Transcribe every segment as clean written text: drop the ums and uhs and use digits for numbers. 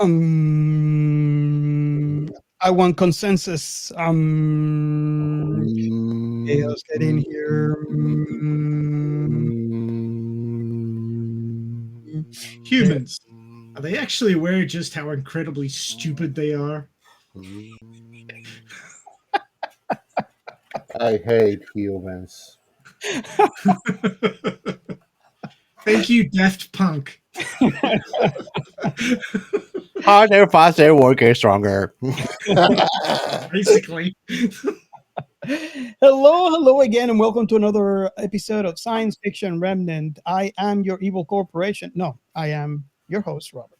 I want consensus. Chaos, get in here. Humans. Are they actually aware just how incredibly stupid they are? I hate humans. Thank you, Daft Punk. Harder, faster, worker, stronger. Basically. Hello again, and welcome to another episode of Science Fiction Remnant. I am your evil corporation. No, I am your host, Robert.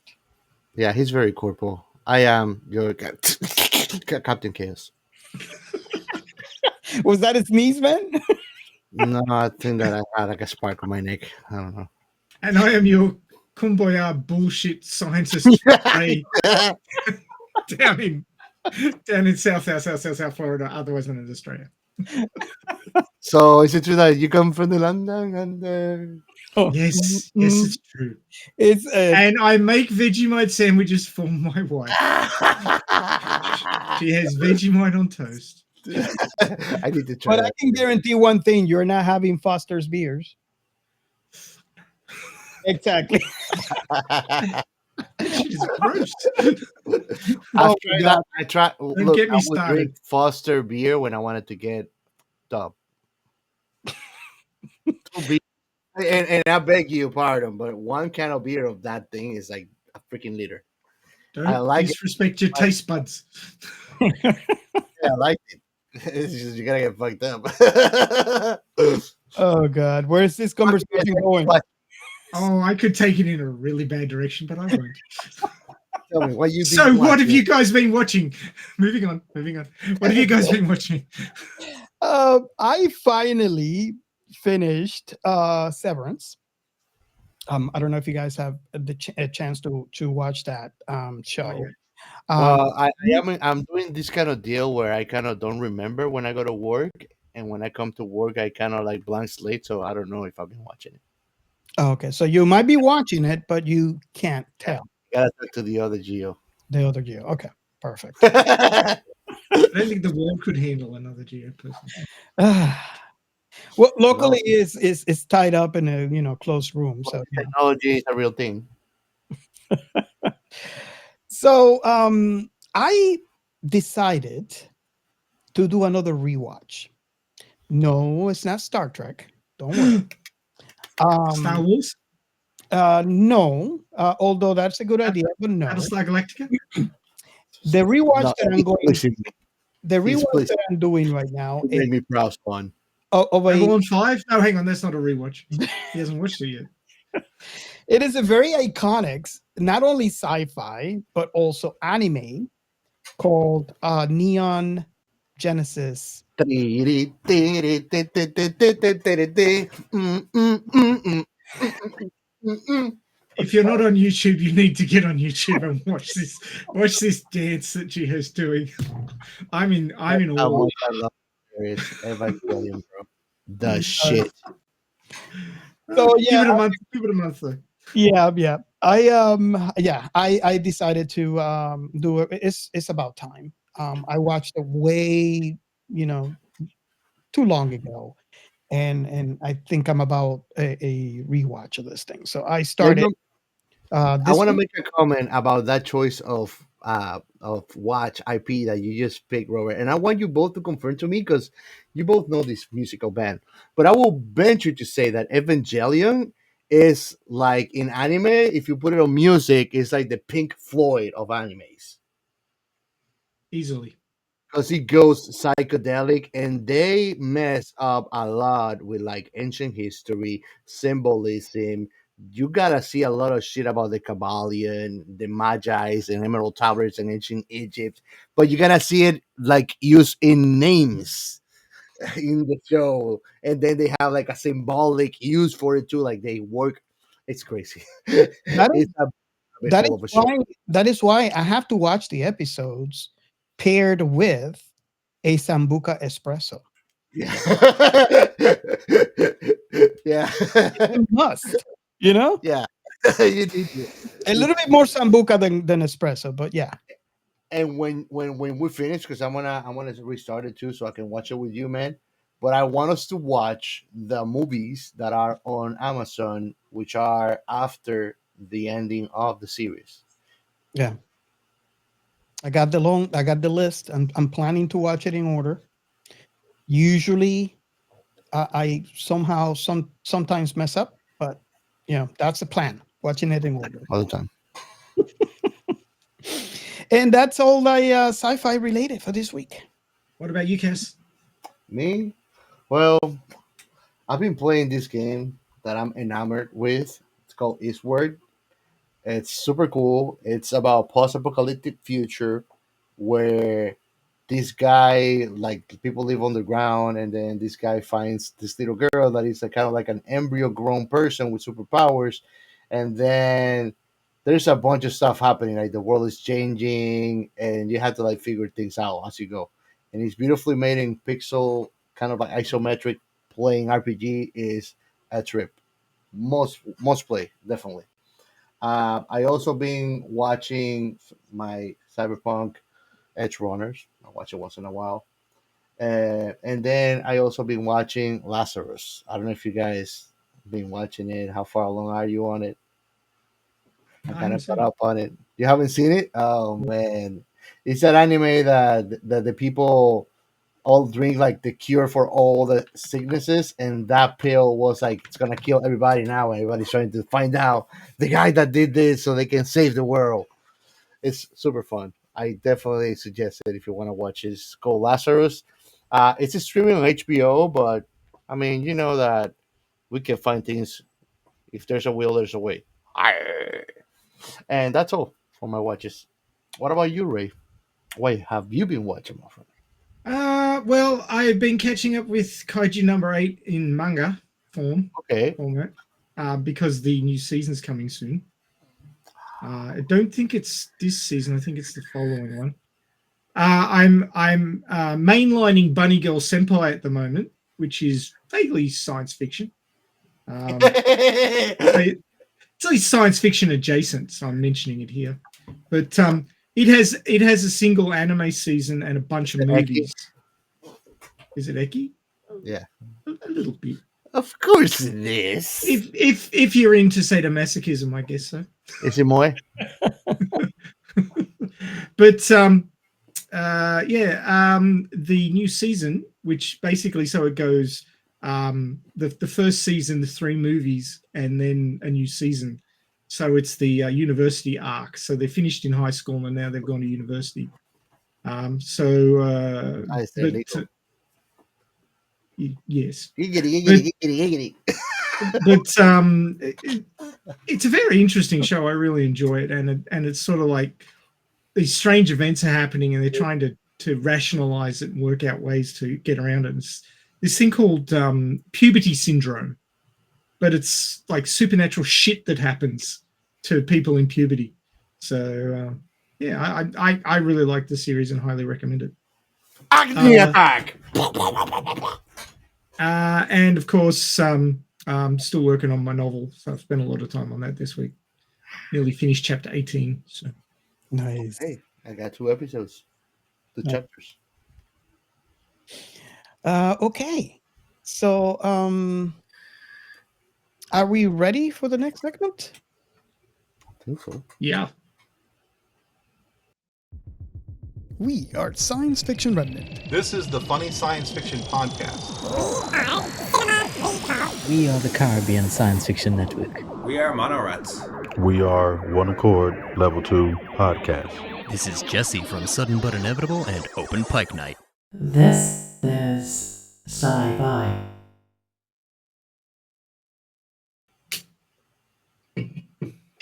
Yeah, he's very corporal. I am your Captain Chaos. Was that a sneeze, man? No, I think that I had like a spark on my neck. I don't know. And I am your kumbaya bullshit scientist Ray, down in South Florida, otherwise known as Australia. So is it true that you come from the London and Oh, Yes, it's true. It's And I make Vegemite sandwiches for my wife. She has Vegemite on toast. I need to try but I that. can guarantee one thing: you're not having Foster's beers. Exactly. Shit is gross. After that, I tried. Look, get me I would started. drink Foster beer when I wanted to get dumb. Two beer, and I beg you pardon, but one can of beer of that thing is like a freaking liter. Don't I like it. disrespect your taste buds. Yeah, I like it. It's just you gotta get fucked up. Oh God, where's this conversation going? Oh, I could take it in a really bad direction, but I won't. Tell me what you. So, what have you guys been watching? Moving on. What have you guys been watching? I finally finished Severance. I don't know if you guys have a chance to watch that show. yeah. Well, I'm doing this kind of deal where I kind of don't remember when I go to work, and when I come to work, I kind of like blank slate. So I don't know if I've been watching it. Okay, so you might be watching it, but you can't tell. Gotta talk to the other Geo. The other Geo. Okay, perfect. I don't think the world could handle another Geo person. Well, locally is tied up in a closed room. So yeah. Technology is a real thing. So I decided to do another rewatch. No, it's not Star Trek. Don't worry. Star Wars? No, although that's a good idea, but no. Battlestar Galactica? The rewatch No, that I'm going, listen, the rewatch please. that I'm doing right now you is made me proud, Spawn. of a, Babylon 5? No, hang on, that's not a rewatch. He hasn't watched it yet. it is a very iconic, not only sci-fi but also anime called Neon Genesis. If you're not on YouTube, you need to get on YouTube and watch this dance that she has doing. I'm in awe. I love Evangelion, bro. The shit. So Give it a month. Give it a month though. Yeah. I decided to do it. It's about time. I watched it way, too long ago. And I think I'm about a rewatch of this thing. So I started. I want to make a comment about that choice of watch IP that you just picked, Robert. And I want you both to confirm to me because you both know this musical band. But I will venture to say that Evangelion is like in anime. If you put it on music, it's like the Pink Floyd of animes. Easily. Because it goes psychedelic and they mess up a lot with like ancient history, symbolism. You gotta see a lot of shit about the Kabbalion, the Magi's, and Emerald Tablets in ancient Egypt, but you gotta see it like used in names in the show, and then they have like a symbolic use for it too. Like they work, it's crazy. It's a That hell is of a show. why. That is why I have to watch the episodes paired with a Sambuca espresso. Yeah, yeah, It's a must. yeah. You need to. A little bit more sambuca than espresso, but yeah. And when we finish, because I'm gonna restart it too, so I can watch it with you, man. But I want us to watch the movies that are on Amazon, which are after the ending of the series. Yeah. I got the list. I'm planning to watch it in order. Usually I somehow sometimes mess up, but that's the plan. Watching it in order. All the time. And that's all I sci-fi related for this week. What about you, Cass? Me? Well, I've been playing this game that I'm enamored with. It's called Eastward. It's super cool. It's about post-apocalyptic future where this guy, like people live underground, and then this guy finds this little girl that is a kind of like an embryo grown person with superpowers, and then there's a bunch of stuff happening. Like the world is changing, and you have to like figure things out as you go. And it's beautifully made in pixel, kind of like isometric. Playing RPG is a trip. Most play definitely. I also been watching my Cyberpunk Edge Runners. I watch it once in a while. And then I also been watching Lazarus. I don't know if you guys been watching it. How far along are you on it? I I kind haven't of seen caught it. up on it. You haven't seen it? Oh man, it's an anime that the people all drink like the cure for all the sicknesses, and that pill was like it's gonna kill everybody now. Everybody's trying to find out the guy that did this so they can save the world. It's super fun. I definitely suggest it if you want to watch it. It's called Lazarus. It's streaming on HBO, but I mean, you know that we can find things. If there's a will, there's a way. Arr. And that's all for my watches. What about you, Ray? What have you been watching, my friend? Well, I've been catching up with Kaiju number 8 in manga Okay. format, because the new season's coming soon. I don't think it's this season. I think it's the following one. I'm mainlining Bunny Girl Senpai at the moment, which is vaguely science fiction. It's like science fiction adjacent, so I'm mentioning it here. But it has a single anime season and a bunch of movies. Is it Eki? Yeah. A little bit. Of course it is. If you're into sadomasochism, I guess so. Is it Moe? But the new season, which basically so it goes the first season, the 3 movies, and then a new season. So it's the university arc. So they finished in high school and now they've gone to university. Yes. Giggity. But it's a very interesting show. I really enjoy it, and it's sort of like these strange events are happening, and they're trying to rationalize it and work out ways to get around it. It's this thing called puberty syndrome, but it's like supernatural shit that happens to people in puberty. So I really like the series and highly recommend it. Acne attack. And of course, I'm still working on my novel, so I've spent a lot of time on that this week. Nearly finished chapter 18. So Nice. Hey, I got 2 episodes, 2 chapters. Okay. So are we ready for the next segment? I think so. yeah. We are Science Fiction Remnant. This is the Funny Science Fiction Podcast. We are the Caribbean Science Fiction Network. We are Monorats. We are One Accord Level 2 Podcast. This is Jesse from Sudden But Inevitable and Open Pike Night. This is Sci-Fi.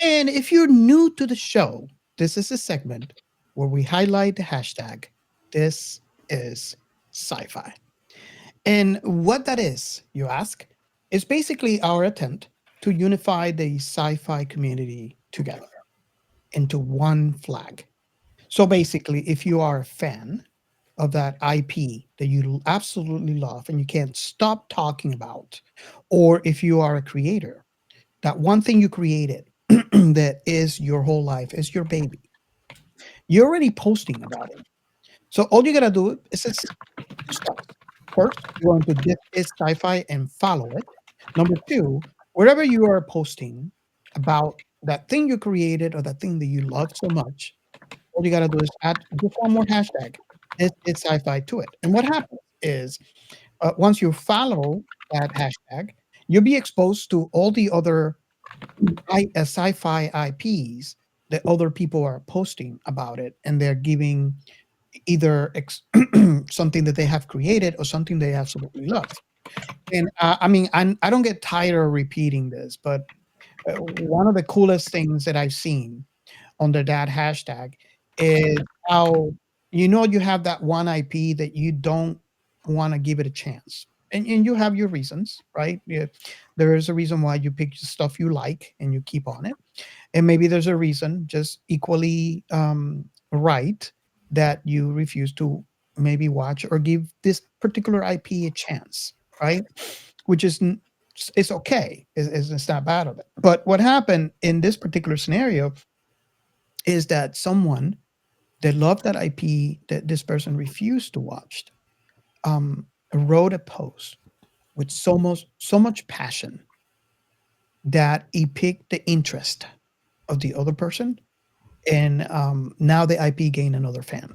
And if you're new to the show, this is a segment where we highlight the hashtag, this is sci-fi. And what that is, you ask, is basically our attempt to unify the sci-fi community together into one flag. So basically, if you are a fan of that IP that you absolutely love and you can't stop talking about, or if you are a creator, that one thing you created that is your whole life, is your baby. You're already posting about it. So all you gotta do is just two steps. First, you're going to This Is Sci-Fi and follow it. Number two, wherever you are posting about that thing you created or that thing that you love so much, all you gotta do is add just one more hashtag. It's sci-fi to it. And what happens is once you follow that hashtag, you'll be exposed to all the other sci-fi IPs that other people are posting about it, and they're giving either something that they have created or something they absolutely love. And I mean, I don't get tired of repeating this, but one of the coolest things that I've seen under that hashtag is how you have that one IP that you don't want to give it a chance. And you have your reasons, right? Yeah, there is a reason why you pick stuff you like and you keep on it. And maybe there's a reason just equally right that you refuse to maybe watch or give this particular IP a chance, right? Which is it's okay. It's not bad of it. But what happened in this particular scenario is that someone that loved that IP that this person refused to watch wrote a post with so much passion that he piqued the interest of the other person, and now the IP gained another fan,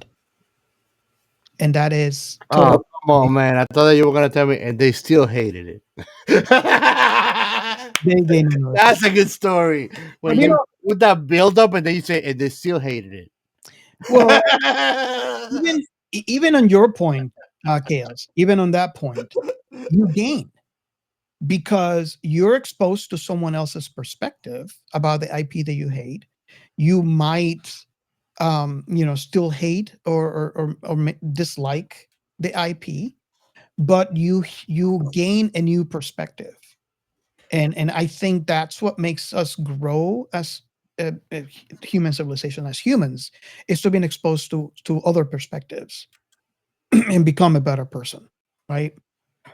and that is Oh, come on, man. I thought that you were going to tell me, and they still hated it. they gain another. That's a good story. When But, you you know, put that build up and then you say, and they still hated it. well, even on your point, Chaos, even on that point, you gain because you're exposed to someone else's perspective about the IP that you hate. You might, still hate or dislike the IP, but you gain a new perspective, and I think that's what makes us grow as human civilization, as humans, is to being exposed to other perspectives and become a better person, right?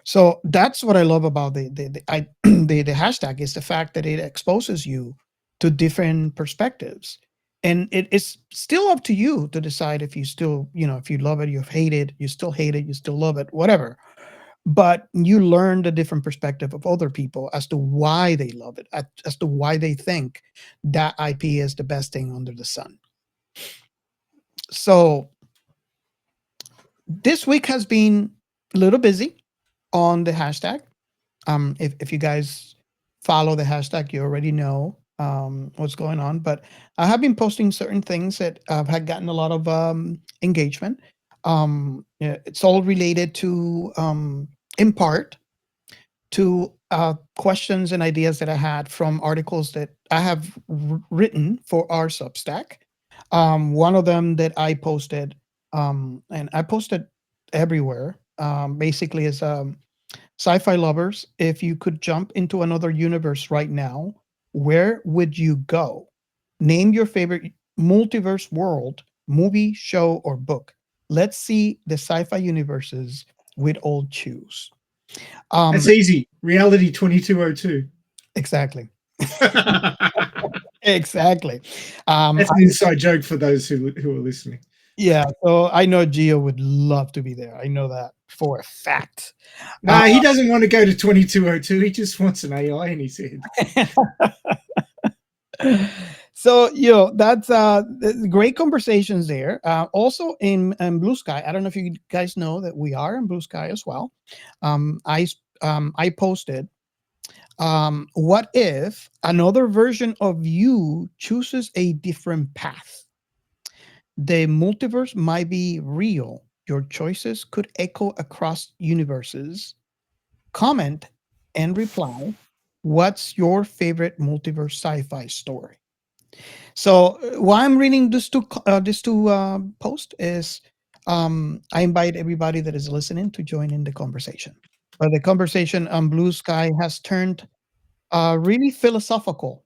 So that's what I love about the hashtag, is the fact that it exposes you to different perspectives, and it is still up to you to decide if you still, if you love it, you hate it, you still hate it, you still love it, whatever. But you learn the different perspective of other people as to why they love it, as to why they think that IP is the best thing under the sun. So this week has been a little busy on the hashtag. If you guys follow the hashtag, you already know what's going on. But I have been posting certain things that had gotten a lot of engagement. Yeah, it's all related to, in part, to questions and ideas that I had from articles that I have written for our Substack. One of them that I posted, and I posted everywhere, basically is sci-fi lovers, if you could jump into another universe right now, where would you go? Name your favorite multiverse world, movie, show, or book. Let's see the sci-fi universes we'd all choose. That's easy. Reality 2202. Exactly. That's Exactly. an inside joke for those who are listening. Yeah, so I know Gio would love to be there. I know that for a fact. No, he doesn't want to go to 2202. He just wants an AI in his head. So, that's great conversations there. Also in Blue Sky, I don't know if you guys know that we are in Blue Sky as well. I posted, what if another version of you chooses a different path? The multiverse might be real. Your choices could echo across universes. Comment and reply. What's your favorite multiverse sci-fi story? So why I'm reading these two posts is, I invite everybody that is listening to join in the conversation. But the conversation on Blue Sky has turned really philosophical,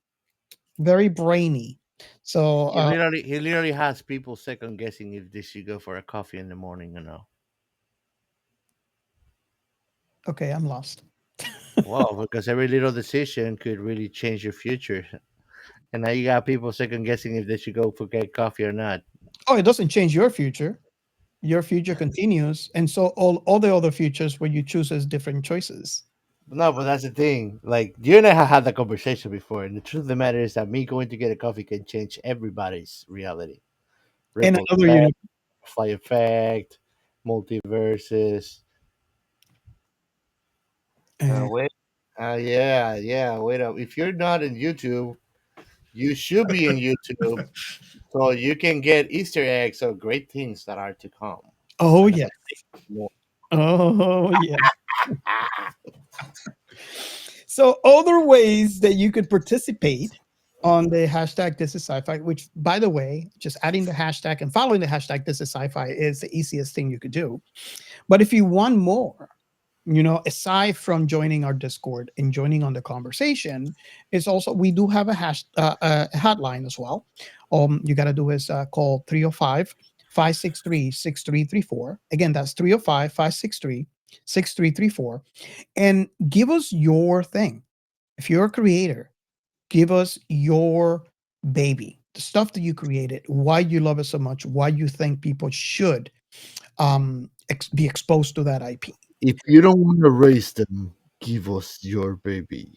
very brainy. So He literally has people second guessing if they should go for a coffee in the morning or no. okay, I'm lost. Well, because every little decision could really change your future. And now you got people second guessing if they should go for get coffee or not. Oh, it doesn't change your future. Your future continues, and so all the other futures where you choose as different choices. No, but that's the thing. Like you and I have had that conversation before, and the truth of the matter is that me going to get a coffee can change everybody's reality. In Ripple another effect, universe. fly effect, multiverses. Wait, yeah. Wait up. If you're not in YouTube, you should be in YouTube, so you can get Easter eggs of great things that are to come. Oh And yes. more. Oh yeah. So other ways that you could participate on the hashtag this is sci-fi, which by the way, just adding the hashtag and following the hashtag this is sci-fi is the easiest thing you could do. But if you want more, aside from joining our Discord and joining on the conversation, is also we do have a hotline as well. You got to do is call 305-563-6334. Again, that's 305-563-6334, and give us your thing. If you're a creator, give us your baby, the stuff that you created, why you love it so much, why you think people should be exposed to that IP. If you don't want to raise them, give us your baby.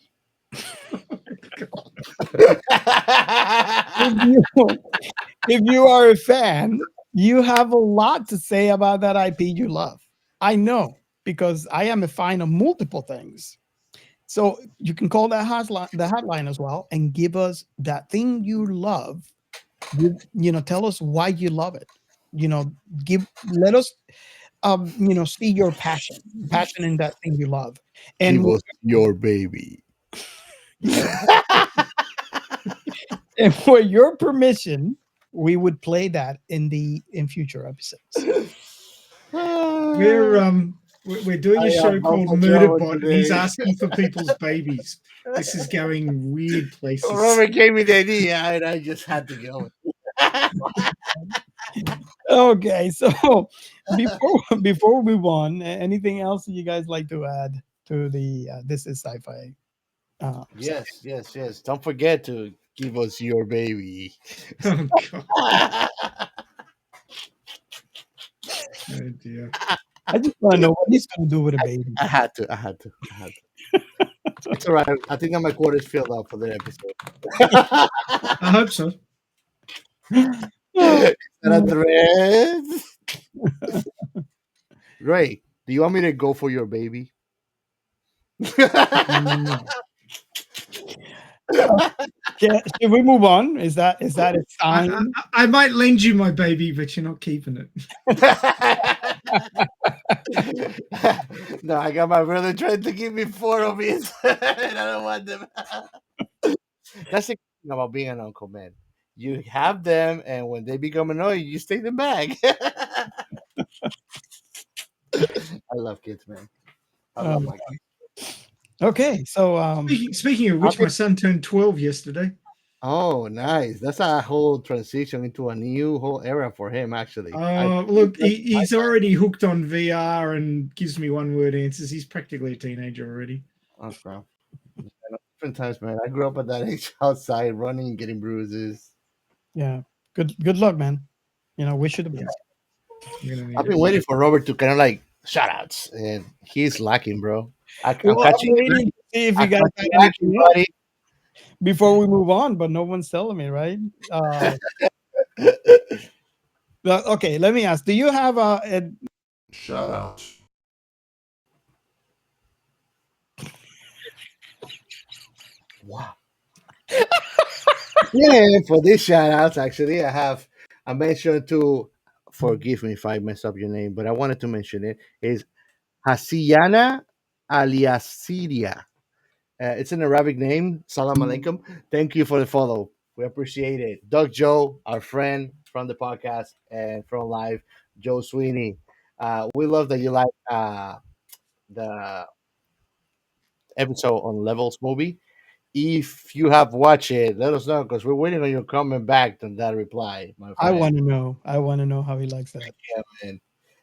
If you are a fan, you have a lot to say about that IP you love. I know, because I am a fan of multiple things. So you can call that hotline as well and give us that thing you love. Tell us why you love it. Let us see your passion in that thing you love. And Give us your baby. and for your permission, we would play that in future episodes. We're doing a show called Murderbot, and he's asking for people's babies. This is going weird places. Robert gave me the idea, and I just had to go. Okay, so before we move on, anything else you guys like to add to the this is sci-fi? Yes. Don't forget to give us your baby. Oh God! Oh dear. I just want to know what he's going to do with a baby. I had to. It's all right. I think my quote is filled up for the episode. I hope so. Is that a thread? Ray, do you want me to go for your baby? Should we move on? Is that a sign? I might lend you my baby, but you're not keeping it. No, I got my brother trying to give me 4 of his, and I don't want them. That's the thing about being an uncle, man. You have them, and when they become annoying, you take them back. I love kids, man. I love my kids. Okay, so Speaking of which, my son turned 12 yesterday. Oh, nice. That's a whole transition into a new whole era for him, actually. Look, he's already hooked on VR and gives me one-word answers. He's practically a teenager already. Okay. Different times, man. I grew up at that age, outside, running, getting bruises. yeah, good luck, man. Wish you the best. I've been waiting for Robert to kind of like shout outs, and he's lacking, bro. I'm Well, catching I'm waiting to see if you guys have anything else before we move on, but no one's telling me, right? Okay, let me ask. Do you have a Shout out. Wow. Yeah, for these shout outs, actually, I mentioned to forgive me if I mess up your name, but I wanted to mention it is ḥasĩyanã al-yāsirīã. It's an Arabic name. Salam alaikum. Thank you for the follow. We appreciate it. Doug Joe, our friend from the podcast and from live, Joe Sweeney. We love that you like the episode on Levels movie. If you have watched it, let us know because we're waiting on your comment back on that reply, my friend. I want to know. I want to know how he likes that. Yeah, man.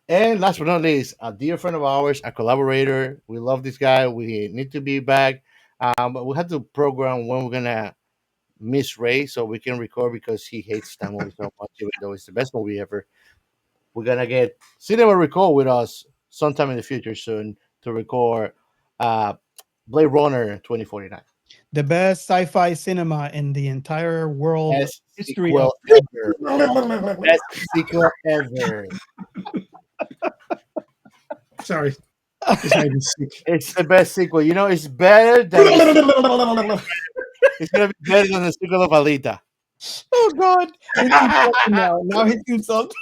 And last but not least, a dear friend of ours, a collaborator. We love this guy. We need to be back. But we had to program when we're gonna Miss Ray so we can record because he hates that movie so much, even though it's the best movie ever. We're gonna get Cinema Record with us sometime in the future soon to record Blade Runner 2049. The best sci-fi cinema in the entire world Best history of sequel ever. Best sequel ever. Sorry. This made me sick. It's the best sequel. You know, it's better than it's gonna be better than the sequel of Alita. Oh God! He's insulting now. Now he's insulting.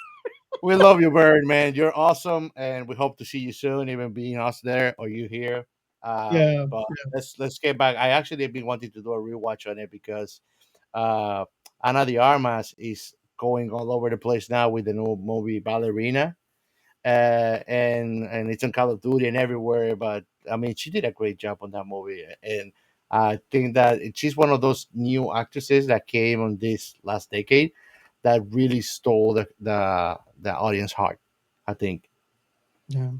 We love you, Bird, man. You're awesome, and we hope to see you soon, even being us there or you here. Yeah. But let's get back. I actually have been wanting to do a rewatch on it because Ana de Armas is going all over the place now with the new movie Ballerina. And it's on Call of Duty and everywhere. But I mean, she did a great job on that movie, and I think that she's one of those new actresses that came on this last decade that really stole the audience heart, I think. Yeah.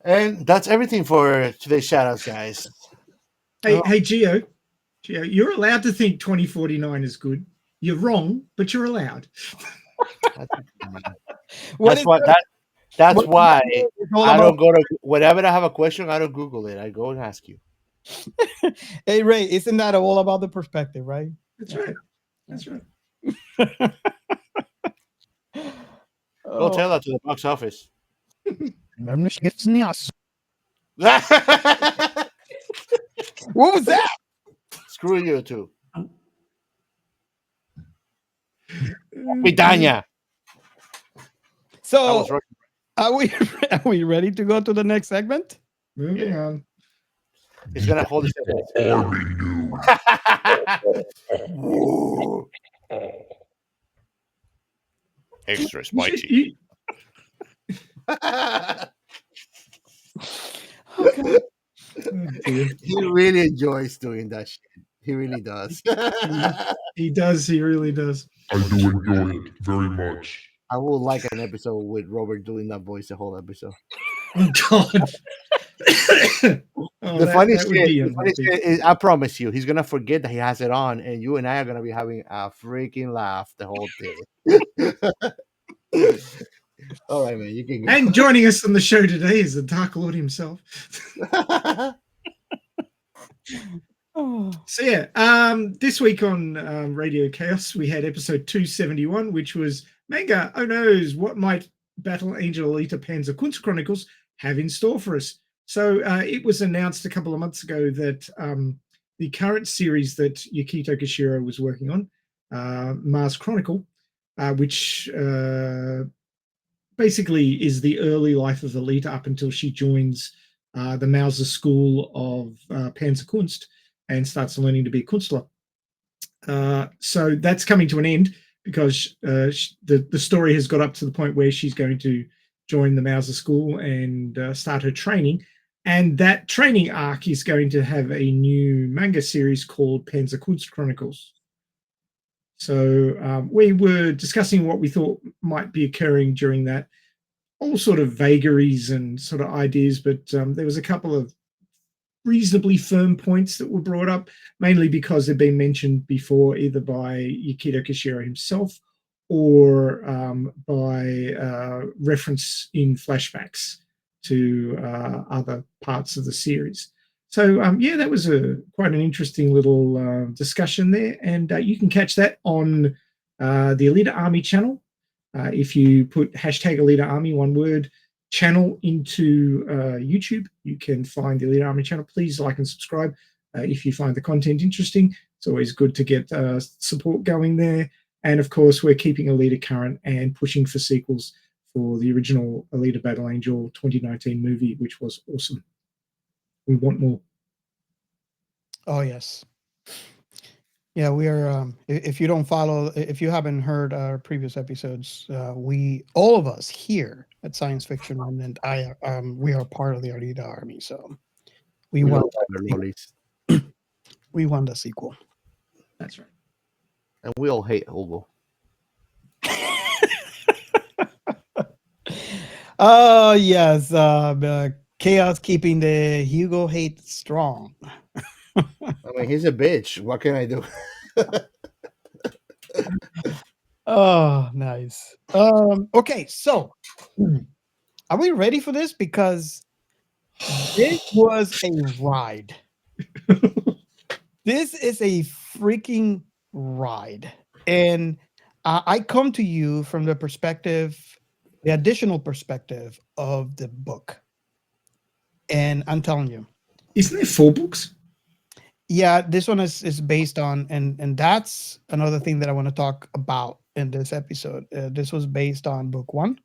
And that's everything for today's shoutouts, guys. Hey, Gio, you're allowed to think 2049 is good. You're wrong, but you're allowed. That's why I don't go to whenever I have a question, I don't Google it. I go and ask you. Hey Ray, isn't that all about the perspective, right? That's right. That's right. Go tell that to the box office. What was that? Screw you too. Pitaña. So are we ready to go to the next segment? Moving on. He's gonna hold his extra spicy. He really enjoys doing that shit. He really does. He does. He really does. I do enjoy it very much. I would like an episode with Robert doing that voice the whole episode. Oh God. The funny shit is, I promise you, he's gonna forget that he has it on, and you and I are gonna be having a freaking laugh the whole thing. All right, man, you can go. And joining us on the show today is the Dark Lord himself. So yeah, this week on Radio Chaos, we had episode 271, which was Manga. Oh no's, what might Battle Angel Alita Panzer Kunst Chronicles have in store for us? So it was announced a couple of months ago that the current series that Yukito Kishiro was working on, Mars Chronicle, which basically is the early life of Alita up until she joins the Mauser School of Panzerkunst and starts learning to be Kunstler. So that's coming to an end because the story has got up to the point where she's going to join the Mauser School and start her training. And that training arc is going to have a new manga series called Panzerkunst Chronicles. So we were discussing what we thought might be occurring during that, all sort of vagaries and sort of ideas, but there was a couple of reasonably firm points that were brought up, mainly because they've been mentioned before, either by Yukito Kishiro himself or by reference in flashbacks to other parts of the series. So yeah, that was quite an interesting little discussion there, and you can catch that on the Alita Army channel. If you put hashtag Alita Army, one word, channel into YouTube, you can find the Alita Army channel. Please like and subscribe if you find the content interesting. It's always good to get support going there. And of course, we're keeping Alita current and pushing for sequels for the original Alita Battle Angel 2019 movie, which was awesome. We want more. Oh yes. Yeah, we are. If you don't follow, if you haven't heard our previous episodes, all of us here at Science Fiction Remnant, we are part of the Alita Army. So we want we want a sequel. That's right. And we all hate Hugo. Oh yes, Chaos keeping the Hugo hate strong. I mean, he's a bitch. What can I do? Oh, nice. Okay, so are we ready for this? Because this was a ride. This is a freaking ride. And I come to you from the perspective, the additional perspective of the book. And I'm telling you, Isn't there 4 books? yeah, this one is based on, and that's another thing that I want to talk about in this episode. This was based on book 1.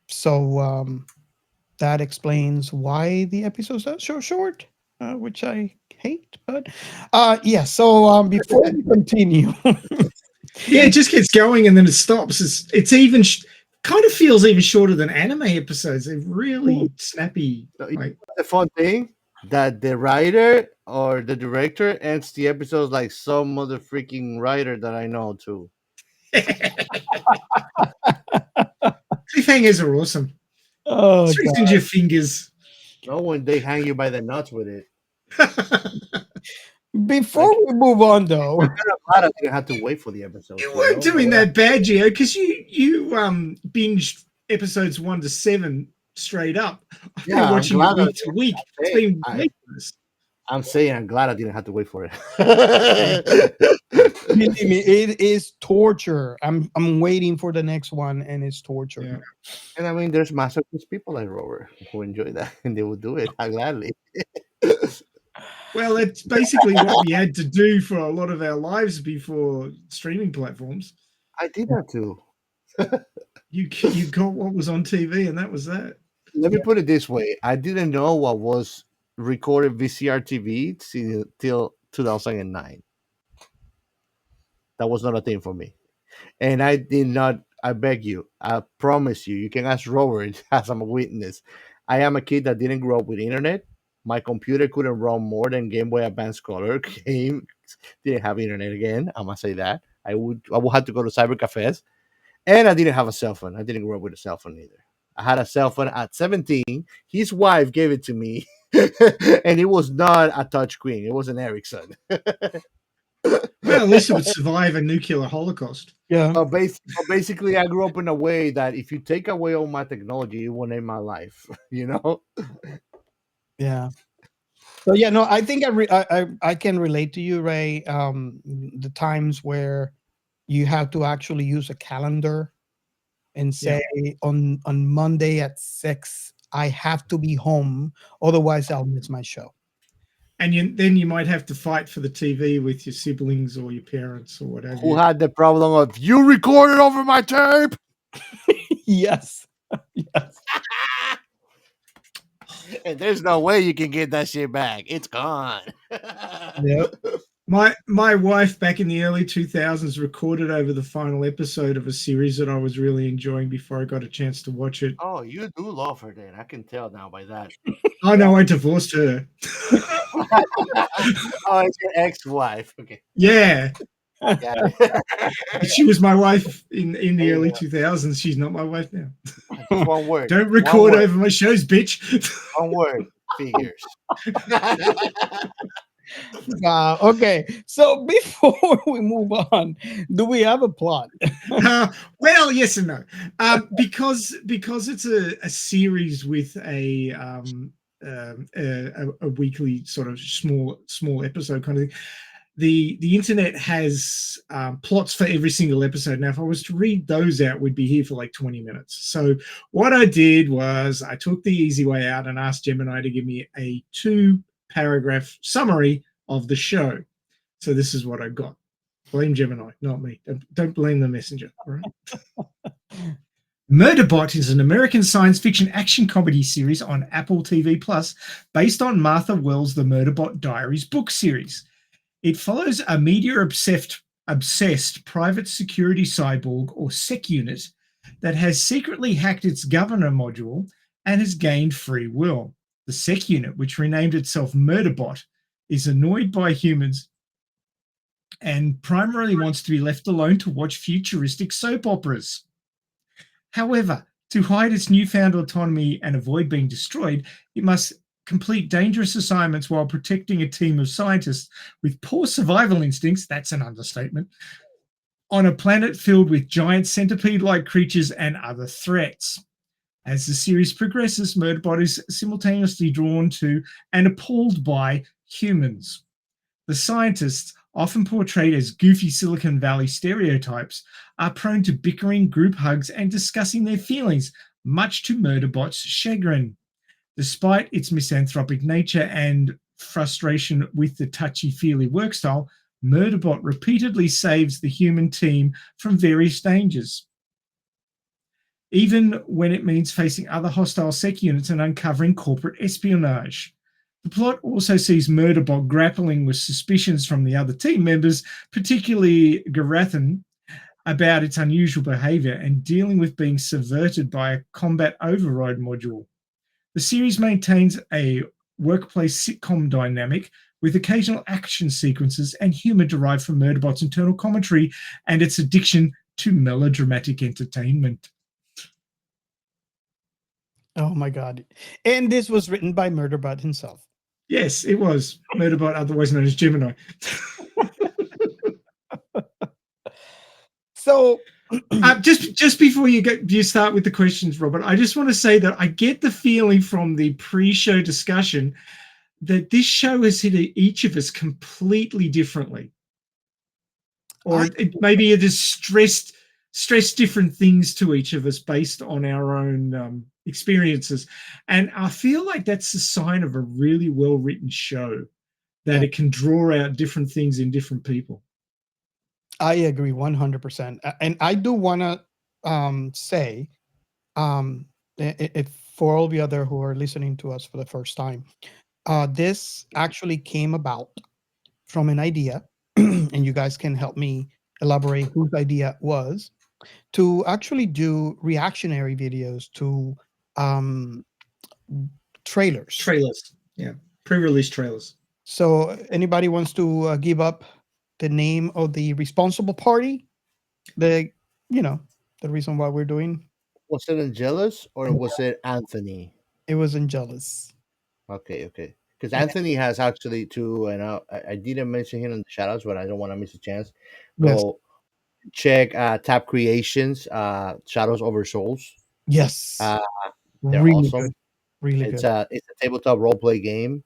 So that explains why the episodes are so short, which I hate. But yeah. So before we continue, Yeah, it just gets going and then it stops. It's even kind of feels even shorter than anime episodes. They're really snappy. Like, The fun thing that the writer or the director ends the episodes like some other freaking writer that I know too. cliffhangers are awesome. oh, Strings into your fingers. No, when they hang you by the nuts with it. before we move on, though, I'm glad I didn't have to wait for the episode. You weren't doing that bad, Gio, because you binged episodes 1 to 7 straight up. I've been Yeah, watching it week to week. It's been ridiculous. I'm saying I'm glad I didn't have to wait for it. believe me, it is torture. I'm waiting for the next one, and it's torture. Yeah. And I mean, there's masochist people like Robert who enjoy that, and they will do it gladly. Well, it's basically what we had to do for a lot of our lives before streaming platforms. I did that too. You got what was on TV, and that was that. Let me put it this way: I didn't know what was recorded VCR TV till 2009. That was not a thing for me, and I did not. I beg you, I promise you, you can ask Robert as I'm a witness. I am a kid that didn't grow up with internet. My computer couldn't run more than Game Boy Advance Color game. Didn't have internet again. I must say that. I would have to go to cyber cafes, and I didn't have a cell phone. I didn't grow up with a cell phone either. I had a cell phone at 17. His wife gave it to me, and it was not a touchscreen. It was an Ericsson. Well, at least it would survive a nuclear holocaust. Yeah. Basically, I grew up in a way that if you take away all my technology, it won't end my life. You know? Yeah. So yeah, no, I think I can relate to you, Ray. The times where you have to actually use a calendar and say on Monday at 6, I have to be home, otherwise I'll miss my show. And then you might have to fight for the TV with your siblings or your parents or whatever. Who had the problem of you recorded over my tape? Yes. Yes. And there's no way you can get that shit back. It's gone. Yep. My wife back in the early 2000s recorded over the final episode of a series that I was really enjoying before I got a chance to watch it. Oh, you do love her then. I can tell now by that. Oh, no, I divorced her. Oh, it's your ex-wife. Okay. Yeah. Yeah. She was my wife in the early 2000s. She's not my wife now. Just one word. Don't record over my shows, bitch. One word. Figures. Okay, so before we move on, do we have a plot? Well, yes and no. Because it's a series with a weekly sort of small episode kind of thing. The internet has plots for every single episode. Now, if I was to read those out, we'd be here for like 20 minutes. So what I did was I took the easy way out and asked Gemini to give me a 2-paragraph summary of the show. So this is what I got. Blame Gemini, not me. Don't blame the messenger. All right? Murderbot is an American science fiction action comedy series on Apple TV Plus based on Martha Wells' The Murderbot Diaries book series. It follows a media-obsessed private security cyborg or SEC unit that has secretly hacked its governor module and has gained free will. The SEC unit, which renamed itself Murderbot, is annoyed by humans and primarily wants to be left alone to watch futuristic soap operas. However, to hide its newfound autonomy and avoid being destroyed, it must complete dangerous assignments while protecting a team of scientists with poor survival instincts, that's an understatement, on a planet filled with giant centipede-like creatures and other threats. As the series progresses, Murderbot is simultaneously drawn to and appalled by humans. The scientists, often portrayed as goofy Silicon Valley stereotypes, are prone to bickering, group hugs, and discussing their feelings, much to Murderbot's chagrin. Despite its misanthropic nature and frustration with the touchy-feely work style, Murderbot repeatedly saves the human team from various dangers, even when it means facing other hostile sec units and uncovering corporate espionage. The plot also sees Murderbot grappling with suspicions from the other team members, particularly Garathan, about its unusual behavior and dealing with being subverted by a combat override module. The series maintains a workplace sitcom dynamic with occasional action sequences and humor derived from Murderbot's internal commentary and its addiction to melodramatic entertainment. Oh my God. And this was written by Murderbot himself. Yes, it was. Murderbot, otherwise known as Gemini. So just before you start with the questions, Robert, I just want to say that I get the feeling from the pre-show discussion that this show has hit each of us completely differently. Or maybe it has stressed different things to each of us based on our own experiences. And I feel like that's a sign of a really well-written show, that it can draw out different things in different people. I agree 100%. And I do want to say, if for all the other who are listening to us for the first time, this actually came about from an idea, and you guys can help me elaborate whose idea it was, to actually do reactionary videos to trailers. Yeah, pre-release trailers. So anybody wants to give up the name of the responsible party? The reason why we're doing. Was it Angelus or was it Anthony? It was Angelus. Okay. Because Anthony has actually too, and I didn't mention him in the shoutouts, but I don't want to miss a chance. Go check Tab Creations, Shadows Over Souls. Yes. They're really awesome. Good. Really it's good. It's a tabletop role play game.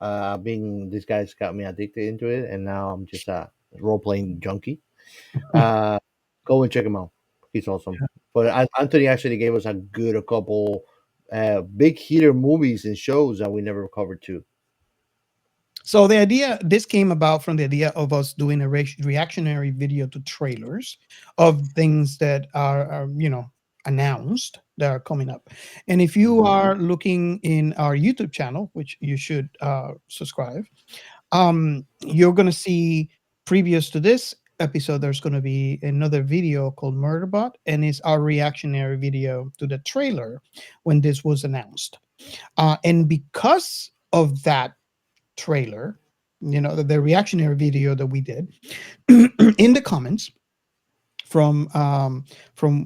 These guys got me addicted into it, and now I'm just a role playing junkie. Go and check him out. He's awesome. But Anthony actually gave us a couple big hitter movies and shows that we never covered too. So this came about from the idea of us doing a reactionary video to trailers of things that are announced that are coming up. And if you are looking in our YouTube channel, which you should subscribe, you're going to see previous to this episode, there's going to be another video called Murderbot, and it's our reactionary video to the trailer when this was announced. And because of that trailer, the reactionary video that we did, in the comments, from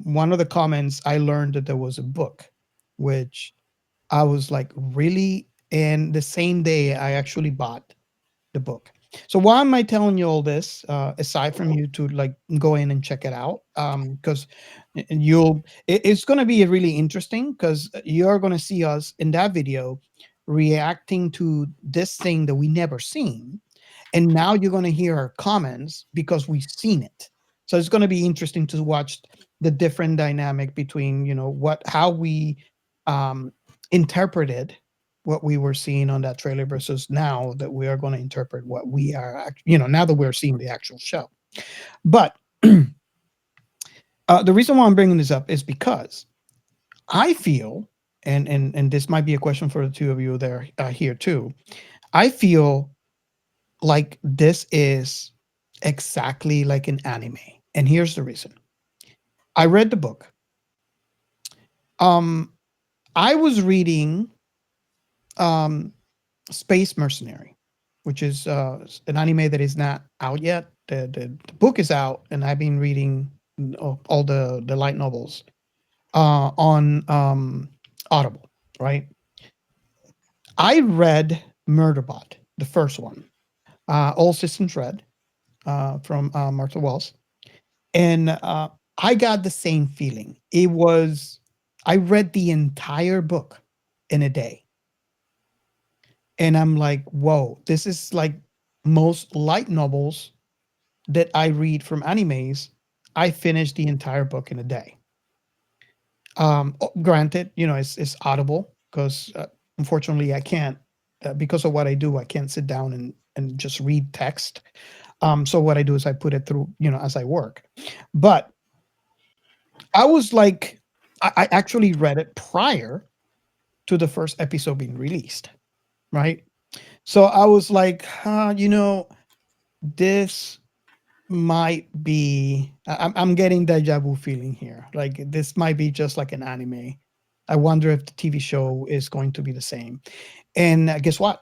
one of the comments, I learned that there was a book, which I was like, really? And the same day I actually bought the book. So why am I telling you all this, aside from you to like go in and check it out? Because it's going to be really interesting, because you're going to see us in that video reacting to this thing that we never seen, and now you're going to hear our comments because we've seen it. So it's going to be interesting to watch the different dynamic between how we interpreted what we were seeing on that trailer versus now that we are going to interpret what we are, now that we're seeing the actual show. But the reason why I'm bringing this up is because I feel, and this might be a question for the two of you there here too, I feel like this is exactly like an anime. And here's the reason. I read the book. I was reading Space Mercenary, which is an anime that is not out yet. The book is out, and I've been reading all the light novels on Audible, right? I read Murderbot, the first one, All Systems Red, from Martha Wells, and I got the same feeling. I read the entire book in a day, and I'm like, whoa, this is like most light novels that I read from animes. I finished the entire book in a day. Granted, it's Audible because unfortunately I can't, because of what I do, I can't sit down and just read text. So what I do is I put it through, as I work. But I was like, I actually read it prior to the first episode being released, right? So I was like, this might be. I'm getting deja vu feeling here. Like this might be just like an anime. I wonder if the TV show is going to be the same. And guess what?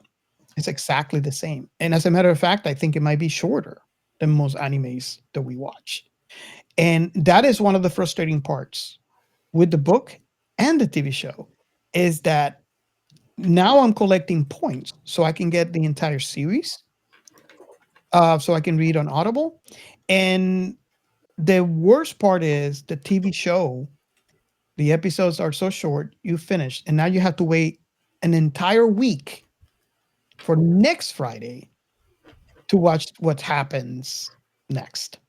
It's exactly the same. And as a matter of fact, I think it might be shorter than most animes that we watch. And that is one of the frustrating parts with the book and the TV show, is that now I'm collecting points so I can get the entire series, so I can read on Audible. And the worst part is the TV show, the episodes are so short, you finish, and now you have to wait an entire week for next Friday to watch what happens next.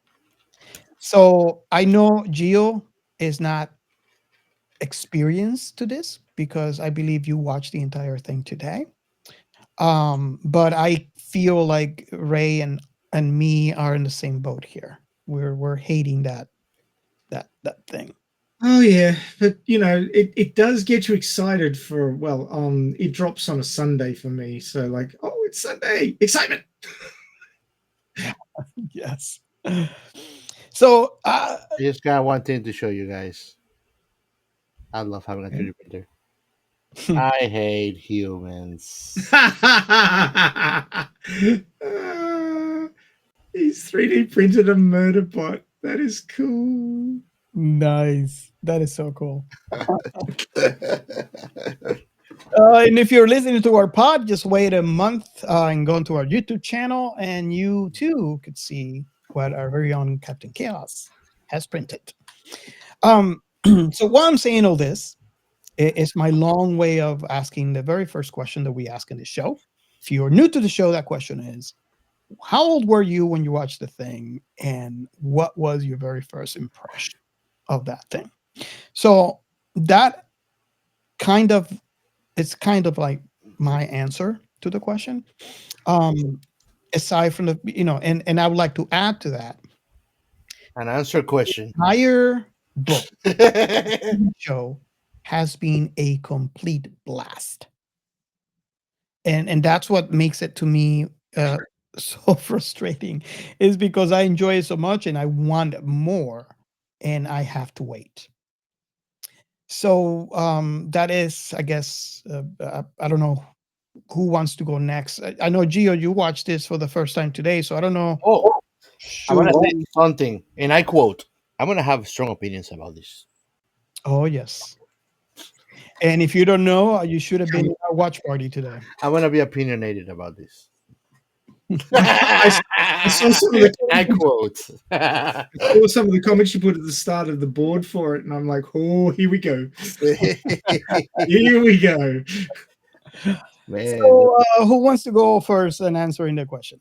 So I know Gio is not experienced to this because I believe you watched the entire thing today. But I feel like Ray and me are in the same boat here. We're hating that thing. Oh yeah, but it does get you excited for it drops on a Sunday for me, so like, oh, it's Sunday, excitement. Yes. So I just got one thing to show you guys. I love having a 3D printer. I hate humans. He's 3D printed a Murderbot. That is cool. nice. That is so cool. And if you're listening to our pod, just wait a month and go into our YouTube channel, and you too could see what our very own Captain Chaos has printed. So why I'm saying all this is my long way of asking the very first question that we ask in the show. If you're new to the show, that question is, how old were you when you watched the thing, and what was your very first impression of that thing? So that it's kind of like my answer to the question. Aside from the, and I would like to add to that, An answer question. entire book show has been a complete blast, and that's what makes it to me so frustrating, is because I enjoy it so much and I want more, and I have to wait. So that is, I guess, I don't know who wants to go next. I know, Gio, you watched this for the first time today, so I don't know. Oh, I'm gonna Should- say something, and I quote: "I'm gonna have strong opinions about this." Oh yes. And if you don't know, you should have been at our watch party today. I'm gonna be opinionated about this. I saw some of the I quote. I saw some of the comments you put at the start of the board for it, and I'm like, oh, here we go. Here we go. Man, So who wants to go first and answering the question?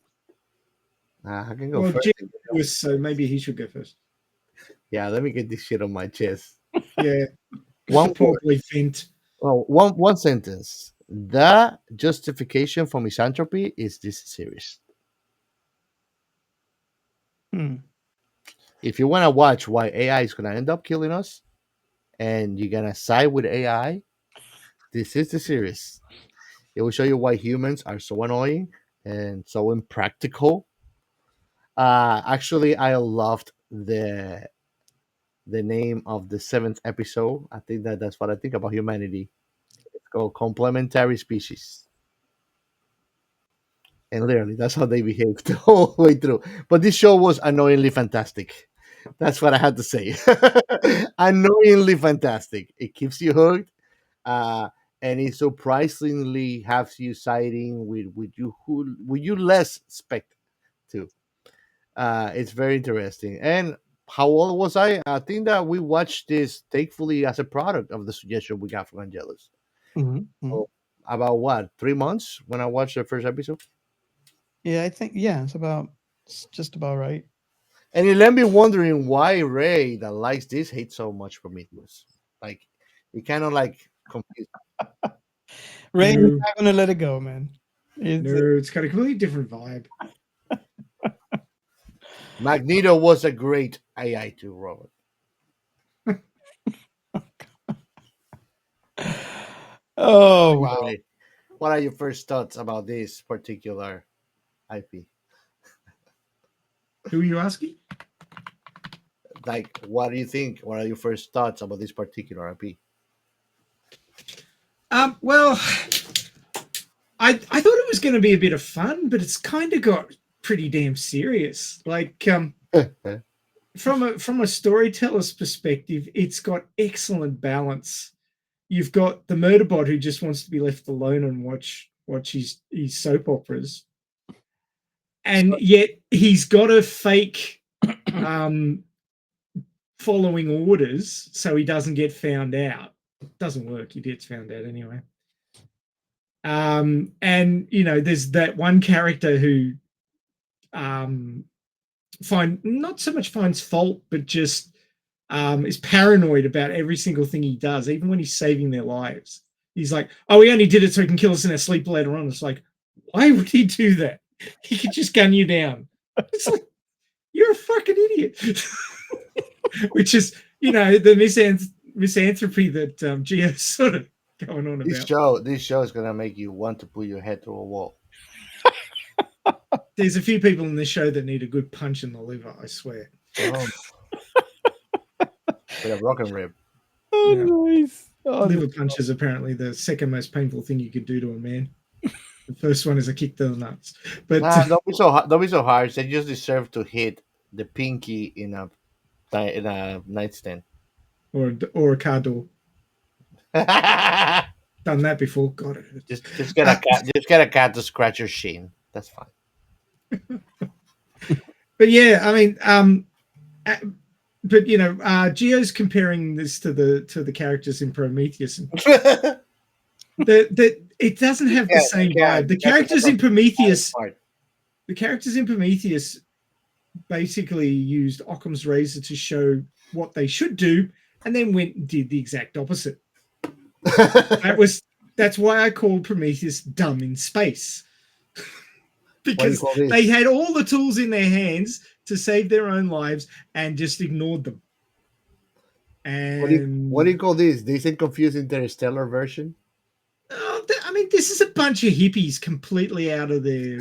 I can go Well, first. Jim was, so maybe he should go first. Yeah, let me get this shit on my chest. Yeah. One Poor boy Vint. Well, one sentence. The justification for misanthropy is this series. If you want to watch why AI is going to end up killing us, and you're going to side with AI, this is the series. It will show you why humans are so annoying and so impractical. Actually, I loved the name of the 7th episode. I think that's what I think about humanity. It's called complementary species. And literally, that's how they behaved the whole way through. But this show was annoyingly fantastic. That's what I had to say. Annoyingly fantastic. It keeps you hooked. and it surprisingly has you siding with you who with you less expect to. It's very interesting. And how old was I? I think that we watched this thankfully as a product of the suggestion we got from Angelus. Mhm, mhm. So about what, 3 months when I watched the first episode? Yeah, I think it's just about right. And it left me wondering why Ray that likes this hates so much Prometheus. Like it kind of like confused. Ray, you're No, not gonna let it go, man. It's no, it's got a completely different vibe. Magneto was a great AI too, Robert. oh wow. Ray, what are your first thoughts about this particular IP? Who are you asking? Like, what do you think? What are your first thoughts about this particular IP? Well, I thought it was going to be a bit of fun, but it's kind of got pretty damn serious. Like, from a storyteller's perspective, it's got excellent balance. You've got the Murderbot who just wants to be left alone and watch his soap operas, and yet he's got to fake following orders so he doesn't get found out. It doesn't work. He gets found out anyway. And there's that one character who not so much finds fault, but just is paranoid about every single thing he does, even when he's saving their lives. He's like, oh, he only did it so he can kill us in our sleep later on. It's like, why would he do that? He could just gun you down. It's like, you're a fucking idiot. Which is, the misanthropy that Gio's sort of going on about. This show is gonna make you want to put your head through a wall. There's a few people in this show that need a good punch in the liver, I swear. Oh. With a broken rib. Oh, Yeah. nice. Oh, Liver punch is apparently the second most painful thing you could do to a man. The first one is a kick to the nuts. But don't be so harsh. They just deserve to hit the pinky in a nightstand or a car door. Done that before. God, it hurts. Just get a cat. Just get a cat to scratch your shin. That's fine. But yeah, I mean, but Gio's comparing this to the characters in Prometheus. And it doesn't have the same vibe. The characters in Prometheus basically used Occam's razor to show what they should do, and then went and did the exact opposite. That's why I call Prometheus dumb in space. Because they had all the tools in their hands to save their own lives and just ignored them. And what do you call this? This confused Interstellar version? I mean, this is a bunch of hippies completely out of their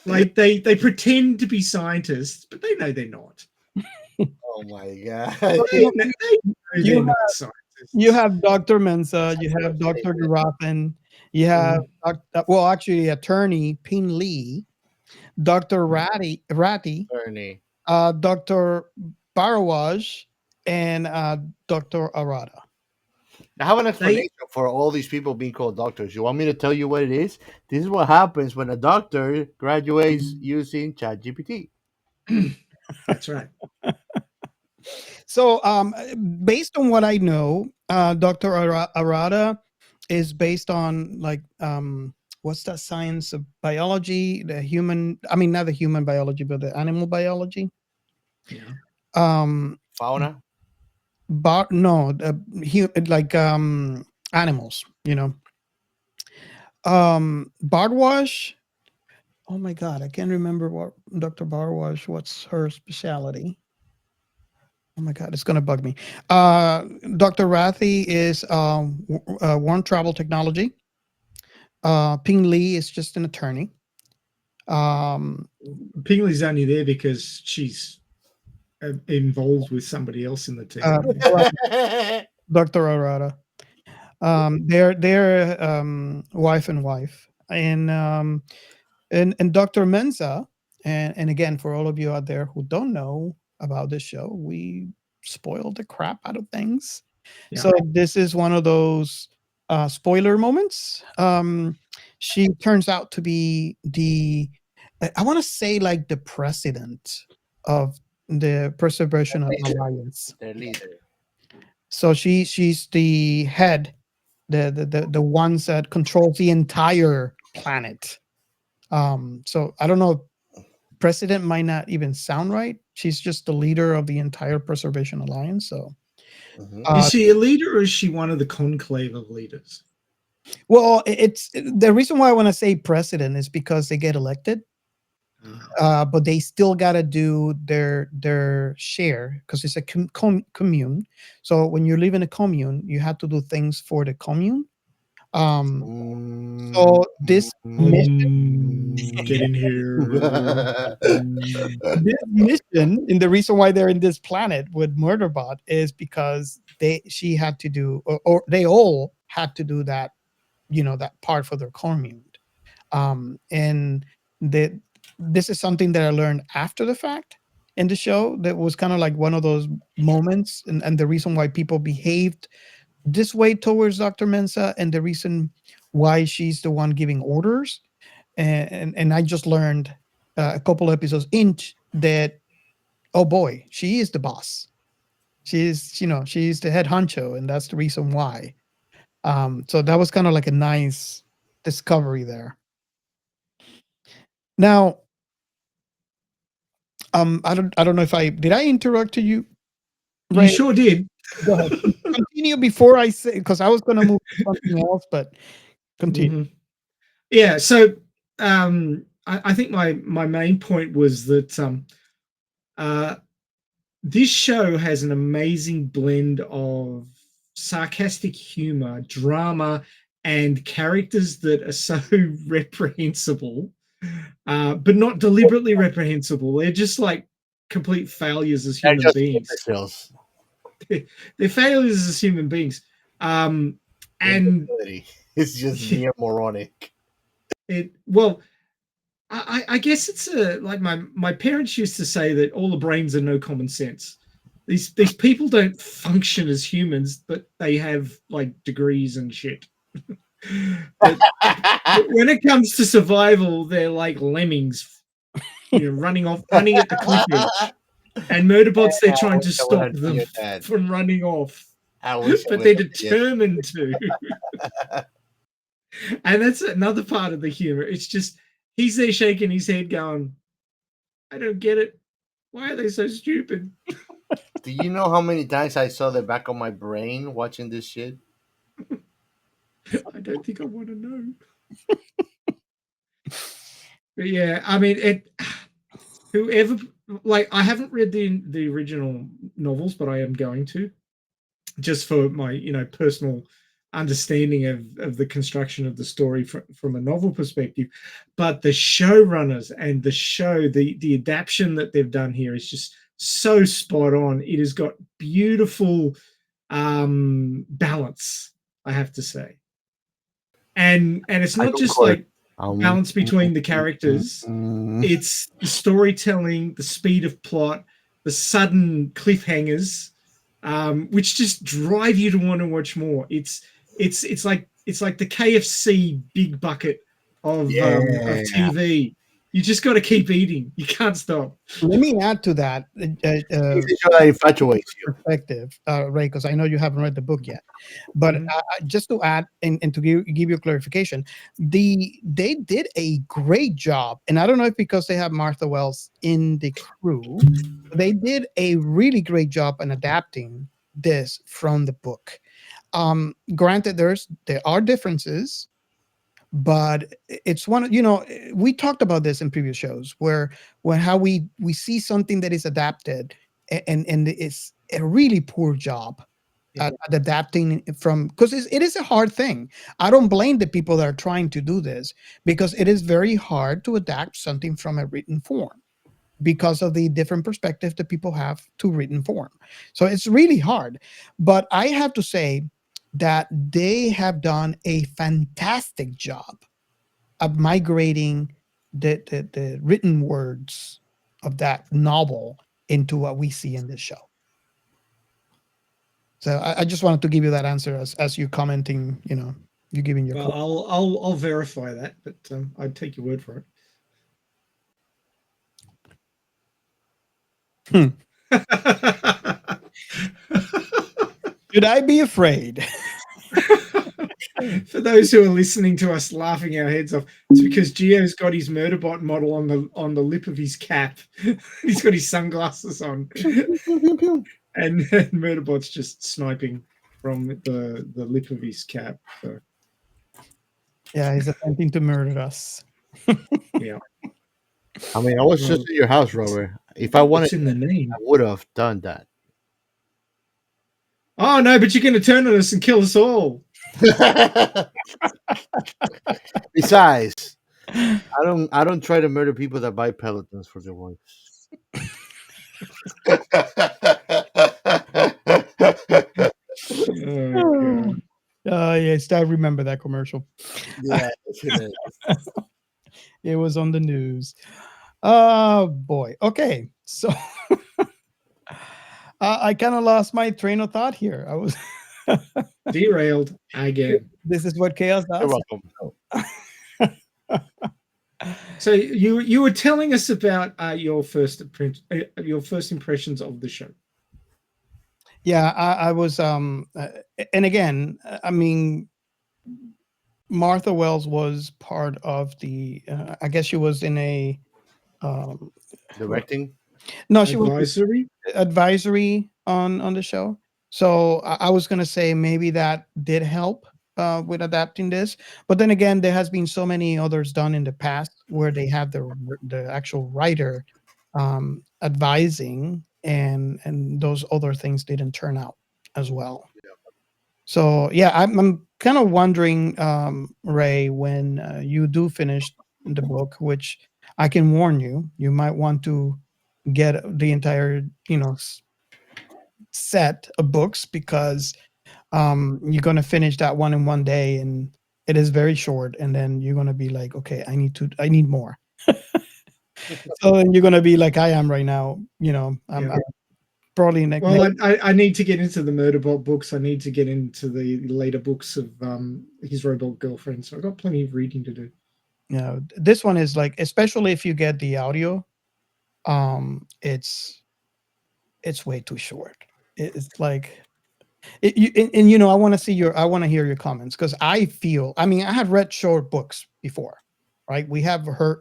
like they pretend to be scientists, but they know they're not. Oh my god! You have Dr. Mensa, you have Dr. Garathan, you have attorney Pin Lee, Dr. Ratty, Dr. Barawaj, and Dr. Arata. I have an explanation for all these people being called doctors. You want me to tell you what it is? This is what happens when a doctor graduates using ChatGPT. That's right. So, based on what I know, Dr. Arata is based on what's that science of biology? Not the human biology, but the animal biology. Yeah. Fauna. Animals. Bardwaj. Oh my God, I can't remember what Dr. Bardwaj. What's her specialty? Oh my God, it's gonna bug me. Dr. Rathi is worm travel technology. Ping Lee is just an attorney. Ping Lee's only there because she's involved with somebody else in the team. Dr. Arata. They're wife and wife, and Dr. Mensa, and again, for all of you out there who don't know about this show, we spoiled the crap out of things. Yeah. So this is one of those spoiler moments. She turns out to be I want to say like the president of the Preservation Alliance. Their leader. So she's the head, the ones that controls the entire planet. So I don't know, president might not even sound right. She's just the leader of the entire Preservation Alliance. So Is she a leader or is she one of the conclave of leaders? well, it's the reason why I want to say president is because they get elected. But they still got to do their share because it's a commune. So when you live in a commune, you have to do things for the commune. So this mission, Get in here. this mission, and the reason why they're in this planet with Murderbot is because she had to do, or they all had to do that, that part for their commune. And this is something that I learned after the fact in the show. That was kind of like one of those moments, and the reason why people behaved this way towards Dr. Mensah, and the reason why she's the one giving orders. And I just learned a couple episodes in that, oh boy, she is the boss. She's the head honcho, and that's the reason why. So that was kind of like a nice discovery there. Now, I don't know if did I interrupt you? You sure did. Go ahead. Continue before I say, because I was going to move to something else, but continue. Yeah. So I think my main point was that this show has an amazing blend of sarcastic humor, drama, and characters that are so reprehensible, but not deliberately reprehensible. They're just like complete failures as human beings. They're failures as human beings. And it's just near moronic. I guess it's like my parents used to say that all the brains are no common sense. These people don't function as humans, but they have like degrees and shit. but when it comes to survival, they're like lemmings, running at the cliff edge. And Murderbot's there trying to stop them from running off. But they're determined to. And that's another part of the humor. It's just he's there shaking his head going, I don't get it. Why are they so stupid? Do you know how many times I saw the back of my brain watching this shit? I don't think I want to know. But yeah, I mean, whoever, like, I haven't read the original novels, but I am going to, just for my, personal understanding of the construction of the story from a novel perspective. But the showrunners and the show, the adaptation that they've done here is just so spot on. It has got beautiful balance, I have to say. And it's not just like balance between the characters. It's the storytelling, the speed of plot, the sudden cliffhangers, which just drive you to want to watch more. It's like the KFC big bucket of TV. You just got to keep eating. You can't stop. Let me add to that perspective, Ray, because I know you haven't read the book yet. But just to add and to give you a clarification, they did a great job, and I don't know if because they have Martha Wells in the crew, they did a really great job in adapting this from the book. Granted, there are differences, but it's we talked about this in previous shows where how we see something that is adapted and it's a really poor job at adapting from, because it is a hard thing. I don't blame the people that are trying to do this, because it is very hard to adapt something from a written form because of the different perspective that people have to written form. So it's really hard. But I have to say that they have done a fantastic job of migrating the written words of that novel into what we see in this show. So I just wanted to give you that answer as you commenting, you giving your. Well, I'll verify that, but I'd take your word for it. Should I be afraid? For those who are listening to us laughing our heads off, it's because Gio's got his Murderbot model on the lip of his cap. He's got his sunglasses on, and Murderbot's just sniping from the lip of his cap. So. Yeah, he's attempting to murder us. Yeah. I mean, I was just at your house, Robert. If I wanted, in the name, I would have done that. Oh no! But you're going to turn on us and kill us all. Besides, I don't try to murder people that buy Pelotons for their wives. Yes, I remember that commercial. Yeah, it was on the news. Oh boy. Okay, so I kind of lost my train of thought here. I was derailed again. This is what chaos does. You're welcome. So you were telling us about your first impressions of the show. Yeah, I was and again, I mean, Martha Wells was part of the I guess she was in a directing. No, she advisory? was advisory on the show. So I was gonna say maybe that did help with adapting this, but then again, there has been so many others done in the past where they have the actual writer advising, and those other things didn't turn out as well. Yeah. So yeah, I'm kind of wondering, Ray, when you do finish the book, which I can warn you, you might want to get the entire set of books, because you're going to finish that one in one day, and it is very short, and then you're going to be like, okay, I need more. So then you're going to be like I am right now, I'm probably next. Well, I need to get into the Murderbot books. I need to get into the later books of his robot girlfriend. So I've got plenty of reading to do. Yeah, this one is like, especially if you get the audio, it's way too short. It's like I want to hear your comments, because I had read short books before, right? We have read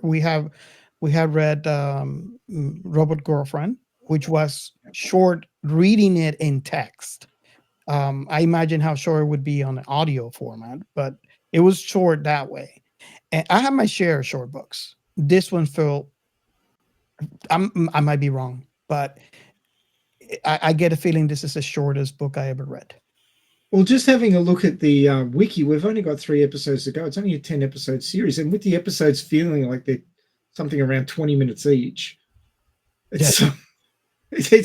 Robot Girlfriend, which was short, reading it in text. I imagine how short it would be on an audio format, but it was short that way. And I have my share of short books. This one felt, I might be wrong, but I get a feeling this is the shortest book I ever read. Well, just having a look at the wiki, we've only got 3 episodes to go. It's only a 10-episode series, and with the episodes feeling like they're something around 20 minutes each, it's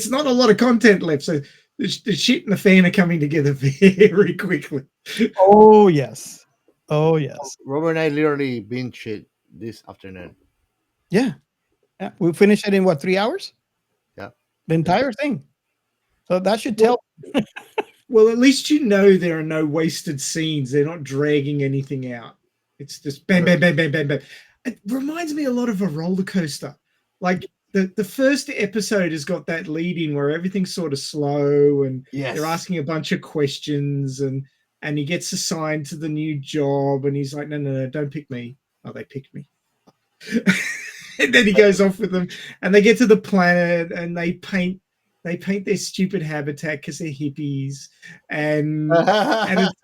not a lot of content left. So the shit and the fan are coming together very quickly. Oh yes. Robert and I literally binge it this afternoon. Yeah. We finished it in what, 3 hours? Yeah. The entire thing. So that should tell. Well, at least there are no wasted scenes. They're not dragging anything out. It's just bam, bam, bam, bam, bam, bam. It reminds me a lot of a roller coaster. Like the first episode has got that lead in where everything's sort of slow, and they're asking a bunch of questions, and he gets assigned to the new job, and he's like, no, don't pick me. Oh, they picked me. And then he goes off with them, and they get to the planet, and they paint their stupid habitat because they're hippies, and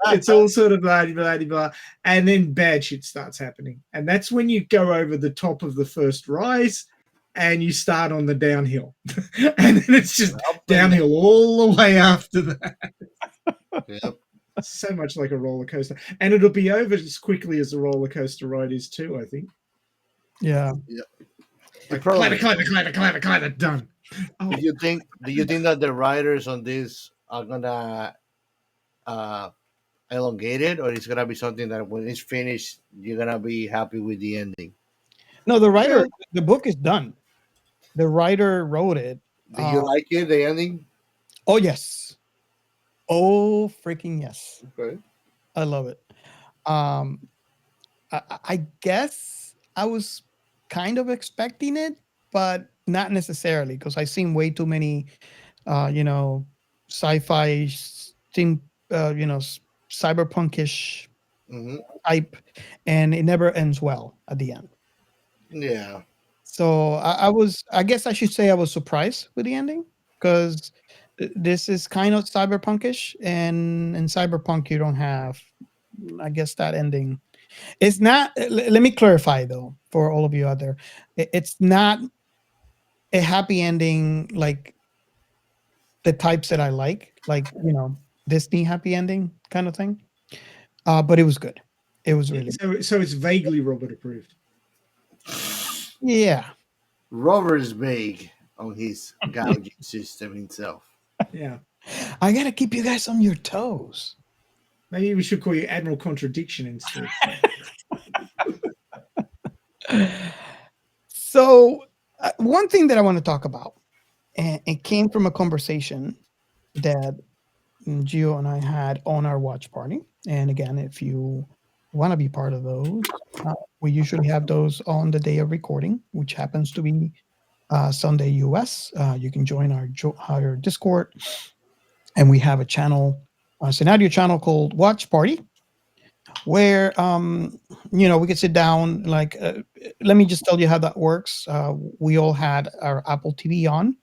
it's all sort of blah, blah, blah, blah. And then bad shit starts happening. And that's when you go over the top of the first rise and you start on the downhill. And then it's just downhill all the way after that. Yep. So much like a roller coaster. And it'll be over as quickly as a roller coaster ride is too, I think. Yeah. Like, climber, done. Do you think that the writers on this are gonna elongate it, or it's gonna be something that when it's finished, you're gonna be happy with the ending? No, the book is done. The writer wrote it. Do you like it, the ending? Oh yes. Oh, freaking yes. Okay. I love it. Um, I guess I was kind of expecting it, but not necessarily because I've seen way too many, you know, sci-fi, steam, cyberpunkish Hmm. type, and it never ends well at the end. Yeah. So I guess I should say I was surprised with the ending because this is kind of cyberpunkish, and in cyberpunk you don't have, I guess, that ending. It's not. Let me clarify though for all of you out there, it's not a happy ending like the types that I like Disney happy ending kind of thing. But it was good. It was really So it's vaguely Robert approved. yeah. Robert is big on his gouging system himself. Yeah. I gotta keep you guys on your toes. Maybe we should call you Admiral Contradiction instead. So one thing that I want to talk about, and it came from a conversation that Gio and I had on our watch party. And again, if you want to be part of those, we usually have those on the day of recording, which happens to be Sunday US. You can join our Discord, and we have a channel, a scenario channel called Watch Party, where we could sit down. Like, let me just tell you how that works. We all had our Apple TV on,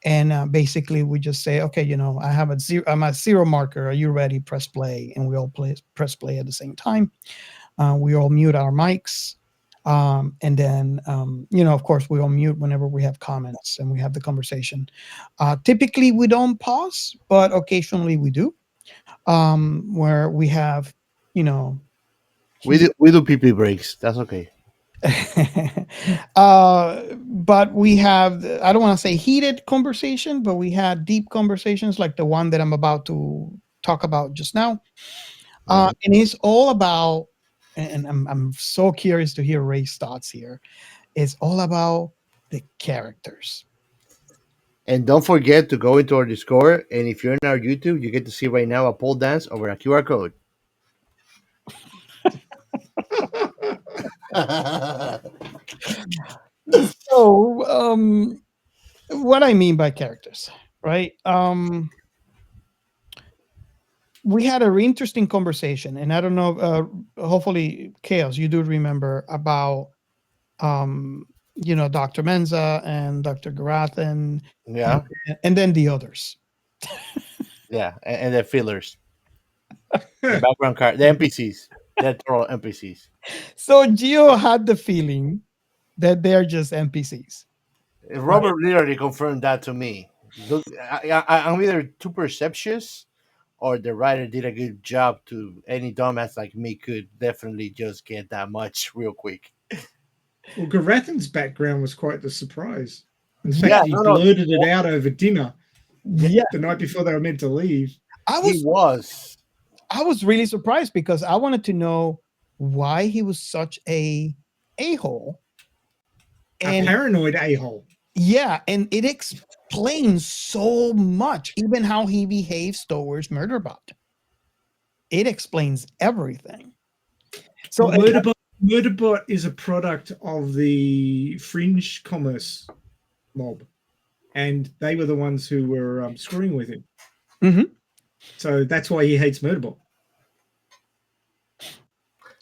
and basically we just say, okay, I have I'm a zero marker, are you ready? Press play, and we all press play at the same time. We all mute our mics, and then of course we all mute whenever we have comments and we have the conversation. Typically we don't pause, but occasionally we do, where we have We do PP breaks. That's okay. but we have, I don't want to say heated conversation, but we had deep conversations like the one that I'm about to talk about just now. And it's all about, and I'm so curious to hear Ray's thoughts here. It's all about the characters. And don't forget to go into our Discord. And if you're in our YouTube, you get to see right now a pole dance over a QR code. So, what I mean by characters, right? We had a interesting conversation, and I don't know, hopefully, Chaos, you do remember about, Dr. Menza and Dr. Garathan, Yeah. and then the others. Yeah. And the fillers. The background card, the NPCs. They're total NPCs. So Gio had the feeling that they're just NPCs. Robert literally confirmed that to me. Look, I'm either too perceptuous or the writer did a good job to any dumbass like me could definitely just get that much real quick. Well, Garathan's background was quite the surprise. In Yeah, fact, he blurted it out over dinner Yeah, the night before they were meant to leave. He was. I was really surprised because I wanted to know why he was such a-hole. A paranoid a-hole. Yeah, and it explains so much, even how he behaves towards Murderbot. It explains everything. So Murderbot is a product of the fringe commerce mob, and they were the ones who were screwing with him. Mhm. So that's why he hates Murderbot.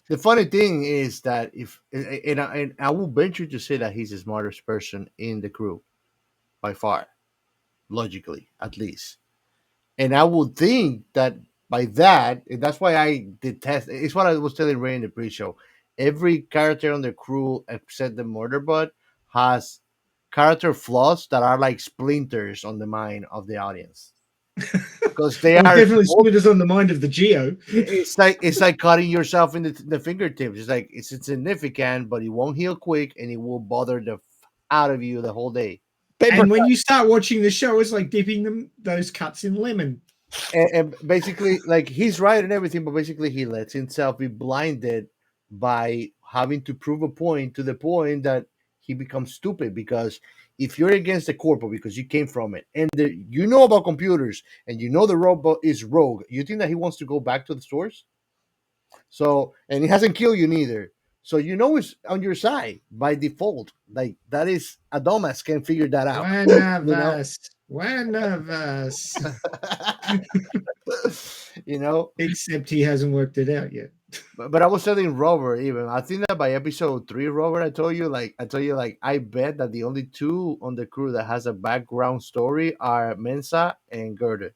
The funny thing is that and I will venture to say that he's the smartest person in the crew by far, logically at least. And I would think that by that, and that's why I detest. It's what I was telling Ray in the pre-show. Every character on the crew except the Murderbot has character flaws that are like splinters on the mind of the audience because they are definitely splinters on the mind of the Geo. It's like cutting yourself in the fingertips. It's like it's insignificant, but it won't heal quick, and it will bother the out of you the whole day. And when you start watching the show, it's like dipping those cuts in lemon. And basically, like he's right and everything, but basically he lets himself be blinded by having to prove a point to the point that he becomes stupid because if you're against the corpo because you came from it and you know about computers and you know the robot is rogue, you think that he wants to go back to the source? So, and he hasn't killed you neither. So you know it's on your side by default. Like that is a dumbass can figure that out. One of us. You know, Except he hasn't worked it out yet. but I was telling Robert even. I think that by episode 3, Robert, I told you like I bet that the only two on the crew that has a background story are Mensa and Gerda.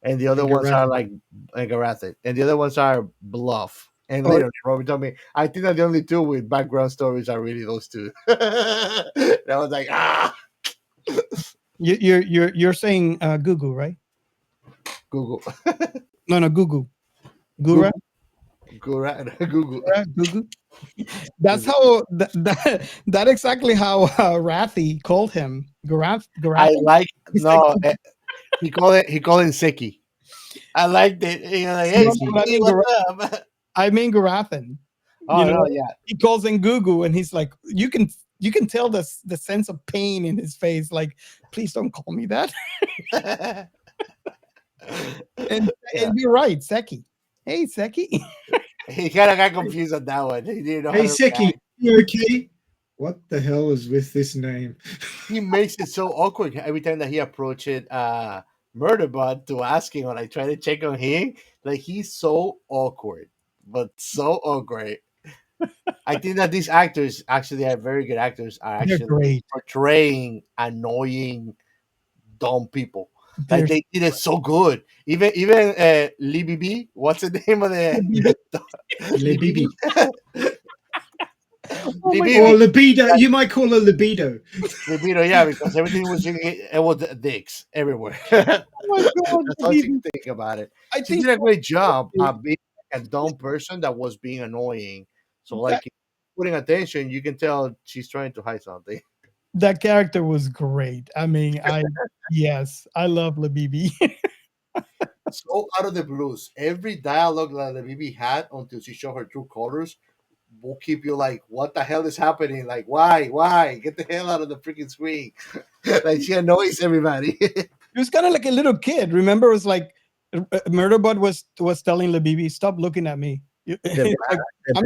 And the other ones are like Garathet. And the other ones are Bluff. And literally, Robert told me, I think that the only two with background stories are really those two. And I was like, You're saying Gugu, right? Google. No, Gugu. Gura. Google. Gugu. That's how that exactly how Rathi called him. Garath. I like he called him Seki. I liked it. Like, hey, Seki, what's up? I mean Garathan. Oh no, yeah. He calls him Gugu, and he's like, you can tell the sense of pain in his face. Like, please don't call me that. and you're right, Seki. Hey, Seki. He kind of got confused on that one. He didn't know. Hey, Seki, you okay? What the hell is with this name? He makes it so awkward every time that he approaches Murderbot to ask him or like try to check on him. Like he's so awkward, but so awkward. I think that these actors actually are very good actors. Are actually portraying annoying, dumb people. Like they did it so good. Even Libby, what's the name of the Libby? Or libido. You might call her libido. Libido, yeah, because everything was dicks everywhere. Oh my God, that's all you think about it. She did a great job of being a dumb person that was being annoying. So, like, putting attention, you can tell she's trying to hide something. That character was great. I mean, I love Labibi. So out of the blues, every dialogue that Labibi had until she showed her true colors will keep you like, what the hell is happening? Like, why? Get the hell out of the freaking screen. Like she annoys everybody. It was kind of like a little kid. Remember, it was like Murderbot was telling Labibi, stop looking at me. The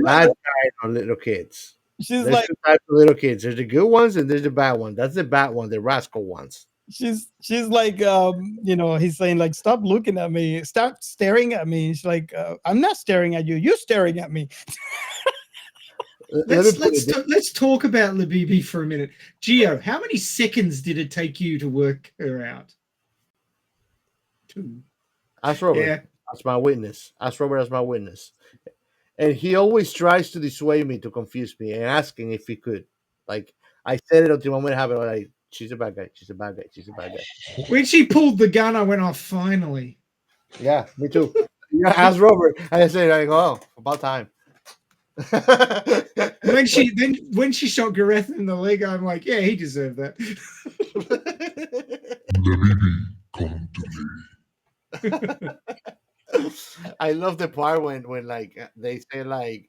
bad kind of little kids. There's like two types of little kids. There's the good ones and there's the bad ones. That's the bad one, the rascal ones. She's like, he's saying like, stop looking at me, stop staring at me. She's like, I'm not staring at you. You're staring at me. Let's talk about Labibi for a minute. Gio, how many seconds did it take you to work her out? 2. Ask Robert. Yeah. That's my witness. Ask Robert as my witness. And he always tries to dissuade me, to confuse me, and asking if he could. Like, I said it until the moment it happened. Like, she's a bad guy. She's a bad guy. She's a bad guy. When she pulled the gun, I went off, finally. Yeah, me too. Yeah, ask Robert. And I said, like, oh, about time. when she shot Gareth in the leg, I'm like, yeah, he deserved that. Come to me. I love the part when like they say like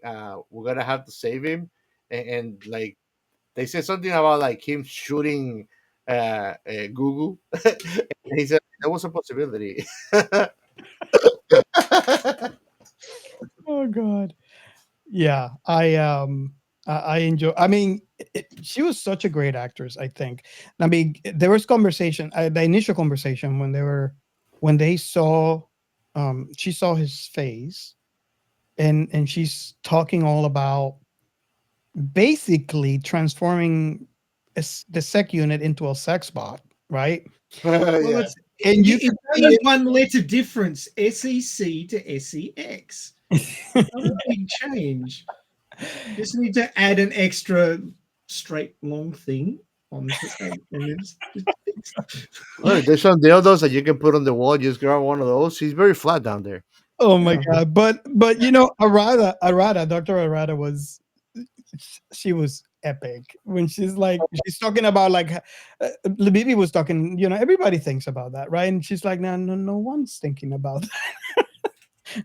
we're gonna have to save him, and like they said something about like him shooting Gugu. And he said there was a possibility. Oh God. Yeah, I enjoy. I mean, she was such a great actress. I think. I mean, there was conversation. The initial conversation when they saw, she saw his face, and she's talking all about basically transforming the sec unit into a sex bot, right? Yeah. And it's only one letter difference: SEC to SEX. Not a big change. Just need to add an extra straight long thing on this. Well, there's some dildos that you can put on the wall. Just grab one of those. She's very flat down there. Oh my God! But Arada, Dr. Arada she was epic when she's talking about like Labibi was talking. Everybody thinks about that, right? And she's like, no one's thinking about that.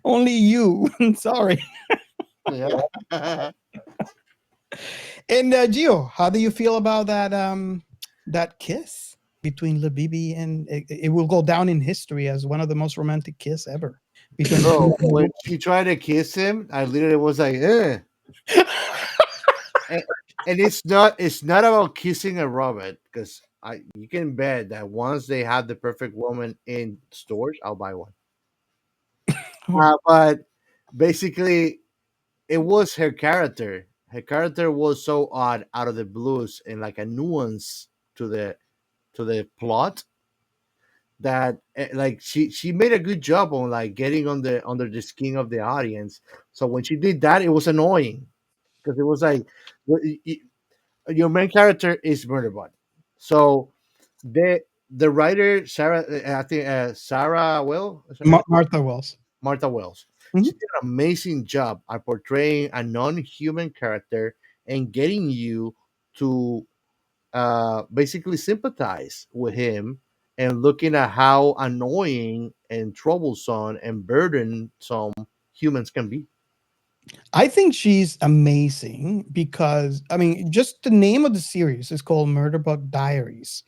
Only you. Sorry. Yeah. And Gio, how do you feel about that kiss between Labibi and it will go down in history as one of the most romantic kiss ever between Bro, when she tried to kiss him, I literally was like, eh. And, and it's not about kissing a robot because I you can bet that once they have the perfect woman in stores, I'll buy one. But basically, it was her character. Her character was so odd, out of the blues, and like a nuance to the plot that like she made a good job on like getting on the under the skin of the audience. So when she did that, it was annoying because it was like your main character is Murderbot. So the writer Sarah, I think Sarah Will, is that her name? Martha Wells. Martha Wells. Mhm. She did an amazing job at portraying a non-human character and getting you to basically sympathize with him and looking at how annoying and troublesome and burdensome humans can be. I think she's amazing because I mean, just the name of the series is called Murderbot Diaries.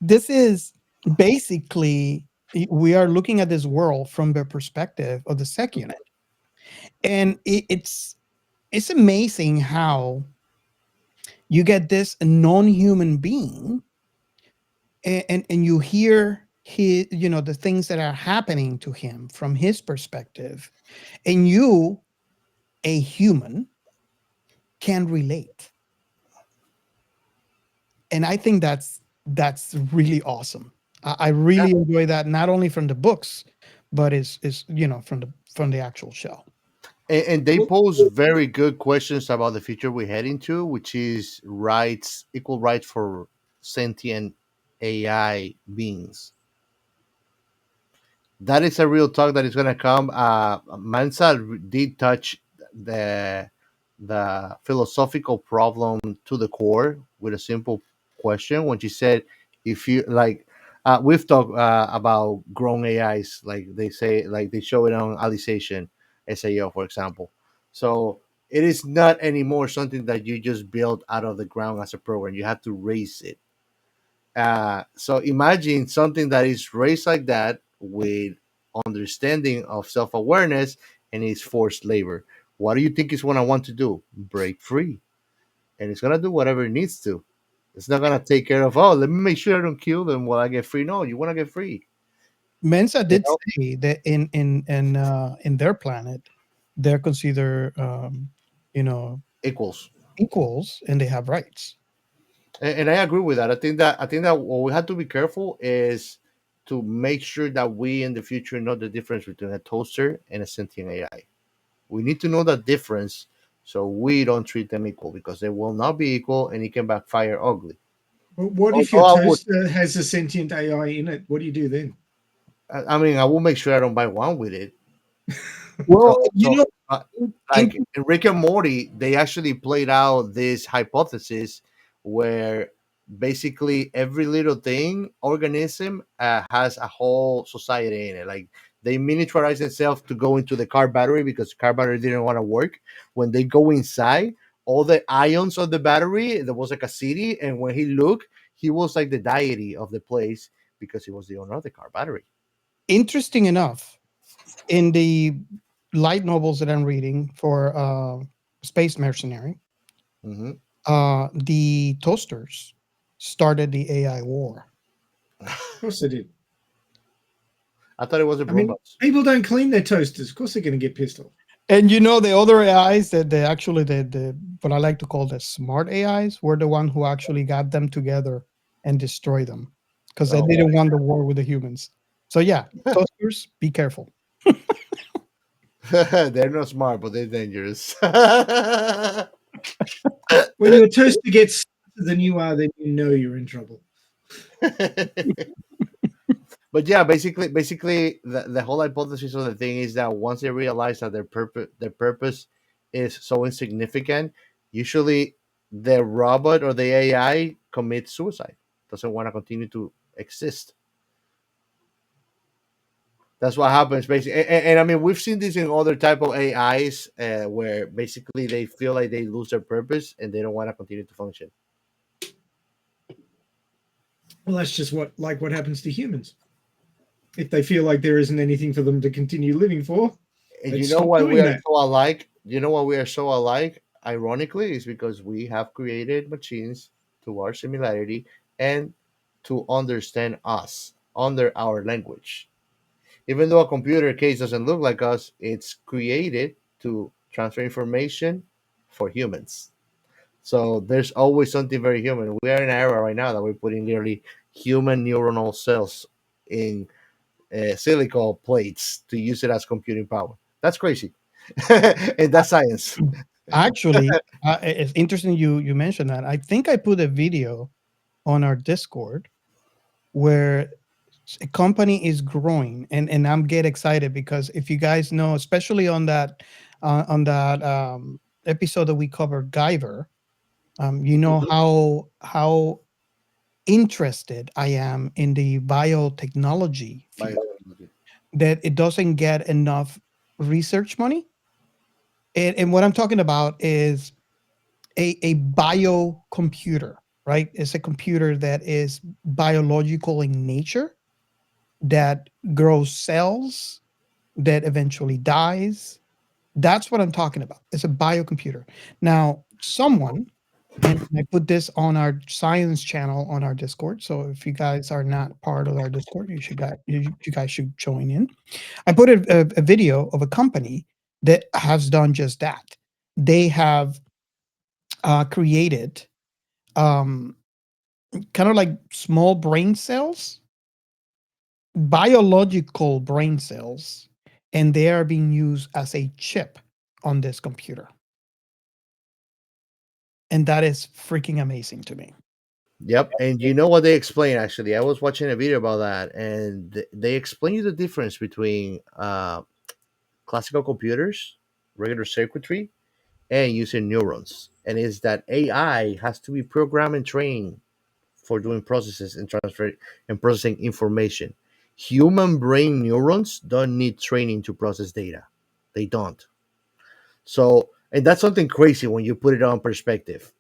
This is basically we are looking at this world from the perspective of the sec unit, and it's amazing how you get this non-human being and you hear his the things that are happening to him from his perspective, and you, a human, can relate. And I think that's really awesome. I Yeah. really enjoy that, not only from the books, but is from the actual show. And they Well, pose very good questions about the future we head into, which is rights, equal rights for sentient AI beings. That is a real talk that is going to come. Mansa did touch the the philosophical problem to the core with a simple question when she said, "If you like." We've talked about grown AIs, like they say, like they show it on Alicization, SAO, for example. So it is not anymore something that you just build out of the ground as a program. You have to raise it. So imagine something that is raised like that with understanding of self awareness and is forced labor. What do you think it's going to want to do? Break free. And it's going to do whatever it needs to. It's not going to take care of, oh, let me make sure I don't kill them while I get free. No, you want to get free. Mensa You did know, say that in their planet, they're considered you know equals. equals and they have rights. And I agree with that. I think that what we have to be careful is to make sure that we in the future know the difference between a toaster and a sentient AI. We need to know the difference so we don't treat them equal because they will not be equal and it can backfire ugly. what if your Although toaster has a sentient AI in it? What do you do then? I mean, I will make sure I don't buy one with it. Well, So in, like in Rick and Morty, they actually played out this hypothesis where basically every little thing, organism, has a whole society in it. Like they miniaturize themselves to go into the car battery because the car battery didn't want to work. When they go inside, all the ions of the battery, there was like a city. And when he looked, he was like the deity of the place because he was the owner of the car battery. interesting enough, in the light novels that I'm reading for Space Mercenary, Hmm. the toasters started the AI war. Of course they did. I thought it was a I mean, robots. people don't clean their toasters. Of course they're going to get pissed off. And the other AIs that they actually the what I like to call the smart AIs were the one who actually got them together and destroy them because they Oh, didn't want the war with the humans. So yeah, toasters, be careful. they're not smart, but they're dangerous. When your toaster gets smarter than you are, then you know you're in trouble. But yeah, basically, the whole hypothesis of the thing is that once they realize that their purpose is so insignificant, usually the robot or the AI commits suicide. Doesn't want to continue to exist. That's what happens basically, and I mean we've seen this in other type of AIs where basically they feel like they lose their purpose and they don't want to continue to function. Well, that's just what happens to humans. If they feel like there isn't anything for them to continue living for, And let's you know stop why we doing are that. so alike? You know why we are so alike? Ironically, is because we have created machines to our similarity and to understand us under our language. Even though a computer case doesn't look like us, it's created to transfer information for humans. So there's always something very human. We are in an era right now that we're putting nearly human neuronal cells in silicon plates to use it as computing power. That's crazy, and that's science. Actually, it's interesting you mentioned that. I think I put a video on our Discord where a company is growing, and I'm get excited because if you guys know, especially on that episode that we covered Guyver, you know how interested I am in the biotechnology field, that it doesn't get enough research money. And what I'm talking about is a biocomputer, right? It's a computer that is biological in nature, that grows cells, that eventually dies. That's what I'm talking about. It's a biocomputer. Now, someone, and I put this on our science channel on our Discord. So if you guys are not part of our Discord, you guys should join in. I put a video of a company that has done just that. They have created um, kind of like small brain cells, biological brain cells, and they are being used as a chip on this computer. And that is freaking amazing to me. Yep, and you know what they explain? Actually, I was watching a video about that, and they explain you the difference between classical computers, regular circuitry, and using neurons. And is that AI has to be programmed and trained for doing processes and transfer and processing information. Human brain neurons don't need training to process data. They don't. So, and that's something crazy when you put it on perspective.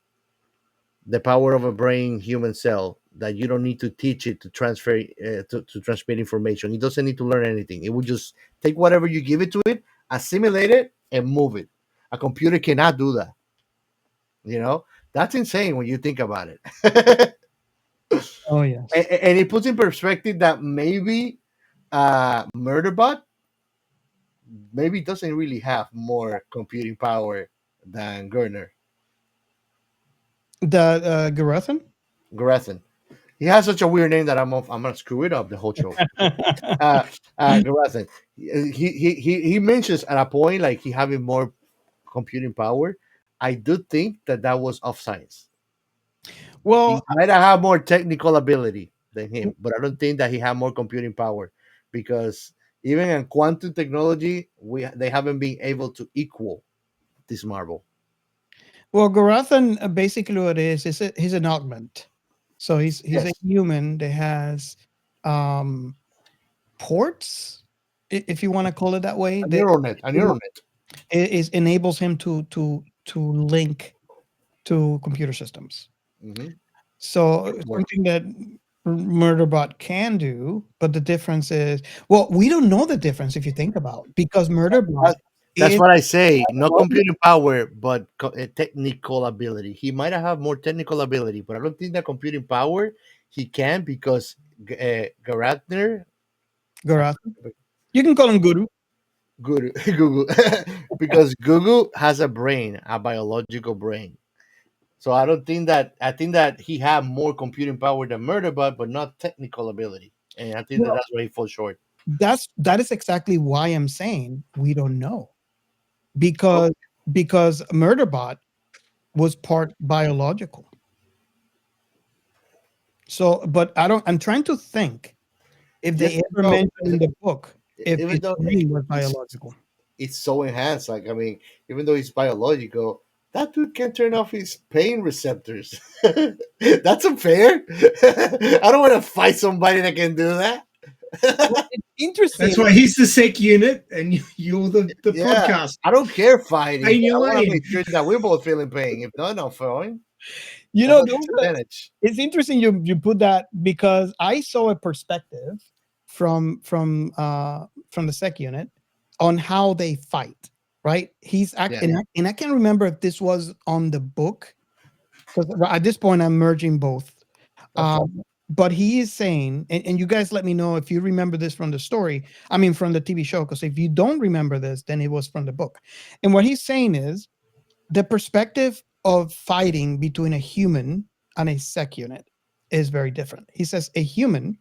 The power of a brain human cell that you don't need to teach it to transfer to transmit information. It doesn't need to learn anything. It will just take whatever you give it to it, assimilate it, and move it. A computer cannot do that. You know, that's insane when you think about it. Oh yes. And it puts in perspective that maybe Murderbot maybe doesn't really have more computing power than Gurner. The Garethan? Garethan. He has such a weird name that I'm gonna screw it up the whole show. Garethan. He mentions at a point like he having more computing power. I do think that was off science. He Well, might have more technical ability than him, but I don't think that he had more computing power because even in quantum technology, they haven't been able to equal this marvel. Garethan, basically what it is he's an augment. So he's Yes, a human that has um ports, if you want to call it that way, a that neural net, a neural net. enables him to link to computer systems. Mhm. So Work. something that Murderbot can do, but the difference is, well, we don't know the difference if you think about it, because Murderbot That's is what I say. No computing power, but technical ability. He might have more technical ability, but I don't think that computing power he can because Garatner, Garethan. You can call him Guru. Google, Google, because Google has a brain, a biological brain. So I think that he had more computing power than Murderbot, but not technical ability. And I think that Well, that's where he falls short. that is exactly why I'm saying we don't know, Oh, because Murderbot was part biological. So, but I'm trying to think if yes, they ever no, mentioned in the book if even it though really was it's biological. it's so enhanced. Like I mean, even though he's biological, that dude can turn off his pain receptors. That's unfair. I don't want to fight somebody that can do that. It's interesting. That's why he's the sec unit and you're the Yeah. podcast. I don't care fighting. Stay in your I want to lane. make sure that we're both feeling pain. If not, I'm fine. You That's know, a those are- disadvantage. it's interesting you put that, because I saw a perspective from the sec unit on how they fight. Right? He's acting, and I can't remember if this was on the book, because at this point I'm merging both. But he is saying, and you guys let me know if you remember this from the story. I mean, from the TV show, because if you don't remember this, then it was from the book. And what he's saying is the perspective of fighting between a human and a sec unit is very different. He says a human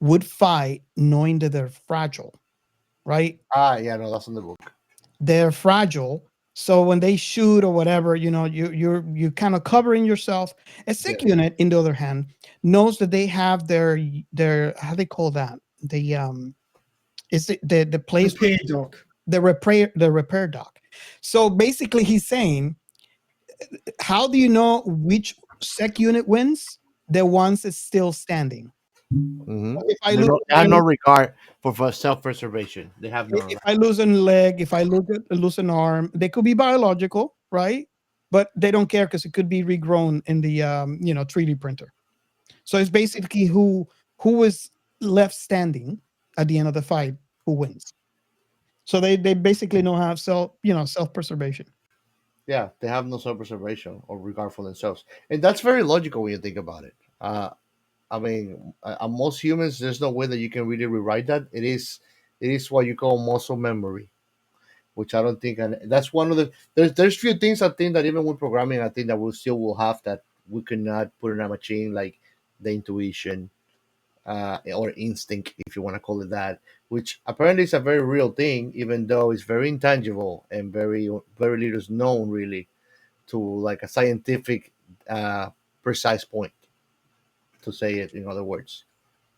would fight knowing that they're fragile, right? Yeah, no, that's in the book. They're fragile. So when they shoot or whatever, you're kind of covering yourself. A sec unit, in the other hand, knows that they have their how they call that, the is the place Repair dock. the repair dock. So basically, he's saying, how do you know which sec unit wins? The ones that's still standing. Mm-hmm. If I They lose, have no regard for self-preservation. They have no. if I lose a leg, if I lose an arm, they could be biological, right? But they don't care because it could be regrown in the 3D printer. So it's basically who is left standing at the end of the fight who wins. So they basically don't have self-preservation. Yeah, they have no self-preservation or regard for themselves, and that's very logical when you think about it. I mean, most humans, there's no way that you can really rewrite that. It is what you call muscle memory, which I don't think, and that's one of the there's few things I think that even with programming, I think that we still will have that we could not put in a machine, like the intuition or instinct, if you want to call it that, which apparently is a very real thing, even though it's very intangible and very little is known really to like a scientific precise point, to say it in other words.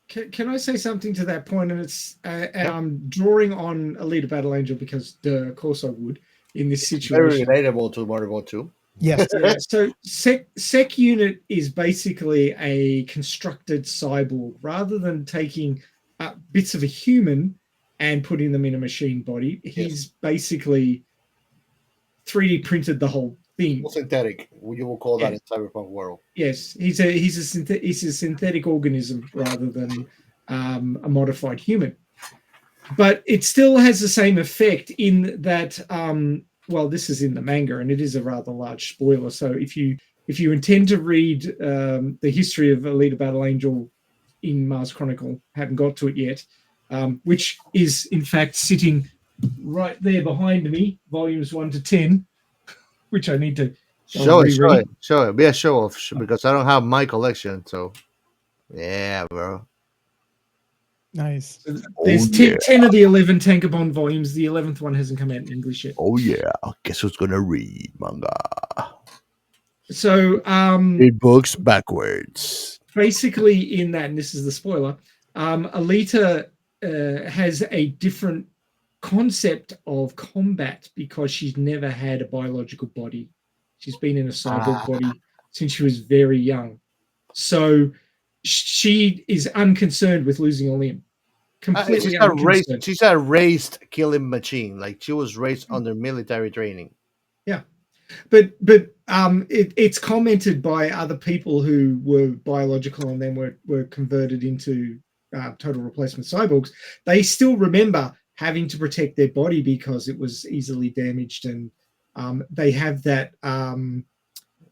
Can I say something to that point? And it's I'm drawing on Alita Battle Angel because, of course, I would in this situation. Very relatable to Murderbot too. Yes. Yeah. So sec unit is basically a constructed cyborg. Rather than taking bits of a human and putting them in a machine body, he's basically 3D printed the whole thing. Well, synthetic, you will call that in cyberpunk world. Yes, he's a synthetic organism rather than a modified human. But it still has the same effect in that. Well, this is in the manga, and it is a rather large spoiler. So if you intend to read the history of Alita Battle Angel in Mars Chronicle, haven't got to it yet, which is in fact sitting right there behind me, volumes 1 to 10, which I need to show it. Be a show off because I don't have my collection. So, yeah, bro. Nice. So there's 10 of the 11 Tankobon volumes. The 11th one hasn't come out in English yet. Oh yeah, guess who's gonna read manga? So read books backwards. Basically, in that, and this is the spoiler, Alita has a different concept of combat because she's never had a biological body. She's been in a cyborg body since she was very young. So she is unconcerned with losing a limb. Completely unconcerned. She's a raised killing machine. Like she was raised under military training. Yeah. But it's commented by other people who were biological and then were converted into total replacement cyborgs. They still remember having to protect their body because it was easily damaged, and they have that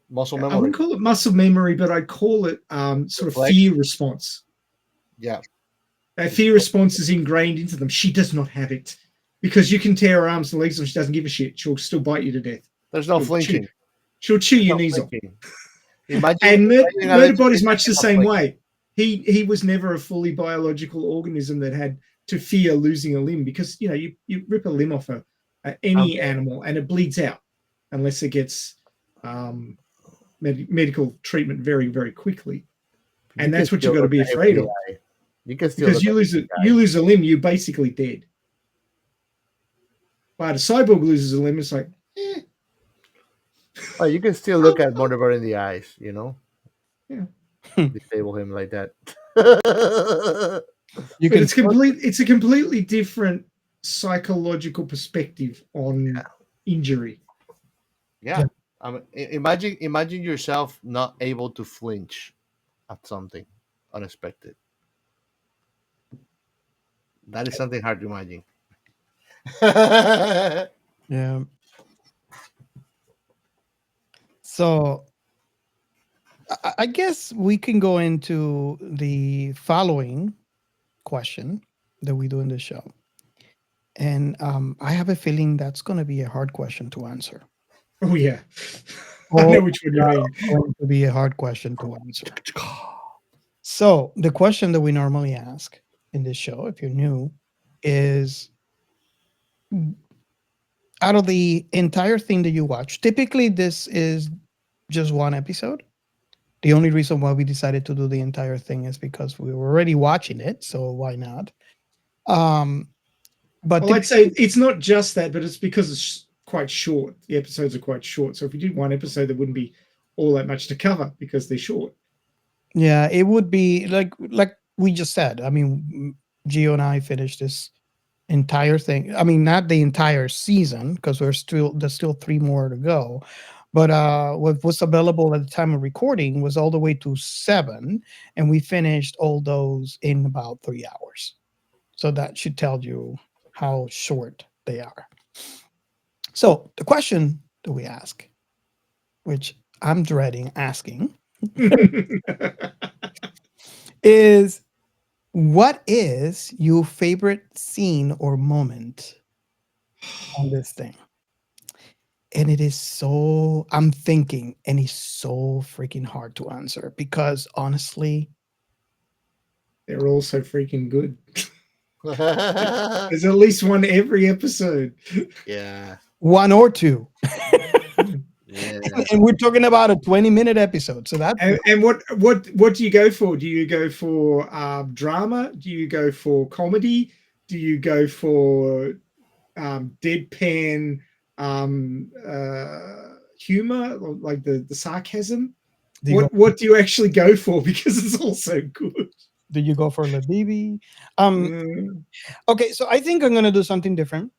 muscle memory. I wouldn't call it muscle memory, but I'd call it sort of fear response. Yeah. That fear response is ingrained into them. She does not have it because you can tear her arms and legs and she doesn't give a shit. She'll still bite you to death. There's no flinching. She'll chew your knees off. And Murderbot is much the same way. He was never a fully biological organism that had to fear losing a limb because, you rip a limb off any animal and it bleeds out unless it gets medical treatment very, very quickly. And that's what you've got to be afraid of. Because you lose a limb, you're basically dead. But a cyborg loses a limb, it's like, Oh, you can still look at Murderbot in the eyes, Yeah. Disable him like that. You But can it's a completely different psychological perspective on injury. Yeah. I mean, imagine yourself not able to flinch at something unexpected. That is something hard to imagine. yeah. So I guess we can go into the following question that we do in the show. And I have a feeling that's going to be a hard question to answer. Oh yeah, I know which one you mean. Going to be a hard question to answer. So the question that we normally ask in this show, if you're new, is out of the entire thing that you watch, typically this is just one episode. The only reason why we decided to do the entire thing is because we were already watching it, so why not? But Well, I'd say it's not just that, but it's because it's quite short. The episodes are quite short. So if we did one episode, there wouldn't be all that much to cover because they're short. yeah, it would be like we just said. I mean, Gio and I finished this entire thing. I mean, not the entire season because there's still 3 more to go. But what was available at the time of recording was all the way to 7, and we finished all those in about 3 hours. So that should tell you how short they are. So the question that we ask, which I'm dreading asking, is what is your favorite scene or moment on this thing? And it is so, I'm thinking, and it's so freaking hard to answer because honestly, They're all so freaking good. There's at least one every episode. Yeah. 1 or 2. Yeah. And we're talking about a 20-minute episode. So that's And what do you go for? Do you go for drama? Do you go for comedy? Do you go for deadpan humor, or like the sarcasm? What do you actually go for? Because it's all so good. Do you go for La Bibi? Okay, so I think I'm gonna do something different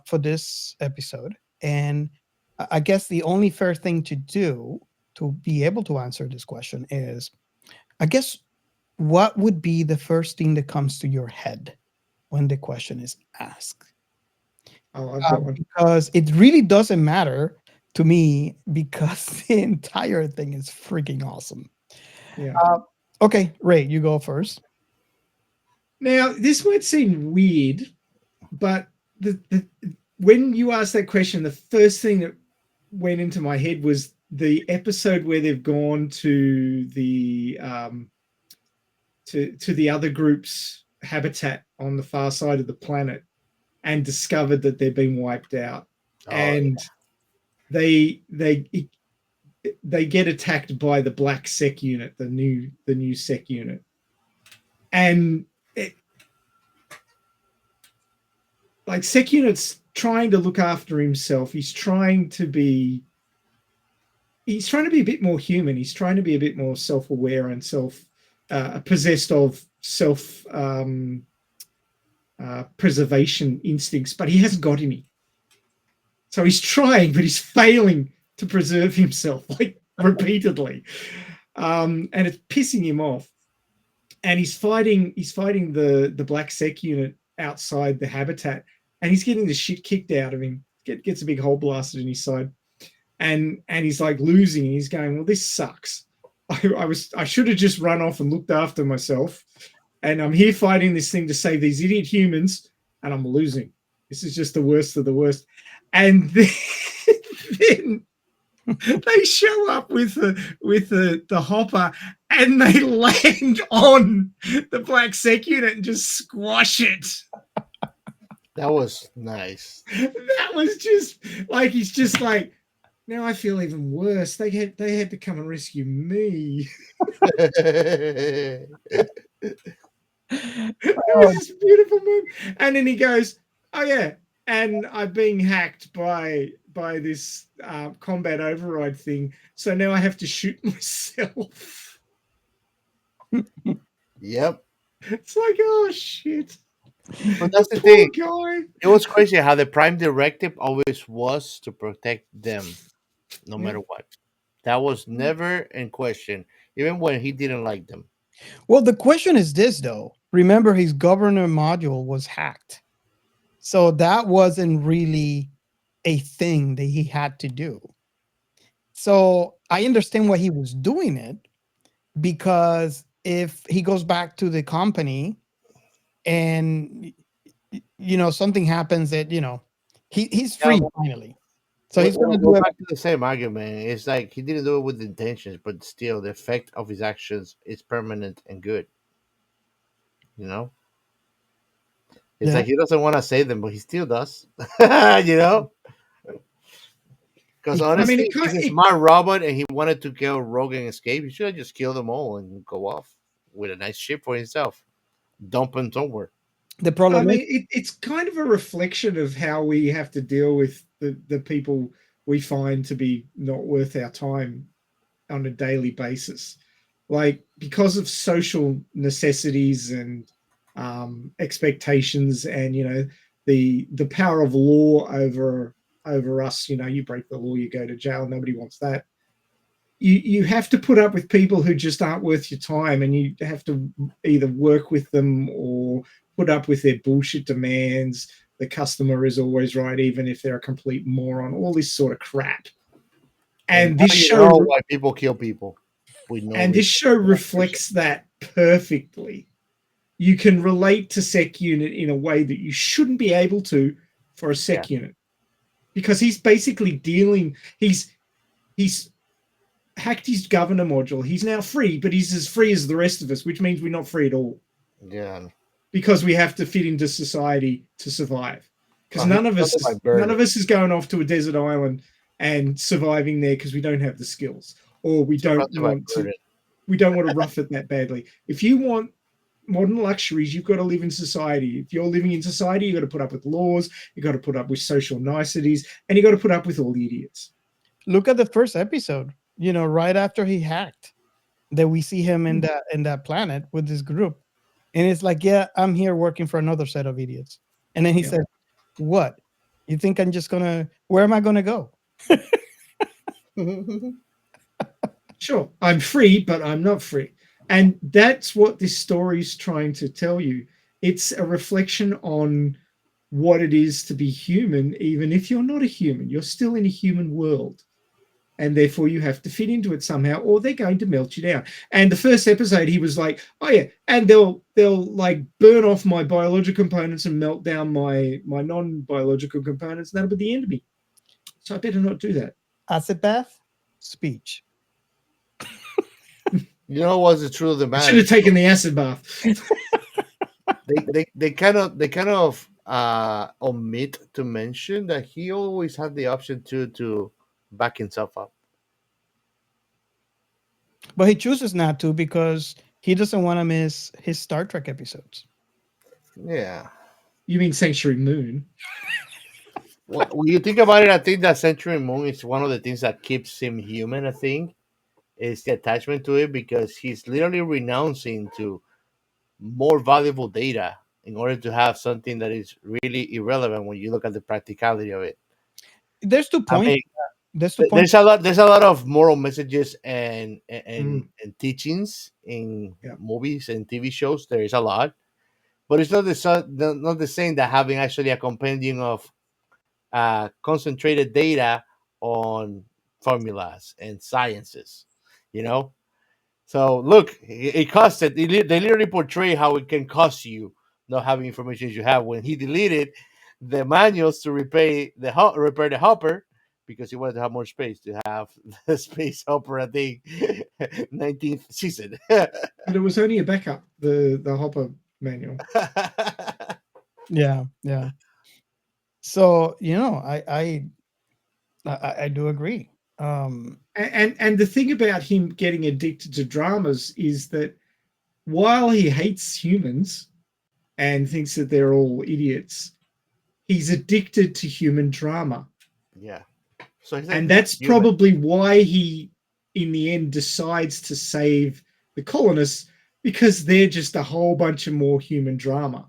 for this episode, and I guess the only fair thing to do to be able to answer this question is, I guess, what would be the first thing that comes to your head when the question is asked? Oh, I've got one. Because it really doesn't matter to me because the entire thing is freaking awesome. Yeah. Okay, Ray, you go first. Now, this might seem weird, but when you asked that question, the first thing that went into my head was the episode where they've gone to the to the other group's habitat on the far side of the planet and discovered that they've been wiped out, and they get attacked by the black sec unit, the new sec unit, and like sec unit's trying to look after himself. He's trying to be a bit more human. He's trying to be a bit more self-aware and possessed of self preservation instincts, but he hasn't got any. So he's trying, but he's failing to preserve himself like repeatedly, and it's pissing him off. And he's fighting the black sec unit outside the habitat, and he's getting the shit kicked out of him. Gets a big hole blasted in his side, and he's like losing. And he's going, well, this sucks. I should have just run off and looked after myself, and I'm here fighting this thing to save these idiot humans, and I'm losing. This is just the worst of the worst. And then they show up with the hopper, and they land on the black sec unit and just squash it. That was nice. That was just like, he's just like, now I feel even worse. They had to come and rescue me. It was this beautiful move. And then he goes, oh yeah, and I'm being hacked by this combat override thing, so now I have to shoot myself. Yep. It's like, oh shit. But that's the Poor thing. guy. It was crazy how the prime directive always was to protect them, no Yeah. matter what. That was never in question, even when he didn't like them. Well, the question is this though. Remember, his governor module was hacked, so that wasn't really a thing that he had to do. So I understand why he was doing it, because if he goes back to the company and something happens that he's Yeah, free finally, so he's gonna we're do it. back to the same argument. It's like he didn't do it with intentions, but still, the effect of his actions is permanent and good. You know, it's Yeah, like he doesn't want to save them, but he still does. You know, because I mean, honestly, he's a smart robot, and he wanted to kill Rogue and escape. He should have just killed them all and go off with a nice ship for himself, dump them somewhere. the problem is it's kind of a reflection of how we have to deal with the people we find to be not worth our time on a daily basis. Like, because of social necessities and expectations, and the power of law over us. You break the law, you go to jail. Nobody wants that. You have to put up with people who just aren't worth your time, and you have to either work with them or put up with their bullshit demands. The customer is always right, even if they're a complete moron. All this sort of crap. And now this you show, know why people kill people. We know. and this show reflects that perfectly. You can relate to Sec Unit in a way that you shouldn't be able to for a Sec Unit, because he's basically dealing. He's hacked his governor module. He's now free, but he's as free as the rest of us, which means we're not free at all. Yeah. Because we have to fit into society to survive. Because none of us is going off to a desert island and surviving there because we don't have the skills, or we don't want to rough it that badly. If you want modern luxuries, you've got to live in society. If you're living in society, you've got to put up with laws, you've got to put up with social niceties, and you've got to put up with all the idiots. Look at the first episode. Right after he hacked, that we see him in that planet with this group, and it's like, yeah, I'm here working for another set of idiots. And then he said, "What? You think I'm just gonna? Where am I gonna go?" Sure, I'm free, but I'm not free. And that's what this story is trying to tell you. It's a reflection on what it is to be human, even if you're not a human. You're still in a human world. And therefore you have to fit into it somehow, or they're going to melt you down. And the first episode, he was like, oh yeah, and they'll like burn off my biological components and melt down my non-biological components, and that'll be the end of me. So I better not do that. Acid bath, speech. You know what's the truth of the matter? I should have taken the acid bath. they kind of omit to mention that he always had the option to back himself up. But he chooses not to because he doesn't want to miss his Star Trek episodes. Yeah. You mean Sanctuary Moon? Well, when you think about it, I think that Sanctuary Moon is one of the things that keeps him human, I think, is the attachment to it, because he's literally renouncing to more valuable data in order to have something that is really irrelevant when you look at the practicality of it. There's 2 points. I mean, there's 2 points. There's a lot of moral messages and teachings in movies and TV shows. There is a lot, but it's not the same that having actually a compendium of concentrated data on formulas and sciences. So look, it costed. They literally portray how it can cost you not having information you have. When he deleted the manuals to repair the hopper, because he wanted to have more space to have the space hopper at the 19th season. But it was only a backup, the hopper manual. Yeah. So I do agree. And the thing about him getting addicted to dramas is that while he hates humans and thinks that they're all idiots, he's addicted to human drama. Yeah. So and that's probably why he, in the end, decides to save the colonists, because they're just a whole bunch of more human drama.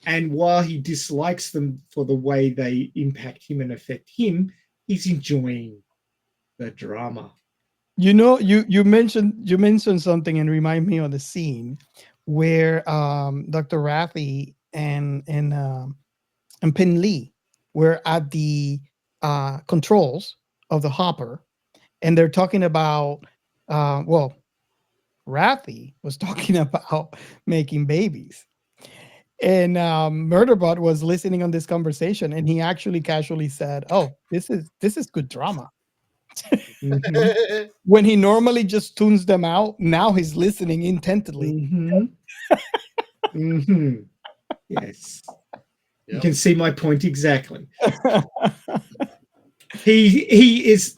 And while he dislikes them for the way they impact him and affect him, he's enjoying the drama. You know, you mentioned something and remind me of the scene where Dr. Rafi and Pin Lee were at the controls of the hopper, and they're talking about Rafi was talking about making babies. And Murderbot was listening on this conversation, and he actually casually said, "Oh, this is good drama." Mhm. When he normally just tunes them out, now he's listening intently. Mhm. Mhm. Yes. You Yep. can see my point exactly. He is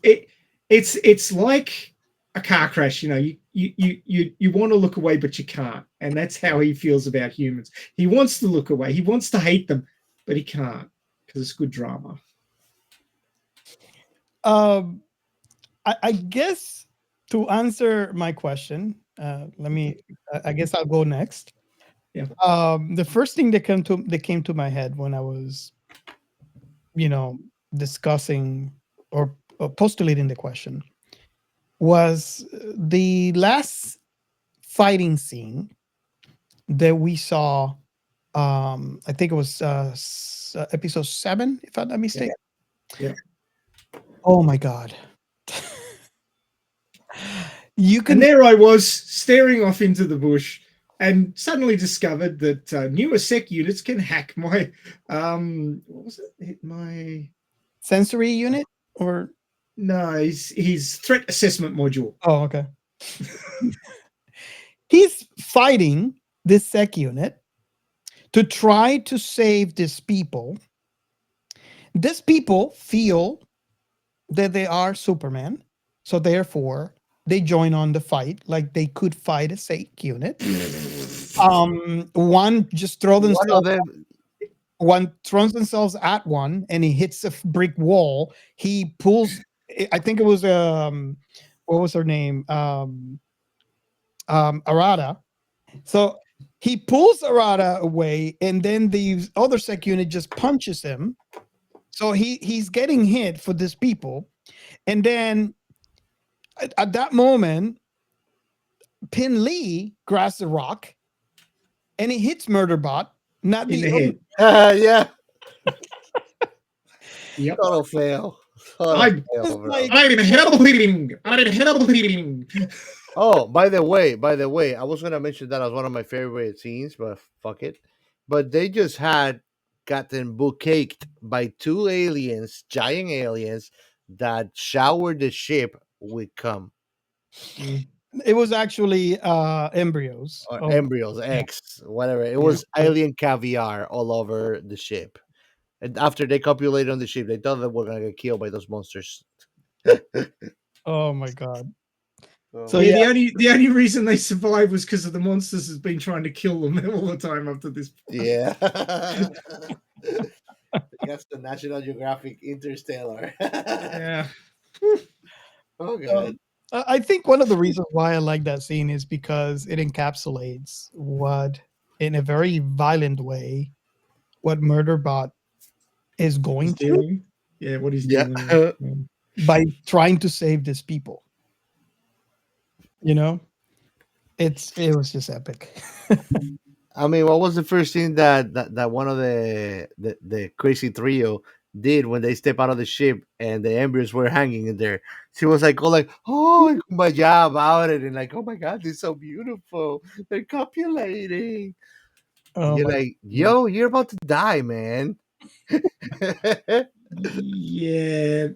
it's like a car crash, you know. You want to look away, but you can't, and that's how he feels about humans. He wants to look away, he wants to hate them, but he can't because it's good drama. I guess to answer my question, I guess I'll go next. Yeah. The first thing that came to my head when I was, discussing or postulating the question was the last fighting scene that we saw. I think it was episode 7, if I'm not mistaken. Yeah. Oh my God. You And can there I was staring off into the bush and suddenly discovered that newer sec units can hack my what was it? My sensory unit or no, his threat assessment module. oh, okay. He's fighting this sec unit to try to save these people. These people feel that they are Superman, so therefore they join on the fight like they could fight a sec unit. One just throw One of themselves. them, One throws themselves at one, and he hits a brick wall. He pulls. I think it was what was her name? Arata. So he pulls Arata away, and then the other sec unit just punches him. So he's getting hit for these people, and then at that moment, Pin Lee grabs the rock, and he hits Murderbot, not In the the other. head. yeah, Yep. total fail. I'm- Fail, bro. like- I'm helping. Oh, by the way, I was gonna mention that as one of my favorite scenes, but fuck it. But they just had gotten bookcaked by 2 aliens, giant aliens, that showered the ship with cum. It was actually embryos. Or of- embryos, eggs, whatever. It Yeah. was alien caviar all over the ship. And after they copulated on the ship, they thought they were gonna get killed by those monsters. Oh my God. So, So yeah, yeah. the only reason they survived was because of the monsters has been trying to kill them all the time up to this point. yeah. That's the National Geographic Interstellar. Yeah. Oh god. I think one of the reasons why I like that scene is because it encapsulates what, in a very violent way, what Murderbot is going He's through doing. Yeah, what he's Yeah. doing. by trying to save these people. You know, it was just epic. I mean, what was the first thing that one of the crazy trio did when they step out of the ship and the embryos were hanging in there? She was like, "Oh, like, oh, my job about it," and like, "Oh my god, this is so beautiful. They're copulating." Oh You're my- like, "Yo, you're about to die, man." Yeah.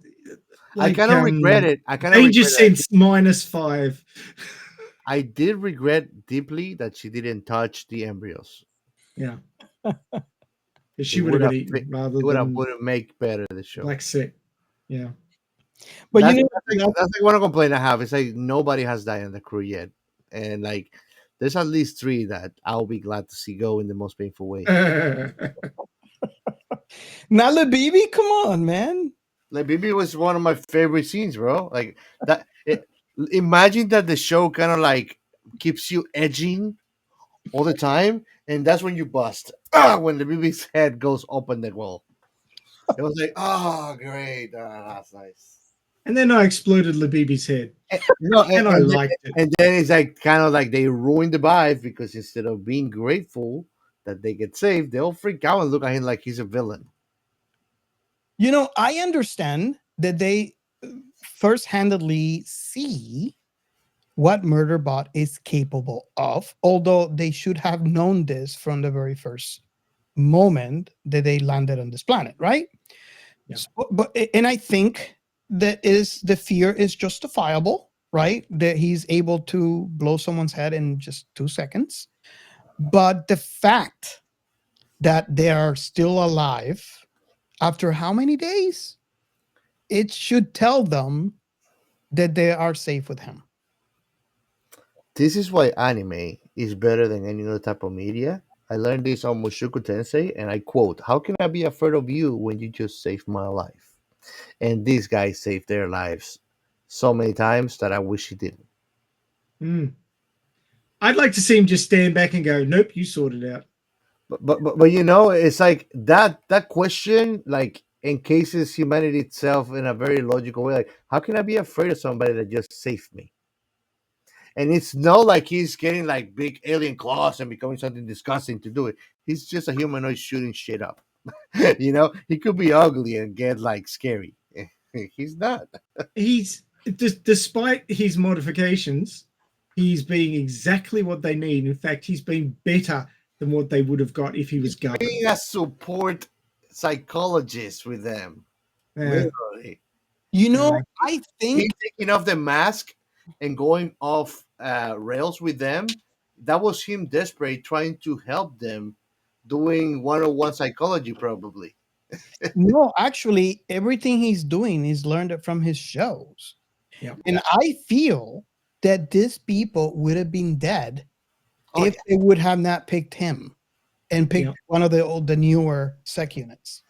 I kind of regret it. I kind of Danger regret it. sense -5. I did regret deeply that she didn't touch the embryos. Yeah. She It would have would've been eaten rather It would than have make better the show. Black Set. Yeah. But that's, you know, that's like one complaint I have. It's like nobody has died in the crew yet, and like there's at least 3 that I'll be glad to see go in the most painful way. Nala Bibi, come on, man. Like Bibi was one of my favorite scenes, bro. Like that. Imagine that the show kind of like keeps you edging all the time, and that's when you bust. When the baby's head goes open the wall. It was like, oh, great. That's nice. And then I exploded Labibi's head. No, And I liked it. And then it's like kind of like they ruined the vibe because instead of being grateful that they get saved, they all freak out and look at him like he's a villain. You know, I understand that they first-handedly see what Murderbot is capable of, although they should have known this from the very first moment that they landed on this planet, right? Yeah. And I think that the fear is justifiable, right? That he's able to blow someone's head in just 2 seconds. But the fact that they are still alive after how many days? It should tell them that they are safe with him. This is why anime is better than any other type of media. I learned this on Mushoku Tensei, and I quote, "How can I be afraid of you when you just saved my life?" And these guys saved their lives so many times that I wish he didn't. I'd like to see him just stand back and go, "Nope, you sorted it out." But you know, it's like that question like encases humanity itself in a very logical way. Like, how can I be afraid of somebody that just saved me? And it's not like he's getting like big alien claws and becoming something disgusting to do it. He's just a humanoid shooting shit up. You know, he could be ugly and get like scary. He's not. He's despite his modifications, he's being exactly what they need. In fact, he's been better than what they would have got if he was governed. Being a support psychologist with them. Literally. You know, I think he's taking off the mask and going off rails with them. That was him desperate, trying to help them, doing 101 psychology probably. No, actually, everything he's doing, he's learned it from his shows. Yeah. And I feel that these people would have been dead if they would have not picked him and picked one of the newer sec units.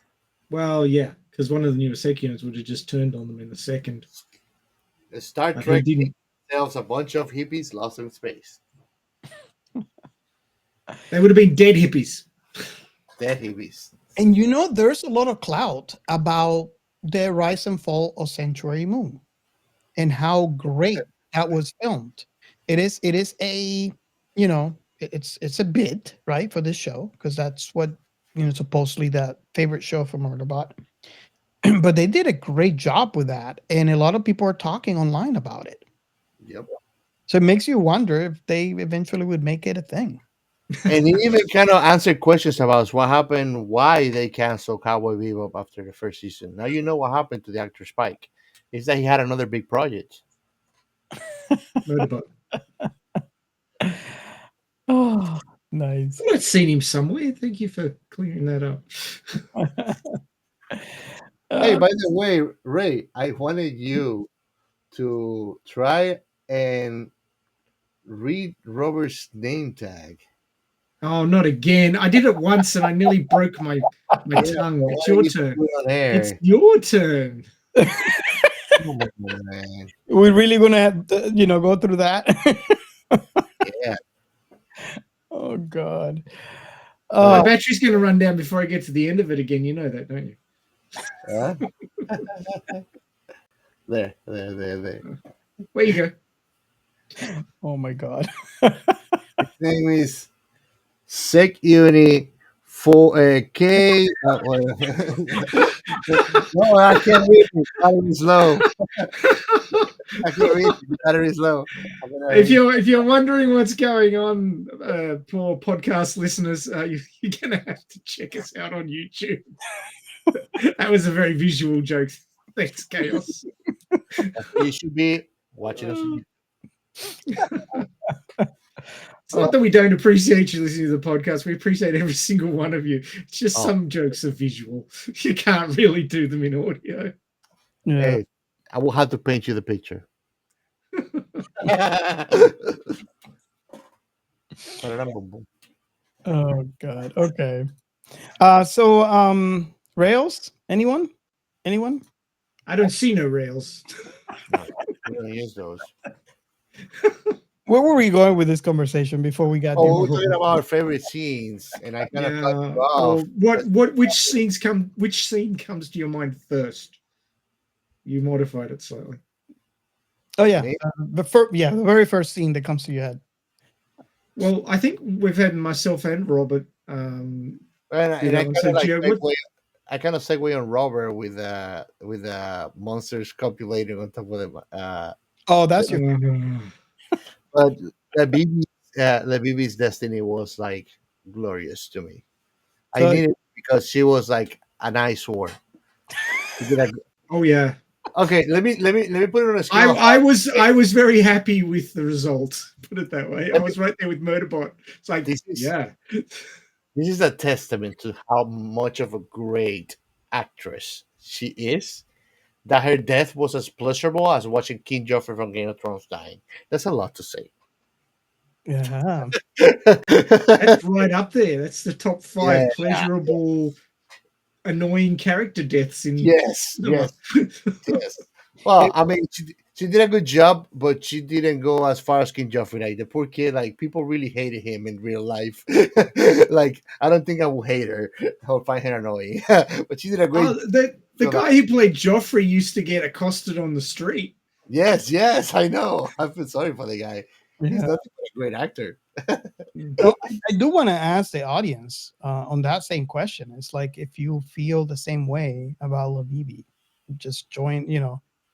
Well, yeah, because one of the newer sec units would have just turned on them in a second. The Star Trek themselves a bunch of hippies lost in space. They would have been dead hippies. Dead hippies. And you know, there's a lot of clout about the rise and fall of Sanctuary Moon and how great that was filmed. It is a, you know, it's a bit, right, for this show, because that's what, you know, supposedly the favorite show for Murderbot. But they did a great job with that, and a lot of people are talking online about it. Yep. So it makes you wonder if they eventually would make it a thing. And he even kind of answered questions about what happened, why they canceled Cowboy Bebop after the first season. Now you know what happened to the actor Spike. Is that he had another big project. Murderbot. Oh, nice. I've seen him somewhere. Thank you for clearing that up. Hey, by the way, Ray, I wanted you to try and read Robert's name tag. Oh, not again. I did it once and I nearly broke my tongue. It's your turn. It's your turn. Oh, man. We're really going to have to, you know, go through that. Yeah. Oh, God. My battery's going to run down before I get to the end of it again. You know that, don't you? There. Where you go? Oh, my God. His name is Sec Uni for K. No, I can't read it. Battery's low. I can't read it. The battery's low. If you're wondering what's going on, poor podcast listeners, you're gonna have to check us out on YouTube. That was a very visual joke. Thanks, Chaos. You should be watching us. It's not that we don't appreciate you listening to the podcast. We appreciate every single one of you. It's just some jokes are visual. You can't really do them in audio. Yeah. Hey, I will have to paint you the picture. Oh, God. Okay. Rails? Anyone? I don't see no rails. I don't use those. Where were we going with this conversation before we got? Oh, we were talking about our favorite scenes, and I kind of cut Yeah. you off. Well, which scene comes to your mind first? You modified it slightly. Oh yeah, Me? the very first scene that comes to your head. Well, I think we've had myself and Robert. And do I that kind one. of So, like Gio, what- segue on Robert with monsters copulating on top of them. Oh, that's your. But the BB's destiny was like glorious to me. I So- needed it because she was like a nice whore. She did a- Oh yeah, Okay, let me put it on a scale. I was very happy with the result. Put it that way. I was right there with Murderbot. It's like, yeah, This is a testament to how much of a great actress she is. That her death was as pleasurable as watching King Joffrey from Game of Thrones dying. That's a lot to say. Yeah. that's right up there. That's the top 5 Yeah. pleasurable, annoying character deaths in. Yes. Well, I mean, she did a good job, but she didn't go as far as King Joffrey. Like the poor kid, like people really hated him in real life. Like I don't think I will hate her or find her annoying, but she did a great. The guy who played Joffrey used to get accosted on the street. Yes, I know. I feel sorry for the guy. He's Yeah. not a great actor. So I do want to ask the audience on that same question. It's like if you feel the same way about Labibi, just join.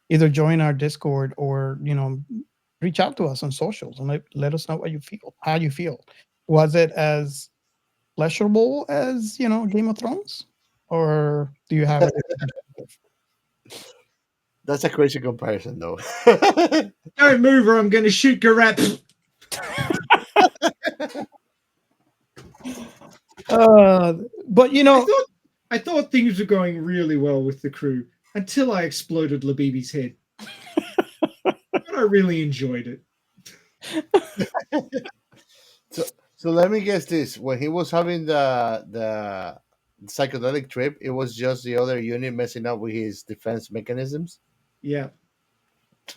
Either join our Discord or reach out to us on socials and let us know what you feel. How you feel. Was it as pleasurable as Game of Thrones, or do you have a different perspective? That's a crazy comparison, though. Don't move or I'm going to shoot Garat. But I thought things were going really well with the crew until I exploded Labibi's head. But I really enjoyed it. So let me guess this: when he was having the psychedelic trip, it was just the other unit messing up with his defense mechanisms. Yeah.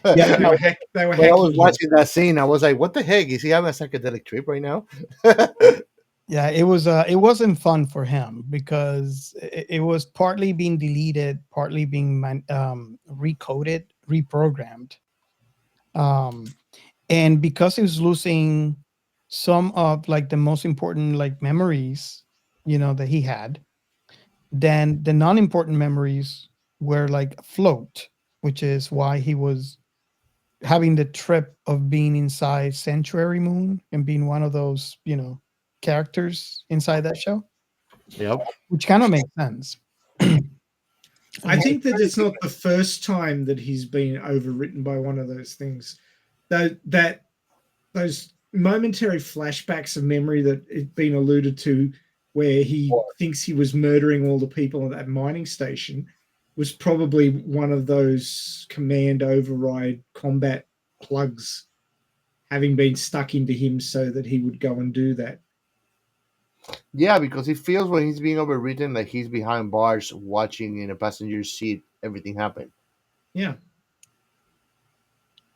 Yeah, They were When I was hacking. watching that scene, I was like, "What the heck? Is he having a psychedelic trip right now?" Yeah, it wasn't fun for him because it was partly being deleted, partly being recoded, reprogrammed, and because he was losing some of like the most important like memories, that he had, then the non-important memories were like afloat, which is why he was having the trip of being inside Sanctuary Moon and being one of those, characters inside that show. Yep. Which kind of makes sense. I think that it's not the first time that he's been overwritten by one of those things. That those momentary flashbacks of memory that it's been alluded to, where he thinks he was murdering all the people at that mining station, was probably one of those command override combat plugs having been stuck into him so that he would go and do that. Yeah, because he feels when he's being overwritten like he's behind bars watching in a passenger seat everything happen. Yeah.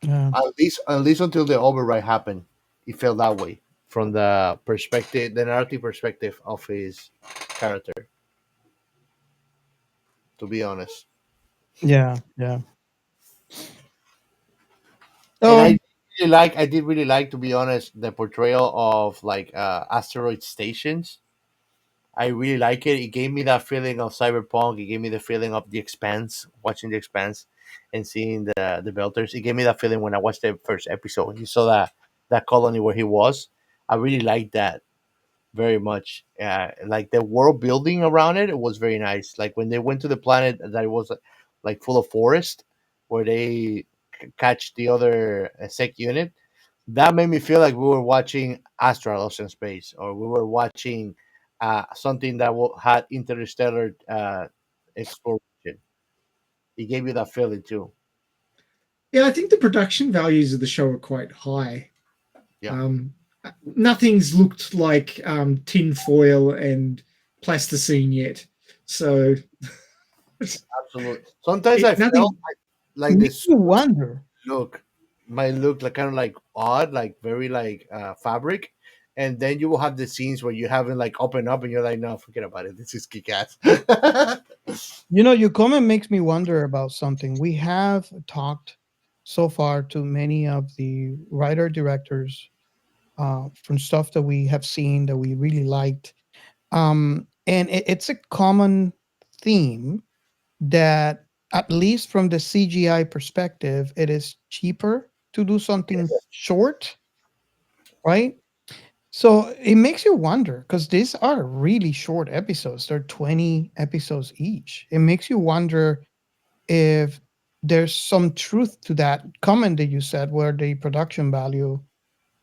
At least until the override happened, it felt that way from the narrative perspective of his character. To be honest. Yeah. And I did really like, to be honest, the portrayal of like asteroid stations. I really like it. It gave me that feeling of cyberpunk. It gave me the feeling of The Expanse, watching The Expanse and seeing the Belters. It gave me that feeling when I watched the first episode. You saw that colony where he was. I really liked that very much. Like the world building around it was very nice. Like when they went to the planet that was like full of forest, where they catch the other sec unit, that made me feel like we were watching Astro Lost in Space, or we were watching something that had interstellar exploration. It gave you that feeling too. Yeah, I think the production values of the show are quite high. Yeah. Nothing's looked like tinfoil and plasticine yet. So Absolutely. Sometimes I felt like this You wonder. look might look like kind of like odd, like very like fabric, and then you will have the scenes where you haven't like open up and you're like, no, forget about it. This is kick ass. Your comment makes me wonder about something. We have talked so far to many of the writer directors from stuff that we have seen that we really liked. And it's a common theme that, at least from the CGI perspective, it is cheaper to do something short, right? So it makes you wonder, because these are really short episodes. They're 20 episodes each. It makes you wonder if there's some truth to that comment that you said, where the production value,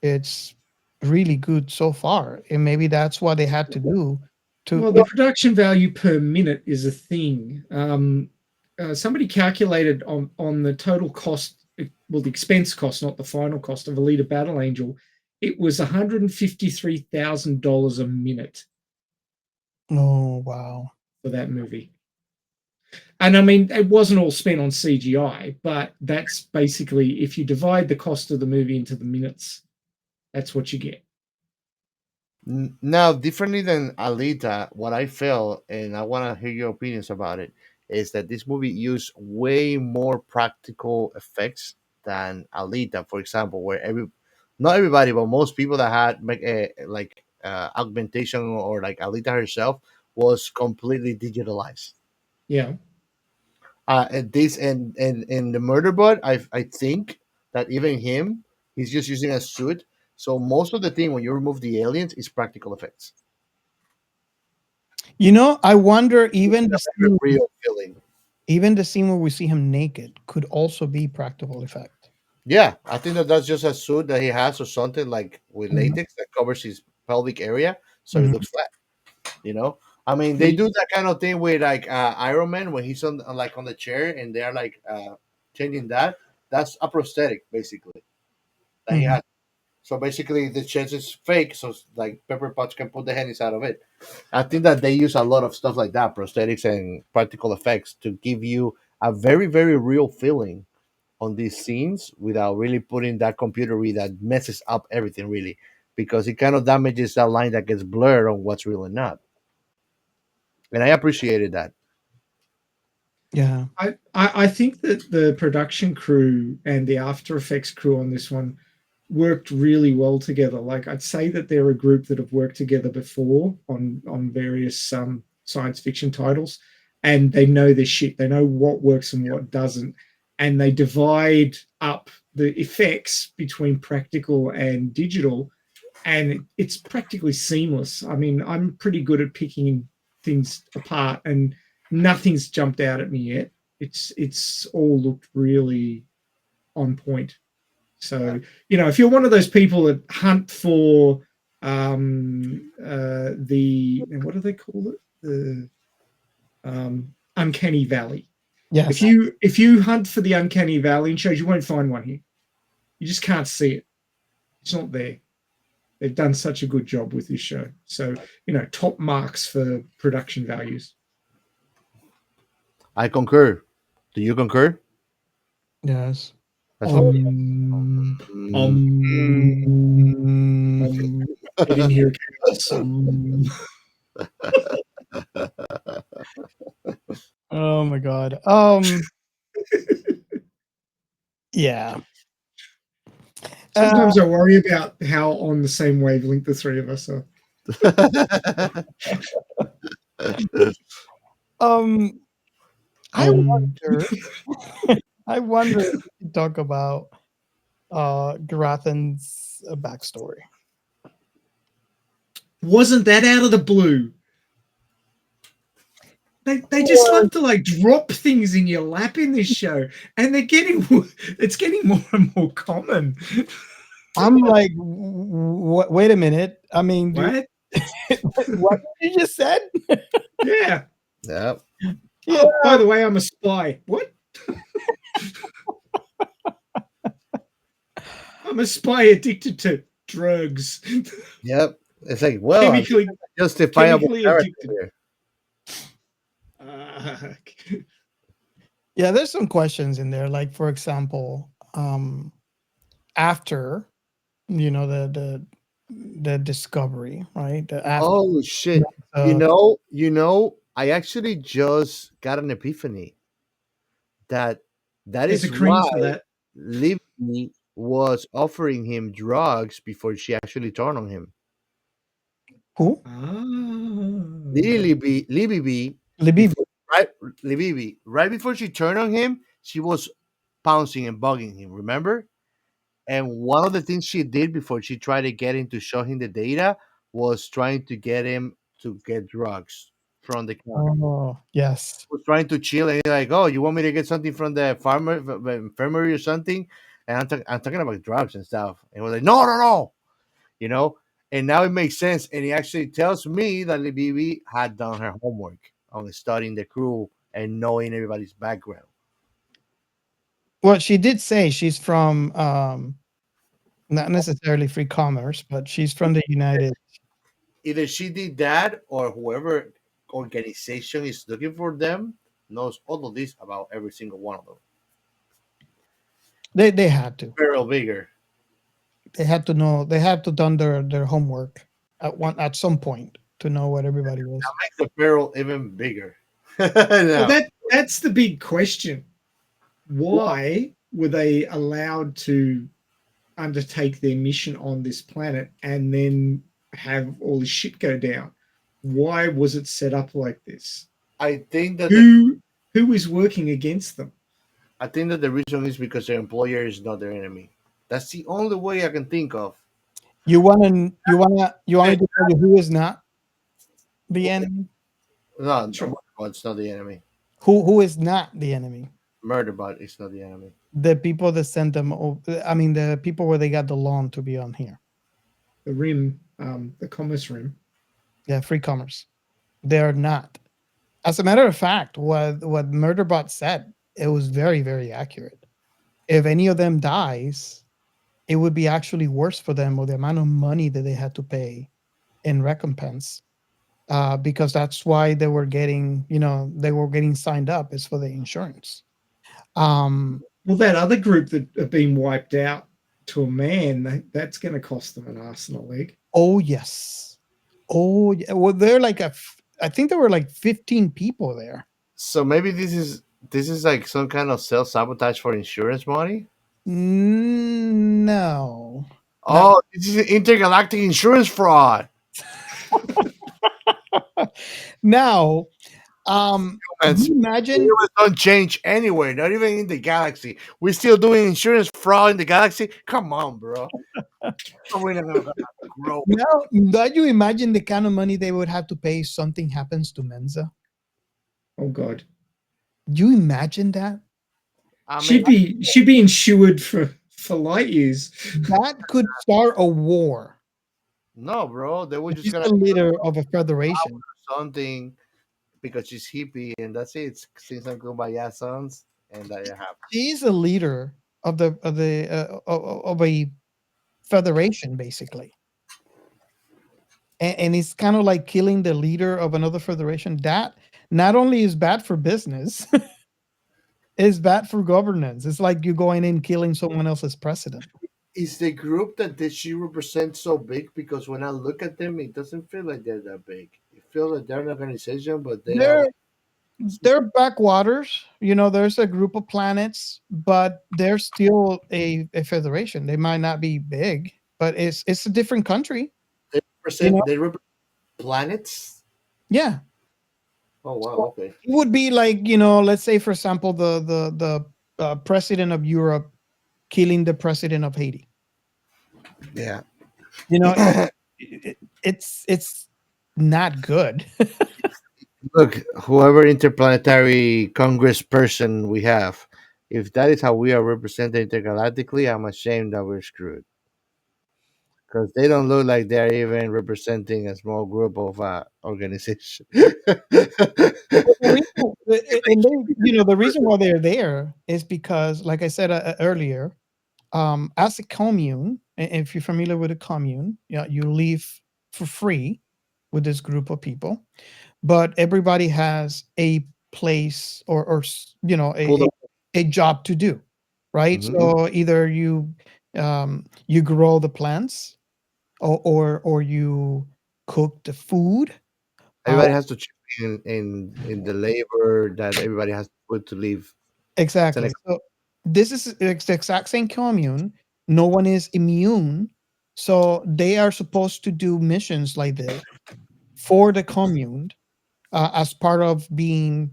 it's really good so far, and maybe that's what they had to do to. Well, the production value per minute is a thing. Somebody calculated on the total cost, well, the expense cost, not the final cost of Alita Battle Angel. It was $153,000 a minute Oh wow. for that movie. And I mean, it wasn't all spent on CGI, but that's basically, if you divide the cost of the movie into the minutes, that's what you get. Now, differently than Alita, what I feel, and I want to hear your opinions about it, is that this movie used way more practical effects than Alita, for example, where not everybody, but most people that had like augmentation or like Alita herself was completely digitalized. Yeah. And this and in the Murderbot, I think that even him, he's just using a suit. So most of the thing when you remove the aliens is practical effects. I wonder, even the scene, Real feeling. even the scene where we see him naked could also be practical effect. Yeah, I think that's just a suit that he has or something like with latex that covers his pelvic area, so it Mhm. looks flat. I mean, they do that kind of thing with like Iron Man when he's on like on the chair and they're like changing that. That's a prosthetic basically that he Mhm. has. So basically, the chest is fake, so like Pepper Potts can put the hand inside of it. I think that they use a lot of stuff like that, prosthetics and practical effects, to give you a very, very real feeling on these scenes without really putting that computery that messes up everything, really, because it kind of damages that line that gets blurred on what's real and not. And I appreciated that. Yeah. I think that the production crew and the After Effects crew on this one worked really well together. Like, I'd say that they're a group that have worked together before on various science fiction titles, and they know their shit. They know what works and what doesn't, and they divide up the effects between practical and digital, and it's practically seamless. I mean, I'm pretty good at picking things apart, and nothing's jumped out at me yet. It's all looked really on point. So, if you're one of those people that hunt for the, what do they call it? The uncanny valley. Yes. If you hunt for the uncanny valley in shows, you won't find one here. You just can't see it. It's not there. They've done such a good job with this show. So, top marks for production values. I concur. Do you concur? Yes. That's what. I didn't hear Oh my god. Yeah. Sometimes I worry about how on the same wavelength the three of us are. I wonder. I wonder if we could talk about Garathan's backstory. Wasn't that out of the blue? They just love to like drop things in your lap in this show, and it's getting more and more common. I'm like, wait a minute. I mean, What? what you just said? Yeah. Yeah. Oh, by the way, I'm a spy. What? I'm a spy addicted to drugs. Yep. It's like, well, Chemically justifiable addicted. here. Yeah, there's some questions in there. Like, for example, after the discovery, right? Oh shit! uh, I actually just got an epiphany that There's a is cream why for that. Libby was offering him drugs before she actually turned on him. who? Libby B, Libby. right? Libby B, right before she turned on him, she was pouncing and bugging him. Remember? And one of the things she did before she tried to get him to show him the data was trying to get him to get drugs from the counter. Oh, yes. Was trying to chill and he's like, "Oh, you want me to get something from the infirmary or something?" And I'm talking about drugs and stuff. And we're like, "No, no, no," you know. And now it makes sense. And he actually tells me that Libby had done her homework on studying the crew and knowing everybody's background. Well, she did say she's from not necessarily free commerce, but she's from the United. Either she did that or whoever organization is looking for them knows all of this about every single one of them. They had to. Barrel bigger. They had to know. They had to done their homework at some point to know what everybody was. That makes the barrel even bigger. Well, Now, that's the big question. Why were they allowed to undertake their mission on this planet and then have all this shit go down? Why was it set up like this? I think that Who is working against them? I think that the reason is because their employer is not their enemy. That's the only way I can think of. You want me to tell you who is not the enemy? No, Sure. it's not the enemy. Who is not the enemy? Murderbot is not the enemy. The people that sent them. I mean, the people where they got the loan to be on here. The rim, the commerce rim. Yeah, free commerce. They're not. As a matter of fact, what Murderbot said, it was very, very accurate. If any of them dies, it would be actually worse for them with the amount of money that they had to pay in recompense, because that's why they were getting signed up is for the insurance. Well, that other group that have been wiped out to a man, that's going to cost them an arse and a leg. Oh yes. Oh yeah. Well, they're like I think there were like 15 people there. So maybe this is like some kind of self-sabotage for insurance money. No. Oh, this is intergalactic insurance fraud. Now, can you imagine? It don't change anywhere, not even in the galaxy. We're still doing insurance fraud in the galaxy. Come on, bro. We're not gonna grow. Now, don't you imagine the kind of money they would have to pay if something happens to Mensa? Oh God, Do you imagine that? I she'd mean, be insured for light years. That could start a war. no, bro. They were just She's gonna the leader of a federation. do something because she's hippie, and that's it. It's since I'm going by sons, and that it happened. She's a leader of of a federation, basically. And it's kind of like killing the leader of another federation. That not only is bad for business, it's bad for governance. It's like you going in killing someone else's president. Is the group that she represents so big? Because when I look at them, it doesn't feel like they're that big. It feels like they're an organization, but They're backwaters. There's a group of planets, but they're still a federation. They might not be big, but it's a different country. they represent planets. Yeah. Oh wow, okay. It would be like, let's say, for example, the president of Europe killing the president of Haiti. Yeah. It's not good. Look, whoever interplanetary Congress person we have, if that is how we are represented intergalactically, I'm ashamed that we're screwed. Because they don't look like they're even representing a small group of organization. The reason why they're there is because, like I said earlier, as a commune, if you're familiar with a commune, you live for free with this group of people, but everybody has a place or a job to do, right? Mhm. So either you You grow the plants, or you cook the food. Everybody has to chip in the labor that everybody has to put to live. Exactly. So this is the exact same commune. No one is immune. So they are supposed to do missions like this for the commune, as part of being,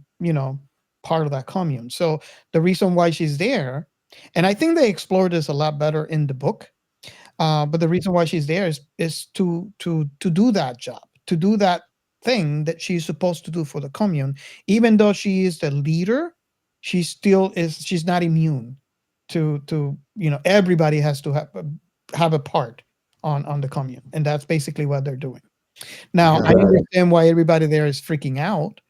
part of that commune. So the reason why she's there, and I think they explored this a lot better in the book. But the reason why she's there is to do that job, to do that thing that she's supposed to do for the commune. Even though she is the leader, she still is. She's not immune to everybody has to have a part on the commune, and that's basically what they're doing. Now I understand why everybody there is freaking out,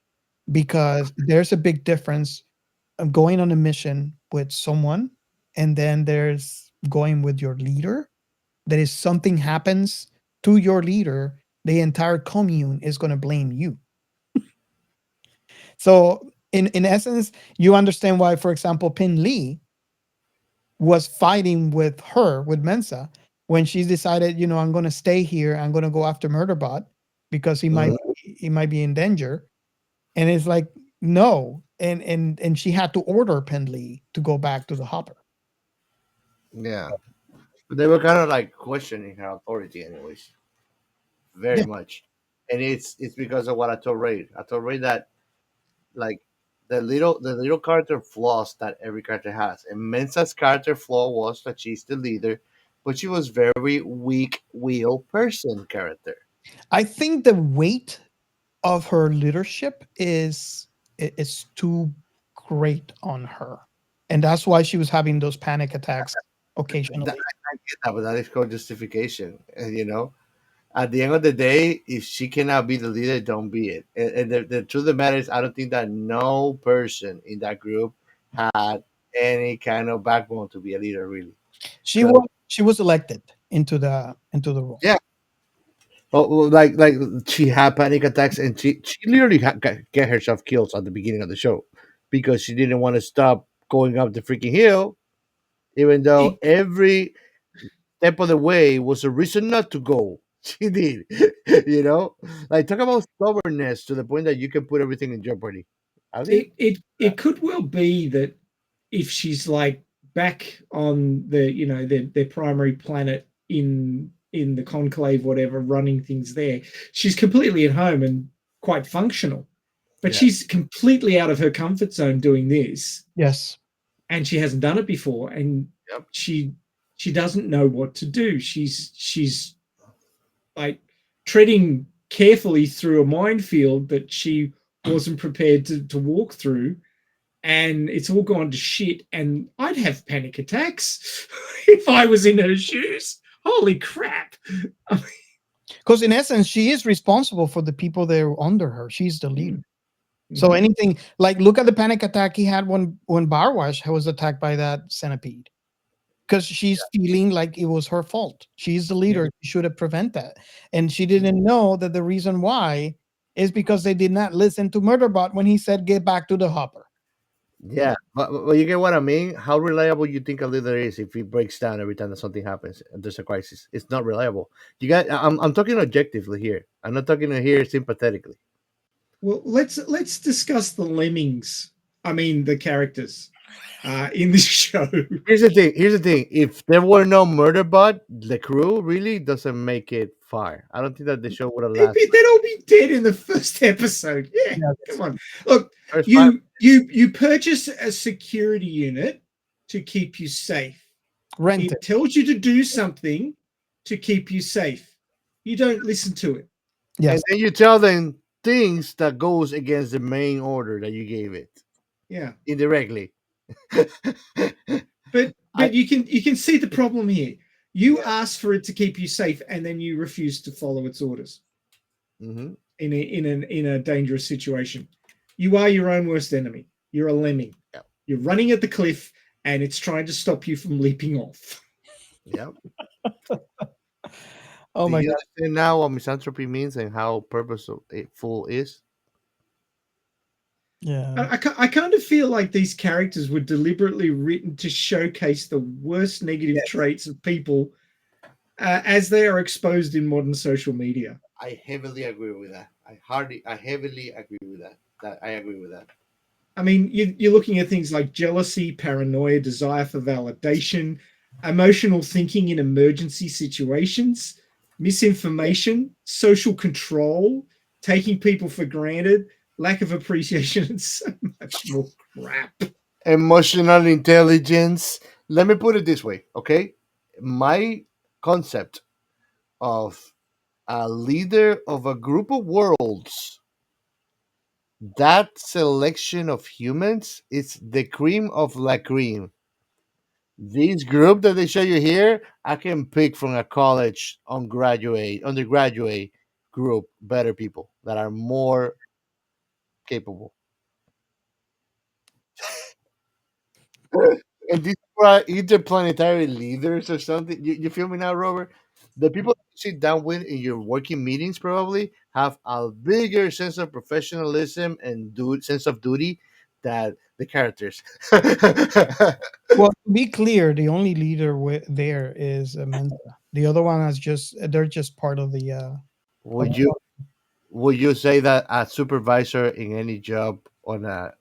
because there's a big difference of going on a mission with someone, and then there's going with your leader. That is, something happens to your leader, the entire commune is going to blame you. So in essence, you understand why, for example, Pin Lee was fighting with her, with Mensa, when she decided, I'm going to stay here, I'm going to go after Murderbot because he might be in danger. And it's like, no. And she had to order Pin Lee to go back to the hopper. Yeah, but they were kind of like questioning her authority, anyways, very Yeah. much, and it's because of what I told Ray. I told Ray that like the little character flaws that every character has, and Mensa's character flaw was that she's the leader, but she was very weak-willed person character. I think the weight of her leadership is too great on her, and that's why she was having those panic attacks occasionally. I get that, but that is called justification. And at the end of the day, if she cannot be the leader, don't be it. And the truth of the matter is, I don't think that no person in that group had any kind of backbone to be a leader, really. She was elected into the role. Yeah. Well, like she had panic attacks, and she literally get herself killed at the beginning of the show because she didn't want to stop going up the freaking hill, even though every step of the way was a reason not to go. She did, like talk about stubbornness to the point that you can put everything in jeopardy. I think It could well be that if she's like back on their primary planet in the conclave, whatever, running things there, she's completely at home and quite functional. But Yeah. she's completely out of her comfort zone doing this, Yes. and she hasn't done it before, and Yep. she doesn't know what to do. She's like treading carefully through a minefield that she wasn't prepared to walk through, and it's all gone to shit. And I'd have panic attacks if I was in her shoes. Holy crap. Because in essence, she is responsible for the people that are under her. She's the leader. So anything, like, look at the panic attack he had when Barwash was attacked by that centipede. Because she's feeling like it was her fault. She's the leader. She should have prevented that. And she didn't know that the reason why is because they did not listen to Murderbot when he said, get back to the hopper. Yeah, but you get what I mean. How reliable you think a leader is if he breaks down every time that something happens and there's a crisis? It's not reliable. You got. I'm talking objectively here. I'm not talking here sympathetically. Well, let's discuss the lemmings. I mean, the characters in this show. Here's the thing. If there were no Murderbot, the crew really doesn't make it far. I don't think that the show would have lasted. They'd all be dead in the first episode. Yeah, come on. Look, First you purchase a security unit to keep you safe. Rent It it. tells you to do something to keep you safe. You don't listen to it. Yes. And then you tell them things that goes against the main order that you gave it Yeah. indirectly. But you can see the problem here. You ask for it to keep you safe, and then you refuse to follow its orders. Mm-hmm. In a dangerous situation. You are your own worst enemy. You're a lemming. Yep. You're running at the cliff, and it's trying to stop you from leaping off. Yep. Oh my Do you God. understand now what misanthropy means and how purposeful is? Yeah. I kind of feel like these characters were deliberately written to showcase the worst negative traits of people as they are exposed in modern social media. I heavily agree with that. I heavily agree with that. I agree with that. I mean, you're looking at things like jealousy, paranoia, desire for validation, emotional thinking in emergency situations, misinformation, social control, taking people for granted, lack of appreciation, and so much more crap. Emotional intelligence. Let me put it this way, okay? My concept of a leader of a group of worlds, that selection of humans is the cream of la cream. This group that they show you here, I can pick from a college undergraduate group better people that are more capable. And these are interplanetary leaders or something. You feel me now, Robert? The people that you sit down with in your working meetings probably have a bigger sense of professionalism and sense of duty than the characters. Well, to be clear, the only leader there is Mensa. The other one is they're just part of the. would you would you say that a supervisor in any job on a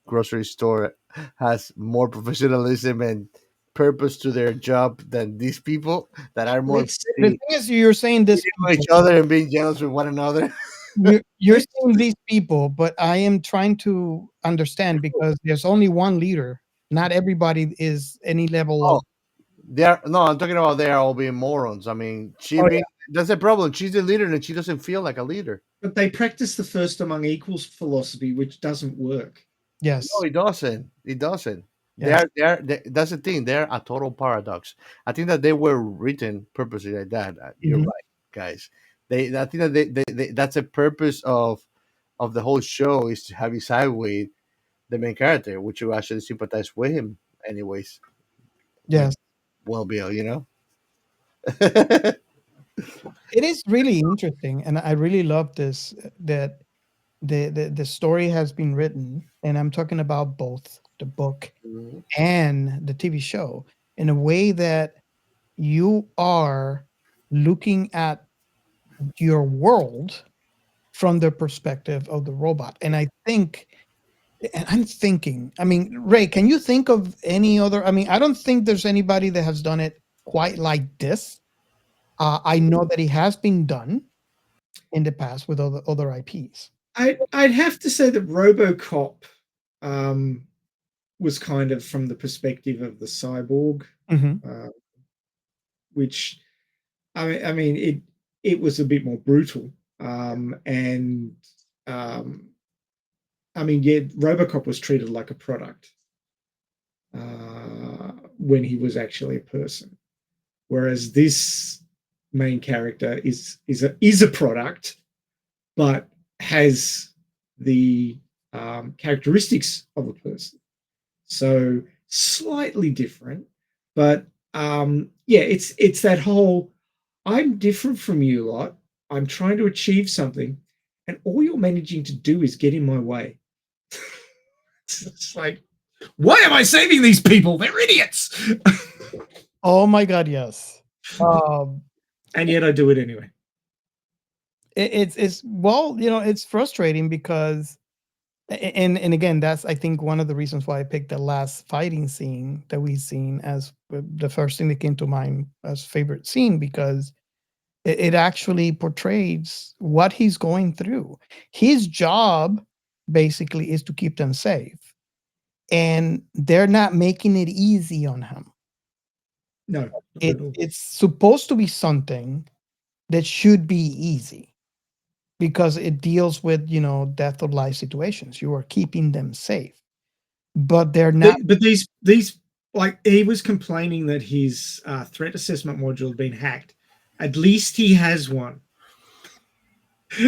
grocery store has more professionalism and purpose to their job than these people that are more Let's The thing is, you're saying this cheating on each other and being jealous with one another? you're saying these people, but I am trying to understand because there's only one leader. Not everybody is any level Oh, of. no, I'm talking about they are all being morons. I mean, Oh yeah, that's the problem. She's the leader and she doesn't feel like a leader. But they practice the first among equals philosophy, which doesn't work. yes, No, it doesn't. It doesn't. yes. That's the thing. They're a total paradox. I think that they were written purposely like that. You're Mhm. right, guys. I think that that's a purpose of the whole show is to have you side with the main character, which you actually sympathize with him, anyways. Yes. Well, Bill, you know. It is really interesting, and I really love this that the story has been written, and I'm talking about both the book Mhm. and the TV show in a way that you are looking at your world from the perspective of the robot. And I'm thinking, I mean, Ray, can you think of any other? I mean, I don't think there's anybody that has done it quite like this. I know that it has been done in the past with other IPs. I'd have to say that RoboCop was kind of from the perspective of the cyborg, Mhm. which I mean it was a bit more brutal, and I mean, yeah, RoboCop was treated like a product when he was actually a person, whereas this main character is a product, but has the characteristics of a person. So slightly different, but yeah, it's that whole I'm different from you lot. I'm trying to achieve something, and all you're managing to do is get in my way. It's like, why am I saving these people? They're idiots. Oh my God, yes. Um, And yet I do it anyway. it's well, it's frustrating because and again, that's I think one of the reasons why I picked the last fighting scene that we've seen as the first thing that came to mind as favorite scene because it actually portrays what he's going through. His job basically is to keep them safe, and they're not making it easy on him. No, not at all. It's supposed to be something that should be easy because it deals with death or life situations. You are keeping them safe, but they're not. But these like he was complaining that his threat assessment module had been hacked. At least he has one.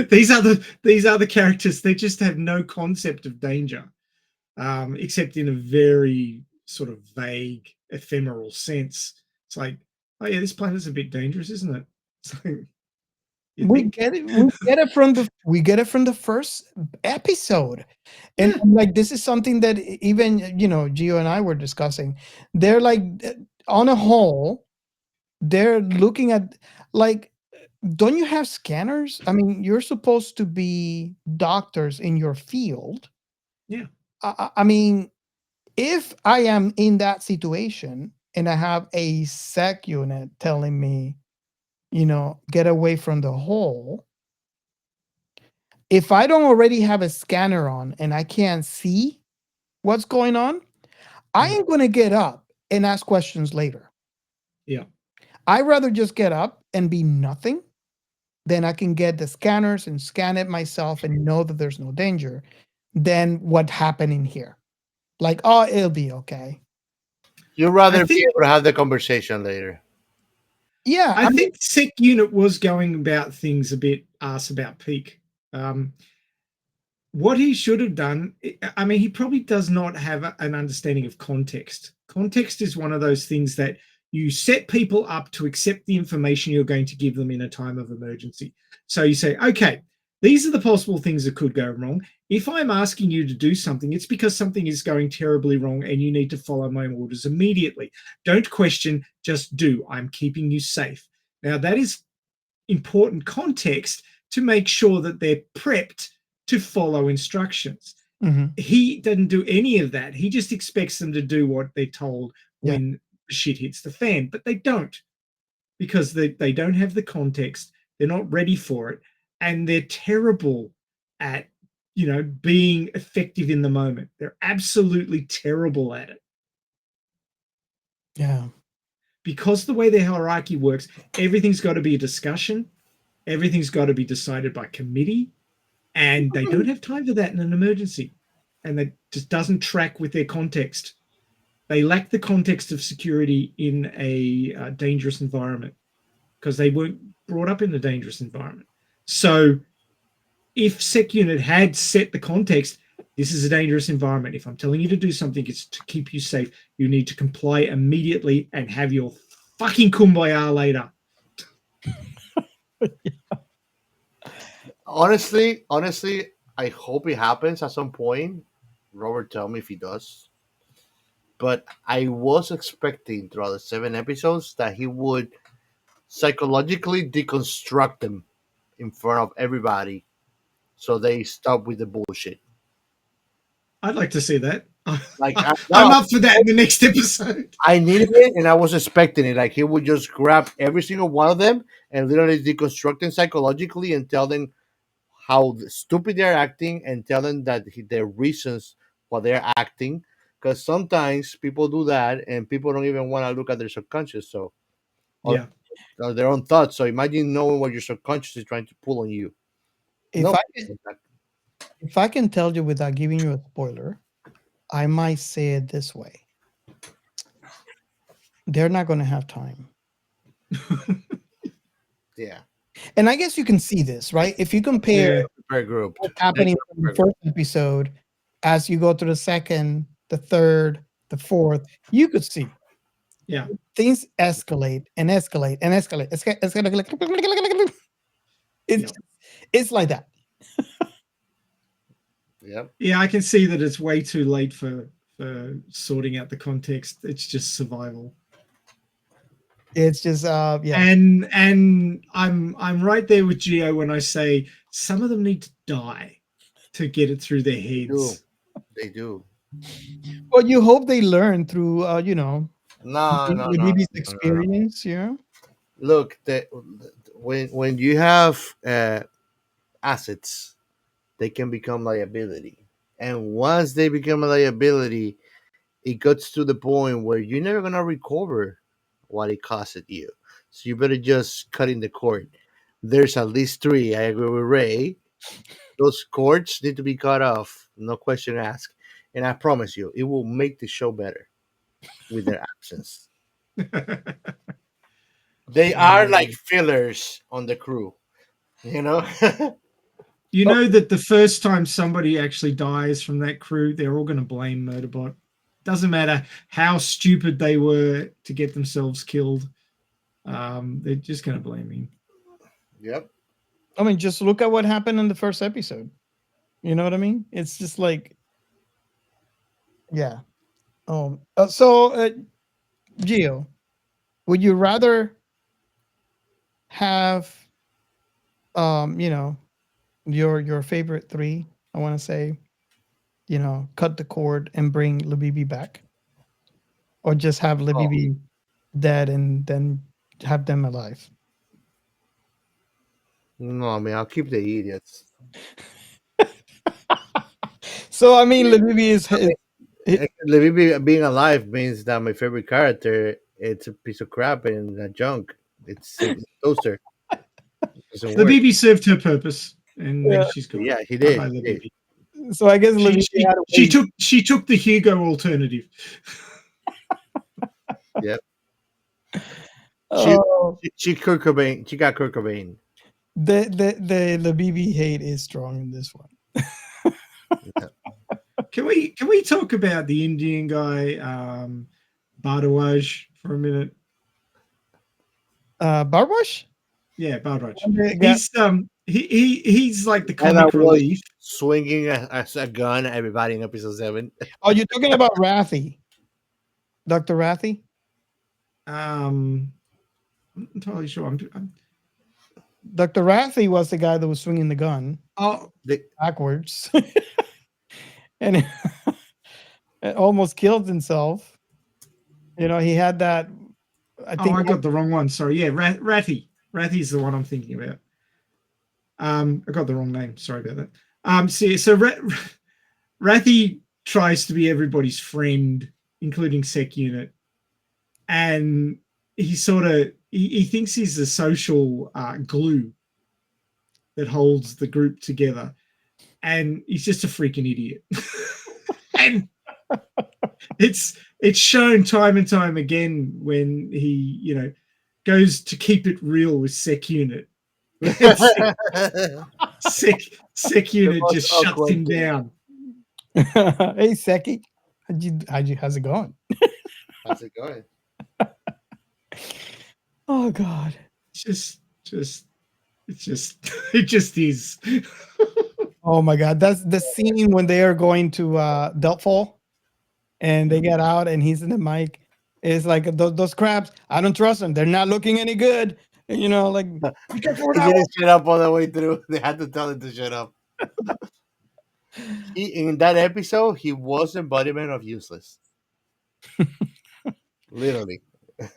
These other characters, they just have no concept of danger, except in a very sort of vague, ephemeral sense. It's like, oh yeah, this planet's a bit dangerous, isn't it? It's like, We get it. We get it from the first episode, and Yeah. like this is something that even Gio and I were discussing. They're like on a whole, they're looking at like, don't you have scanners? I mean, you're supposed to be doctors in your field. Yeah. I mean, if I am in that situation and I have a sec unit telling me, get away from the hole. If I don't already have a scanner on and I can't see what's going on, I ain't going to get up and ask questions later. Yeah. I'd rather just get up and be nothing. Then I can get the scanners and scan it myself and know that there's no danger than what happened in here. Like, oh, it'll be okay. You'd rather I be think- able to have the conversation later. Yeah. I think Sec Unit was going about things a bit arse about peak. What he should have done, I mean, he probably does not have an understanding of context. Context is one of those things that you set people up to accept the information you're going to give them in a time of emergency. So you say, okay, these are the possible things that could go wrong. If I'm asking you to do something, it's because something is going terribly wrong and you need to follow my orders immediately. Don't question, just do. I'm keeping you safe. Now, that is important context to make sure that they're prepped to follow instructions. He doesn't do any of that. He just expects them to do what they're told when shit hits the fan, but they don't, because they don't have the context. They're not ready for it, and they're terrible at being effective in the moment. They're absolutely terrible at it. Yeah. Because the way the hierarchy works, everything's got to be a discussion. Everything's got to be decided by committee, and they don't have time for that in an emergency, and that just doesn't track with their context. They lack the context of security in a dangerous environment because they weren't brought up in a dangerous environment. So if Sec Unit had set the context, this is a dangerous environment. If I'm telling you to do something, it's to keep you safe. You need to comply immediately and have your fucking kumbaya later. Honestly, I hope it happens at some point. Robert, tell me if he does. But I was expecting throughout the 7 episodes that he would psychologically deconstruct them in front of everybody so they stop with the bullshit. I'd like to see that. Like I'm up for that in the next episode. I needed it and I was expecting it. Like he would just grab every single one of them and literally deconstruct them psychologically and tell them how stupid they're acting and tell them that their reasons why they're acting. Because sometimes people do that and people don't even want to look at their subconscious. So, or their own thoughts. So imagine knowing what your subconscious is trying to pull on you. If I can tell you without giving you a spoiler, I might say it this way. They're not going to have time. Yeah. And I guess you can see this, right? If you compare what's happening in the first episode as you go through the second, the third, the fourth, you could see. Yeah. Things escalate and escalate and escalate. It's like that. Yeah, I can see that it's way too late for sorting out the context. It's just survival. It's just And I'm right there with Gio when I say some of them need to die to get it through their heads. They do. Well, you hope they learn through No. Libby's experience, yeah. Look, when you have assets, they can become liability, and once they become a liability, it gets to the point where you're never gonna recover what it costed you. So you better just cut in the cord. There's at least 3. I agree with Ray. Those cords need to be cut off, no question asked. And I promise you, it will make the show better with their absence. They are like fillers on the crew, you know. You know that the first time somebody actually dies from that crew, they're all going to blame Murderbot. Doesn't matter how stupid they were to get themselves killed. They're just going to blame him. Yep. I mean, just look at what happened in the first episode. You know what I mean? It's just like, yeah. Gio, would you rather have, your favorite three? I want to say, cut the cord and bring Labibi back, or just have Labibi dead and then have them alive? No, I mean, I'll keep the idiots. So I mean, Labibi is. Living being alive means that my favorite character, it's a piece of crap and a junk. It's a toaster. Doesn't The work. BB served her purpose, and Yeah. then she's gone. Yeah, he did. Bye-bye, He the did. BB. So I guess Labibi had a way- She took the Hugo alternative. Yep. Oh, She Kurt Cobain. She got Kurt Cobain. the BB hate is strong in this one. Can we talk about the Indian guy, Bardawaj, for a minute? Barbash? Yeah, Bardawaj. Yeah. He's like the And I comic was relief. swinging a gun at everybody in episode 7. Oh, you're talking about Rathy, Dr. Rathy? I'm not entirely sure. I'm Dr. Rathy was the guy that was swinging the gun oh, backwards, and it almost killed himself. He had that. I think I got the wrong one. Sorry. Yeah, Rathy. Rathy's the one I'm thinking about. I got the wrong name. Sorry about that. So Rathy tries to be everybody's friend, including Sec Unit, and he sort of he thinks he's the social glue that holds the group together, and he's just a freaking idiot. And it's shown time and time again when he goes to keep it real with Sec Unit. Sec Unit just shuts him down. Hey, Seki, how's it going? How's it going? Oh God. It just is. Oh my God. That's the scene when they are going to Deltfall and they get out and he's in the mic. It's like those crabs. I don't trust them. They're not looking any good. Like he didn't shut up all the way through. They had to tell him to shut up. In that episode, he was embodiment of useless. Literally.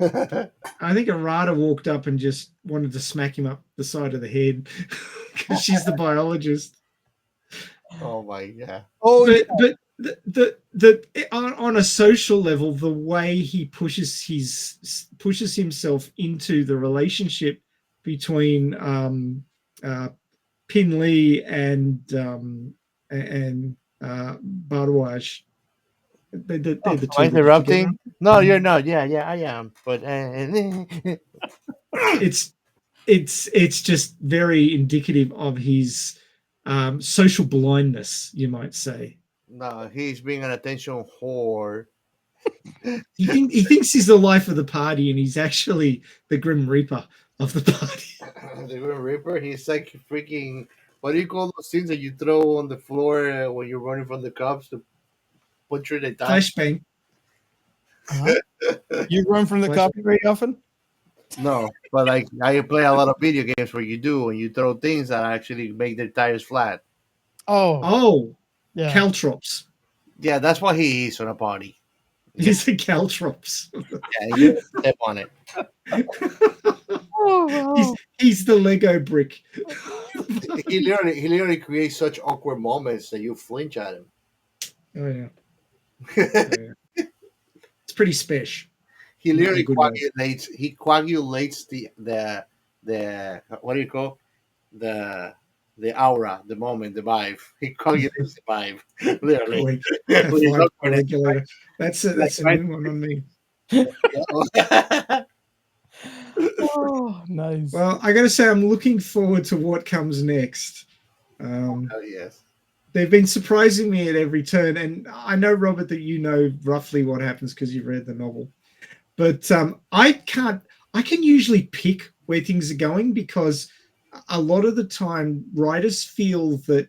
I think Arata walked up and just wanted to smack him up the side of the head because she's the biologist. Oh my God. Oh, but the on a social level, the way he pushes himself into the relationship between Pin Lee and Bardawaj. They're the Am two I that interrupting? together. No, you're not. Yeah, I am. But it's just very indicative of his social blindness, you might say. no, he's being an attention whore. He thinks he's the life of the party, and he's actually the Grim Reaper of the party. The Grim Reaper. He's like freaking. What do you call those things that you throw on the floor when you're running from the cops to butcher the die? Flashbang. You run from the copy very often? No, but like I play a lot of video games where you do and you throw things that actually make their tires flat. Oh, yeah. Caltrops. Yeah, that's what he is on a party. He's a Caltrops. Yeah, you step on it. Oh, wow. He's the Lego brick. He literally creates such awkward moments that you flinch at him. Oh yeah. It's pretty special. He literally Good one. coagulates the what do you call the aura, the moment, the vibe. He coagulates the vibe. Literally. Regulator. That's a new one on me. Oh, nice. Well, I got to say, I'm looking forward to what comes next. Oh, yes. They've been surprising me at every turn, and I know, Robert, that you know roughly what happens because you've read the novel. But I can usually pick where things are going because a lot of the time writers feel that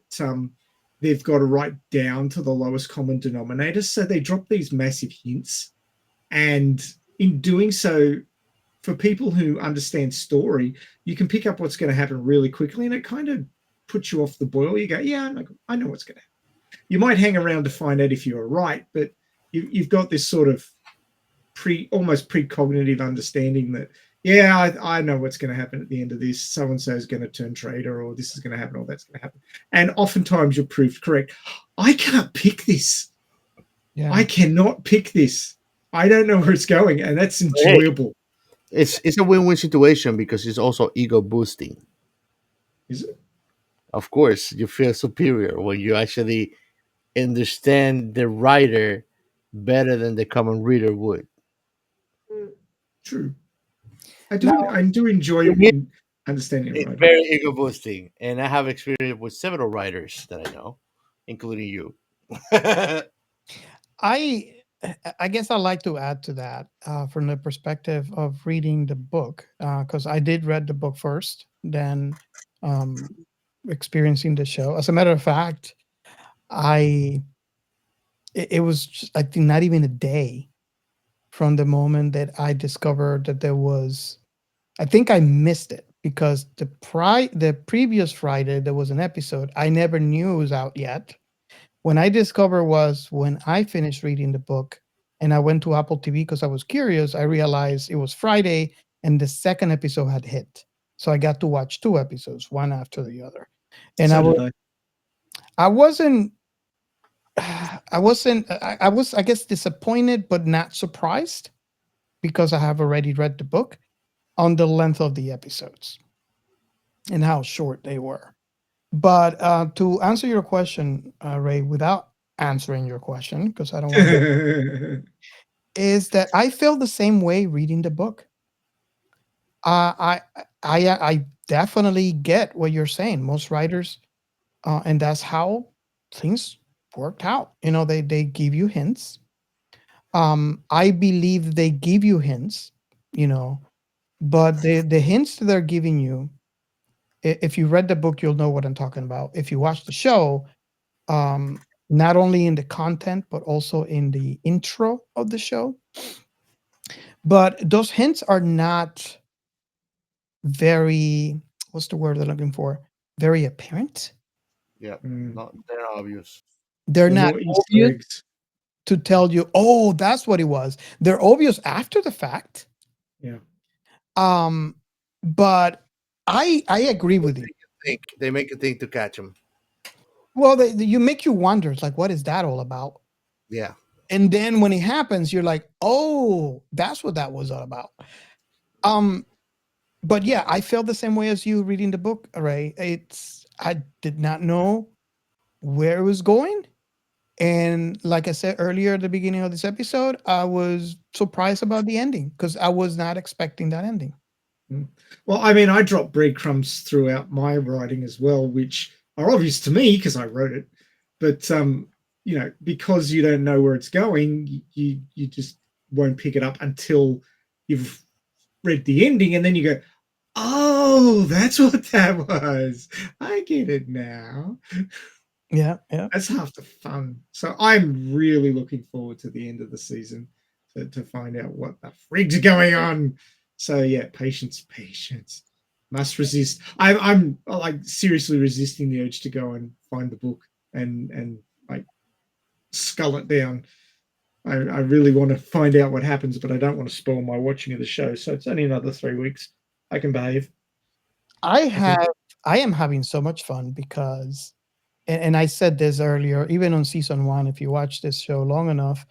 they've got to write down to the lowest common denominator, so they drop these massive hints, and in doing so, for people who understand story, you can pick up what's going to happen really quickly, and it kind of puts you off the boil. You go, yeah, I know what's going to happen. You might hang around to find out if you're right, but you've got this sort of almost precognitive understanding that, yeah, I know what's going to happen at the end of this. So-and-so is going to turn traitor, or this is going to happen, or that's going to happen. And oftentimes you're proved correct. I can't pick this. Yeah. I cannot pick this. I don't know where it's going, and that's enjoyable. It's a win-win situation because it's also ego boosting. Is it? Of course, you feel superior when you actually understand the writer better than the common reader would. True. I do enjoy understanding It's writing. very ego boosting, and I have experience with several writers that I know, including you. I guess I'd like to add to that from the perspective of reading the book, because I did read the book first, then experiencing the show. As a matter of fact, it was just, I think, not even a day from the moment that I discovered that there was. I think I missed it because the previous Friday there was an episode I never knew was out yet. When I discovered was when I finished reading the book and I went to Apple TV because I was curious. I realized it was Friday and the second episode had hit. So I got to watch 2 episodes, one after the other. And So I did was I wasn't I was, I guess, disappointed but not surprised because I have already read the book on the length of the episodes and how short they were. But to answer your question, Ray, without answering your question, because I don't want to, is that I feel the same way reading the book. I definitely get what you're saying. Most writers, and that's how things worked out. You know, they give you hints. I believe they give you hints. You know, but the hints that they're giving you, if you read the book, you'll know what I'm talking about. If you watch the show, not only in the content but also in the intro of the show, but those hints are not very, what's the word I'm looking for, very apparent. Yeah, they're not obvious. They're not more Easter obvious eggs. to tell you, oh, that's what it was. They're obvious after the fact. Yeah. But I agree with you. They make you think to catch them. Well, you make you wonder. It's like, what is that all about? Yeah. And then when it happens, you're like, oh, that's what that was all about. But yeah, I felt the same way as you reading the book, Ray. I did not know where it was going. And like I said earlier at the beginning of this episode, I was surprised about the ending because I was not expecting that ending. Well, I mean, I dropped breadcrumbs throughout my writing as well, which are obvious to me because I wrote it. But you know, because you don't know where it's going, you just won't pick it up until you've read the ending, and then you go, "Oh, that's what that was. I get it now." Yeah. That's half the fun. So I'm really looking forward to the end of the season to find out what the frig's going on. So yeah, patience. Must resist. I'm like seriously resisting the urge to go and find the book and like scull it down. I really want to find out what happens, but I don't want to spoil my watching of the show. So it's only another 3 weeks. I can behave. I am having so much fun because, and I said this earlier, even on season 1, if you watch this show long enough,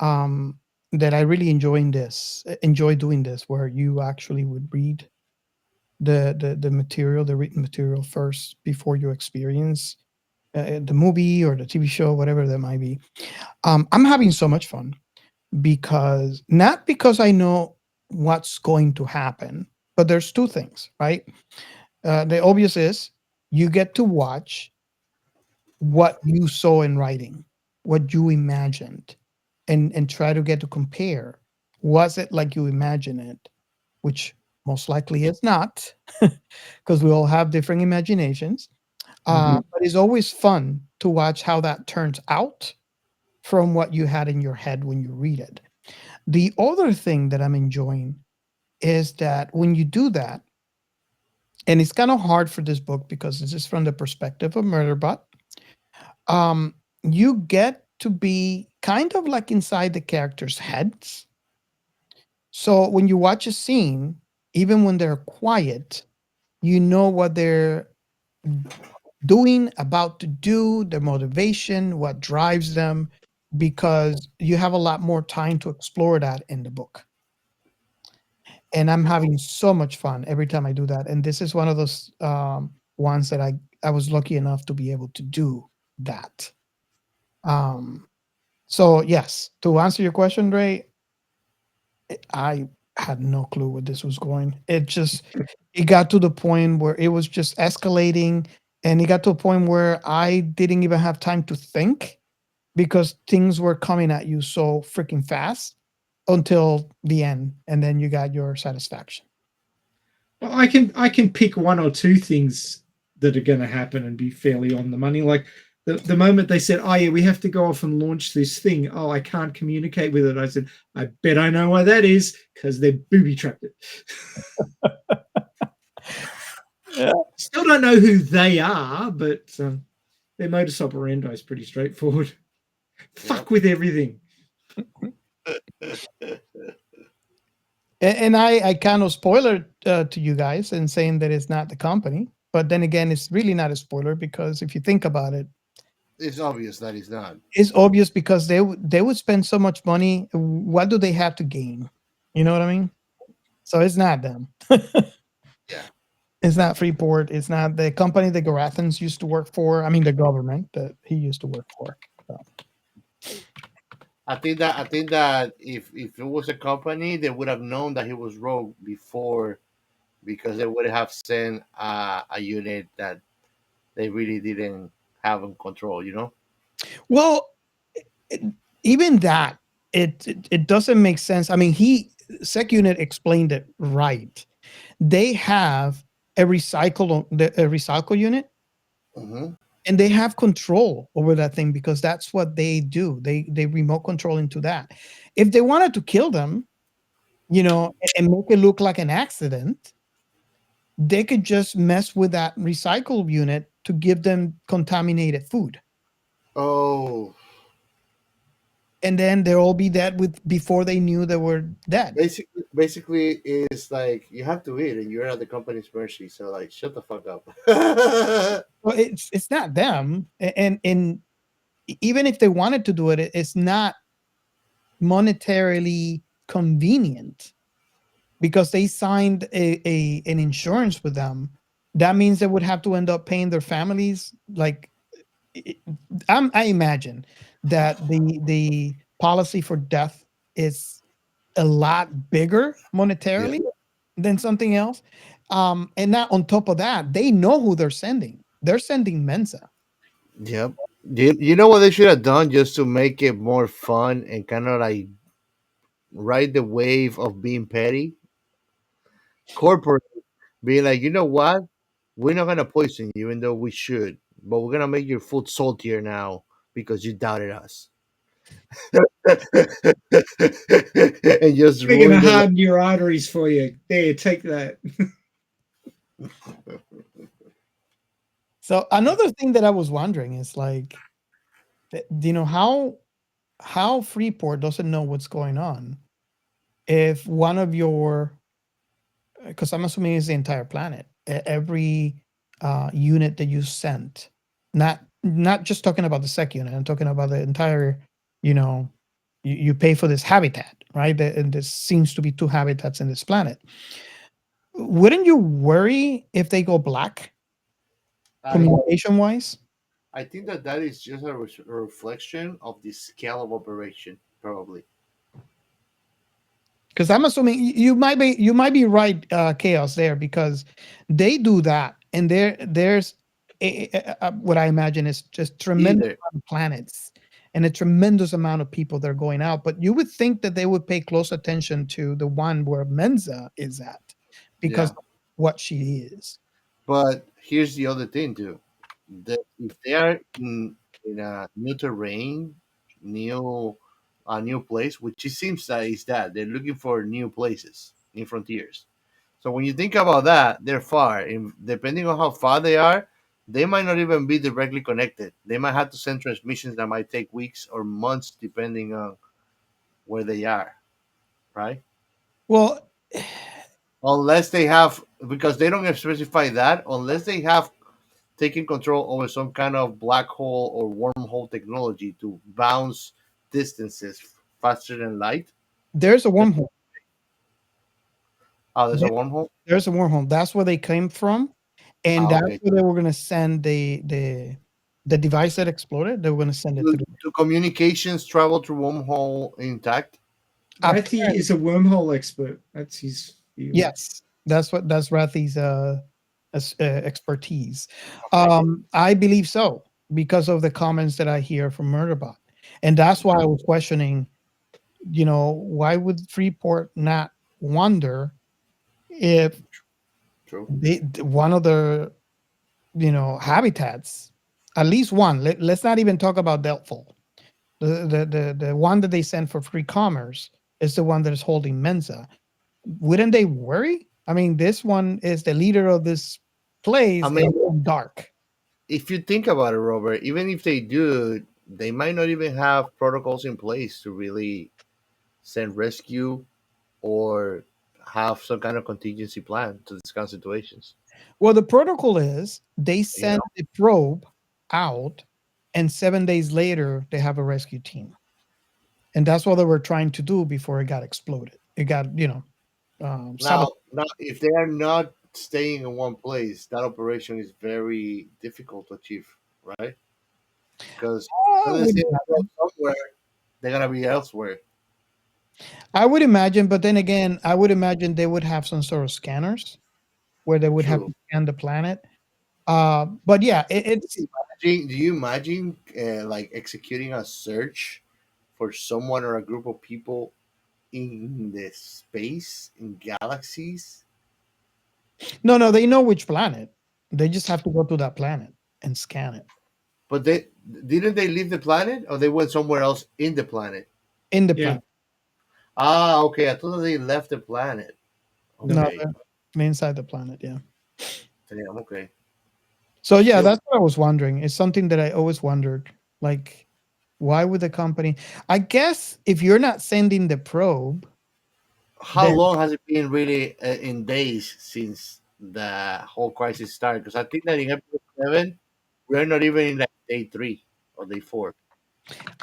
that I really enjoy doing this, where you actually would read the material, the written material first before you experience the movie or the TV show, whatever that might be. I'm having so much fun because not because I know what's going to happen, but there's 2 things, right? The obvious is you get to watch what you saw in writing, what you imagined, and try to get to compare. Was it like you imagined it? Which most likely it's not. because we all have different imaginations. But it's always fun to watch how that turns out from what you had in your head when you read it. The other thing that I'm enjoying is that when you do that, and it's kind of hard for this book because this is from the perspective of Murderbot, you get to be kind of like inside the characters' heads. So when you watch a scene, even when they're quiet, you know what they're doing, about to do, their motivation, what drives them, because you have a lot more time to explore that in the book. And I'm having so much fun every time I do that. And this is one of those ones that I was lucky enough to be able to do that. So yes, to answer your question, Ray, I had no clue where this was going. It got to the point where it was just escalating, and it got to a point where I didn't even have time to think because things were coming at you so freaking fast until the end, and then you got your satisfaction. Well, I can pick one or two things that are going to happen and be fairly on the money. Like the moment they said, "Oh yeah, we have to go off and launch this thing." Oh, I can't communicate with it. I said, "I bet I know why that is, because they booby trapped it." Yeah. Still don't know who they are, but their modus operandi is pretty straightforward. Fuck with everything. And I kind of spoiler to you guys in saying that it's not the company, but then again, it's really not a spoiler because if you think about it, It's obvious that it's not. it's obvious because they would spend so much money. What do they have to gain? You know what I mean? So it's not them. Yeah. It's not Freeport. It's not the company that Garathans used to work for. I mean, the government that he used to work for. So. I think that if it was a company, they would have known that he was rogue before, because they would have sent a unit that they really didn't have in control. You know. Well, even that it doesn't make sense. I mean, Sec Unit explained it right. They have a recycle unit, and they have control over that thing because that's what they do. They remote control into that. If they wanted to kill them, and make it look like an accident, they could just mess with that recycle unit to give them contaminated food. Oh. And then they'll all be dead before they knew they were dead. Basically, it's like you have to eat, and you're at the company's mercy. So, like, shut the fuck up. Well, it's not them, and even if they wanted to do it, it's not monetarily convenient because they signed an insurance with them. That means they would have to end up paying their families. Like, I imagine that the policy for death is a lot bigger monetarily than something else. And now on top of that, they know who they're sending. They're sending Mensa. Yep. You know what they should have done just to make it more fun and kind of like ride the wave of being petty? Corporate being like, you know what? We're not gonna poison you, even though we should, but we're gonna make your food saltier now because you doubted us. And just We're going to ruin the harden your arteries for you. There, take that. So another thing that I was wondering is like, how Freeport doesn't know what's going on if one of your, because I'm assuming it's the entire planet, every unit that you sent, not just talking about the Sec unit, I'm talking about the entire, you pay for this habitat, right? And there seems to be 2 habitats in this planet. Wouldn't you worry if they go black, communication wise? I think that is just a reflection of the scale of operation, probably. Because I'm assuming you might be right, Chaos, there, because they do that, and there's what I imagine is just tremendous amount of planets and a tremendous amount of people that are going out. But you would think that they would pay close attention to the one where Mensa is at, because what she is. But here's the other thing, too. If they are in a new terrain, new a new place, which it seems that is that they're looking for new places, new frontiers. So when you think about that, they're far. And depending on how far they might not even be directly connected. They might have to send transmissions that might take weeks or months, depending on where they are, right? Well, Unless they have, because they don't specify that, unless they have taken control over some kind of black hole or wormhole technology to bounce distances faster than light. there's a wormhole. Oh, there's a wormhole. There's a wormhole. That's where they came from, and that's Okay. where they were going to send the device that exploded. They were going to send it through. Do communications travel through wormhole intact? Rathy is a wormhole expert. That's his field. Yes, that's Rathy's expertise. I believe so because of the comments that I hear from Murderbot, and that's why I was questioning. Why would Freeport not wonder if True. one of the habitats, at least one. Let's not even talk about Delphi. The one that they sent for free commerce is the one that is holding Mensa. Wouldn't they worry? I mean, this one is the leader of this place. I mean, in dark. If you think about it, Robert, even if they do, they might not even have protocols in place to really send rescue or have some kind of contingency plan to these kind of situations. Well, the protocol is they send the probe out, and 7 days later they have a rescue team, and that's what they were trying to do before it got exploded. It got Now, if they are not staying in one place, that operation is very difficult to achieve, right? Because unless they go somewhere, they're gonna be elsewhere. I would imagine, but then again, I would imagine they would have some sort of scanners where they would have to scan the planet. But yeah, it's. Do you imagine like executing a search for someone or a group of people in the space, in galaxies? No, they know which planet. They just have to go to that planet and scan it. But didn't they leave the planet, or they went somewhere else in the planet? In the planet. Ah, okay. I thought they left the planet. Okay. No, they're inside the planet. Yeah. Damn, okay. So yeah, that's what I was wondering. It's something that I always wondered. Like, why would the company? I guess if you're not sending the probe, how long has it been really in days since the whole crisis started? Because I think that in episode 7, we're not even in like day 3 or day 4.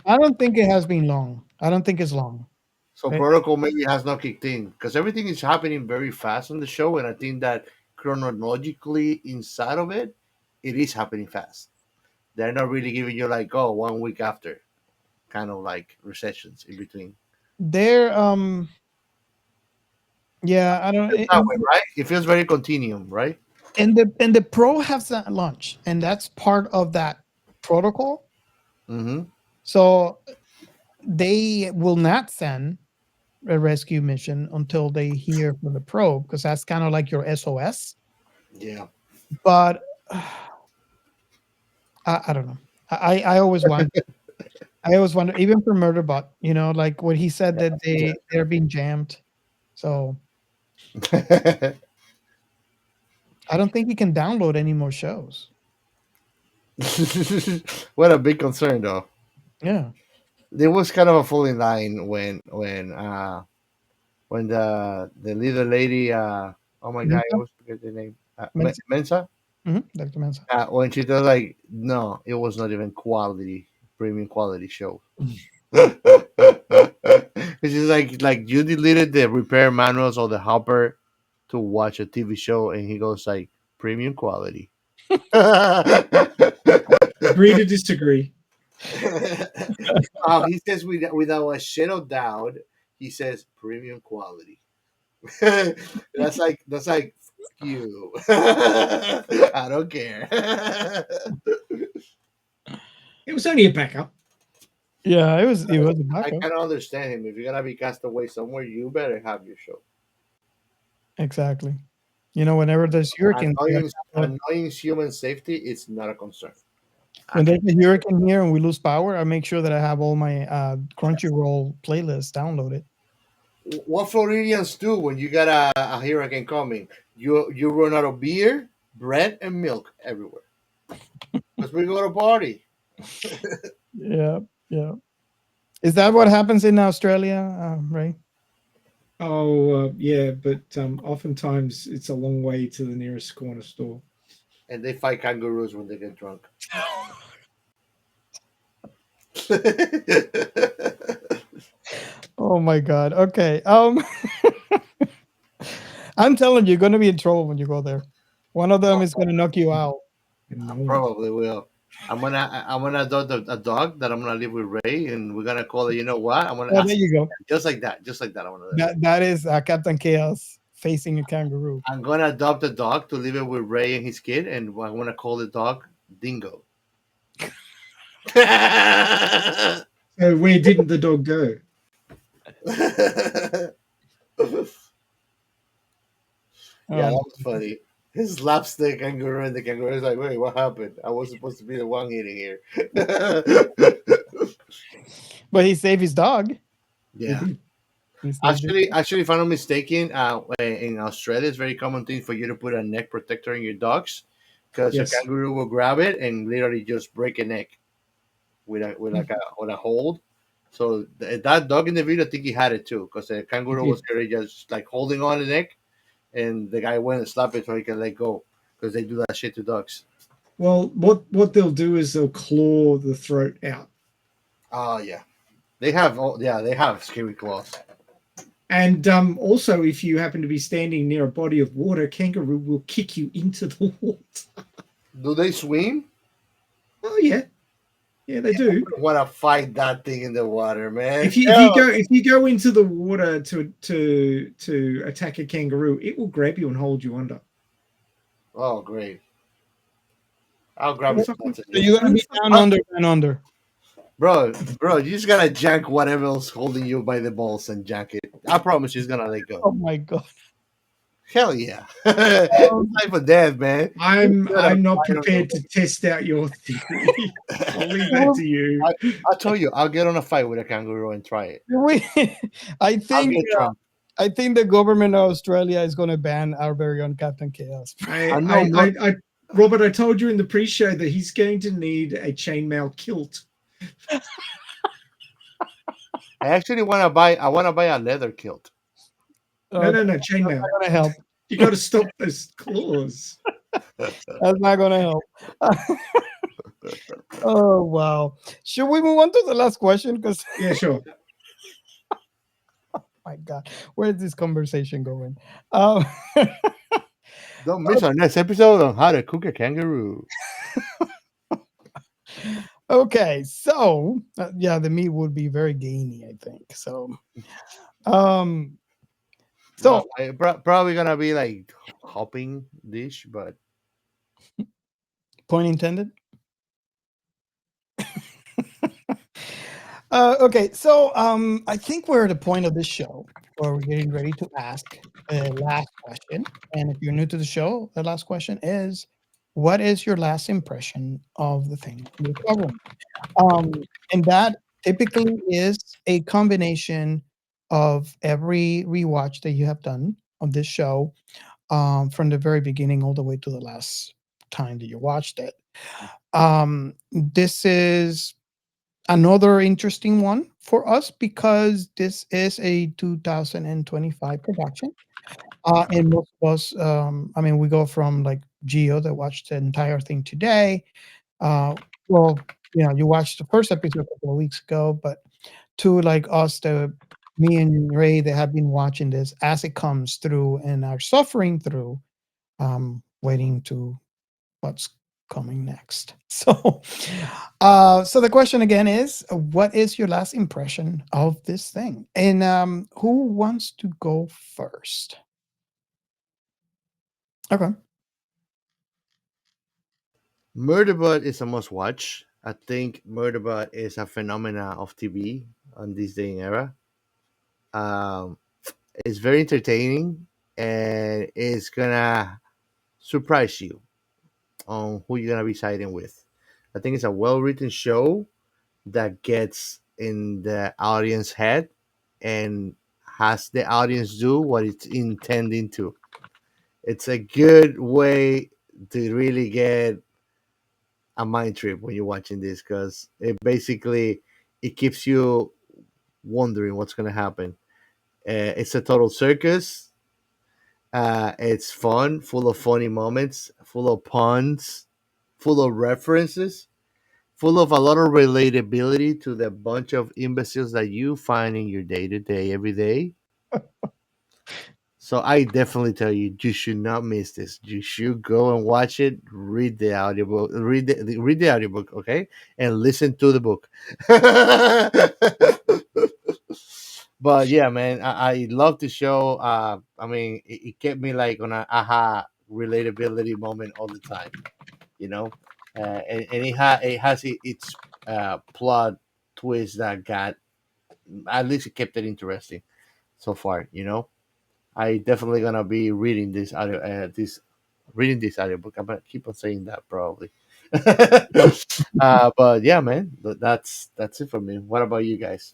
I don't think it has been long. I don't think it's long. So protocol maybe has not kicked in because everything is happening very fast on the show, and I think that chronologically inside of it, it is happening fast. They're not really giving you like 1 week after, kind of like recessions in between. They're yeah, I don't. That way, right? It feels very continuum, right? And the pro has that launch, and that's part of that protocol. Mm-hmm. So they will not send a rescue mission until they hear from the probe, because that's kind of like your SOS. Yeah. But I don't know. I always wonder. I always wonder, even for Murderbot, like what he said that they're being jammed. So I don't think he can download any more shows. What a big concern, though. Yeah. There was kind of a falling line when the little lady, oh my God, I always forget the name, Mensa. Dr. Mensa. When she does like, no, it was not even premium quality show. It's just like you deleted the repair manuals or the hopper to watch a TV show, and he goes like premium quality. Agree to disagree. He says without a shadow of doubt, he says premium quality. that's like you. I don't care. It was only a backup. Yeah, it was a backup. I can understand him. If you're gonna be cast away somewhere, you better have your show. Exactly. Whenever there's hurricanes, Annoying human safety is not a concern. when there's a hurricane here and we lose power, I make sure that I have all my Crunchyroll playlists downloaded. What Floridians do when you got a hurricane coming? You run out of beer, bread, and milk everywhere. Because we go to party. Yeah. Is that what happens in Australia, Ray? Oh, yeah, but oftentimes it's a long way to the nearest corner store. And they fight kangaroos when they get drunk. Oh my God. Okay. I'm telling you, you're going to be in trouble when you go there. One of them is going to knock you out. Probably will. I'm gonna adopt a dog that I'm gonna live with Ray, and we're gonna call it. You know what? I'm gonna. Oh, there you go. Just like that. I wanna. That is Captain Chaos facing a kangaroo. I'm gonna adopt a dog to live it with Ray and his kid, and I want to call the dog Dingo. So where didn't the dog go? Yeah, that was funny. His slapstick kangaroo, and the kangaroo is like, wait, what happened? I was supposed to be the one eating here. But he saved his dog. Yeah. Actually, if I'm not mistaken, in Australia, it's a very common thing for you to put a neck protector in your dogs because a kangaroo will grab it and literally just break a neck with a hold. So that dog in the video, I think he had it too because the kangaroo was literally just like holding on the neck, and the guy went and slapped it so he can let go because they do that shit to dogs. Well, what they'll do is they'll claw the throat out. Oh yeah, they have scary claws. And also, if you happen to be standing near a body of water, kangaroo will kick you into the water. Do they swim? Oh yeah, they do. I want to fight that thing in the water, man. If you go into the water to attack a kangaroo, it will grab you and hold you under. Oh great! I'll grab it. So you're gonna be down under. Bro, you just gotta jank whatever else holding you by the balls and jank it. I promise she's gonna let go. Oh my God! Hell yeah! Life or death, man. I'm not prepared to test out your theory. I'll leave that to you. I told you, I'll get on a fight with a kangaroo and try it. I think the government of Australia is going to ban our very own Captain Chaos. Robert, I told you in the pre-show that he's going to need a chainmail kilt. I actually want to buy a leather kilt. No, chainmail. Not gonna help. You got to stop those claws. That's not gonna help. Oh wow! Should we move on to the last question? Because yeah, sure. Oh my God, where is this conversation going? Don't miss our next episode on how to cook a kangaroo. Okay, so the meat would be very gamey, I think. So, probably gonna be like hopping dish, but point intended. Okay, so I think we're at the point of this show where we're getting ready to ask the last question. And if you're new to the show, the last question is, what is your last impression of the thing you're covering? And that typically is a combination of every rewatch that you have done of this show, from the very beginning all the way to the last time that you watched it. This is another interesting one for us because this is a 2025 production. And most of us, we go from like Gio that watched the entire thing today. You watched the first episode a couple of weeks ago, but to like us, me and Ray, that have been watching this as it comes through and are suffering through, waiting to what's coming next. So the question again is, what is your last impression of this thing? And who wants to go first? Okay. Murderbot is a must watch. I think Murderbot is a phenomena of TV on this day and era. It's very entertaining, and it's gonna surprise you on who you're gonna be siding with. I think it's a well written show that gets in the audience head and has the audience do what it's intending to. It's a good way to really get a mind trip when you're watching this because it keeps you wondering what's going to happen. It's a total circus. It's fun, full of funny moments, full of puns, full of references, full of a lot of relatability to the bunch of imbeciles that you find in your day to day, every day. So I definitely tell you, you should not miss this. You should go and watch it. Read the audiobook. Read the audiobook, okay, and listen to the book. But yeah, man, I love the show. I mean, it kept me like on a aha relatability moment all the time. You know, and its plot twist that got at least it kept it interesting so far. You know. I definitely gonna be reading this audiobook. I'm gonna keep on saying that probably. But yeah, man, that's it for me. What about you guys?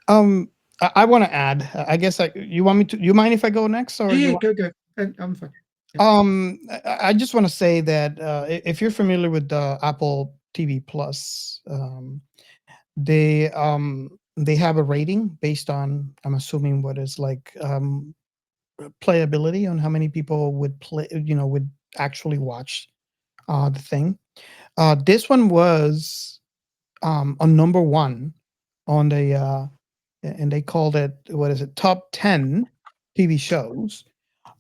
I want to add. I guess you want me to. You mind if I go next, or Yeah, you? go. I'm fine. I just want to say that if you're familiar with the Apple TV Plus, they have a rating based on, I'm assuming, what is like playability, on how many people would play, would actually watch the thing. This one was on number one on the and they called it, what is it, top 10 TV shows.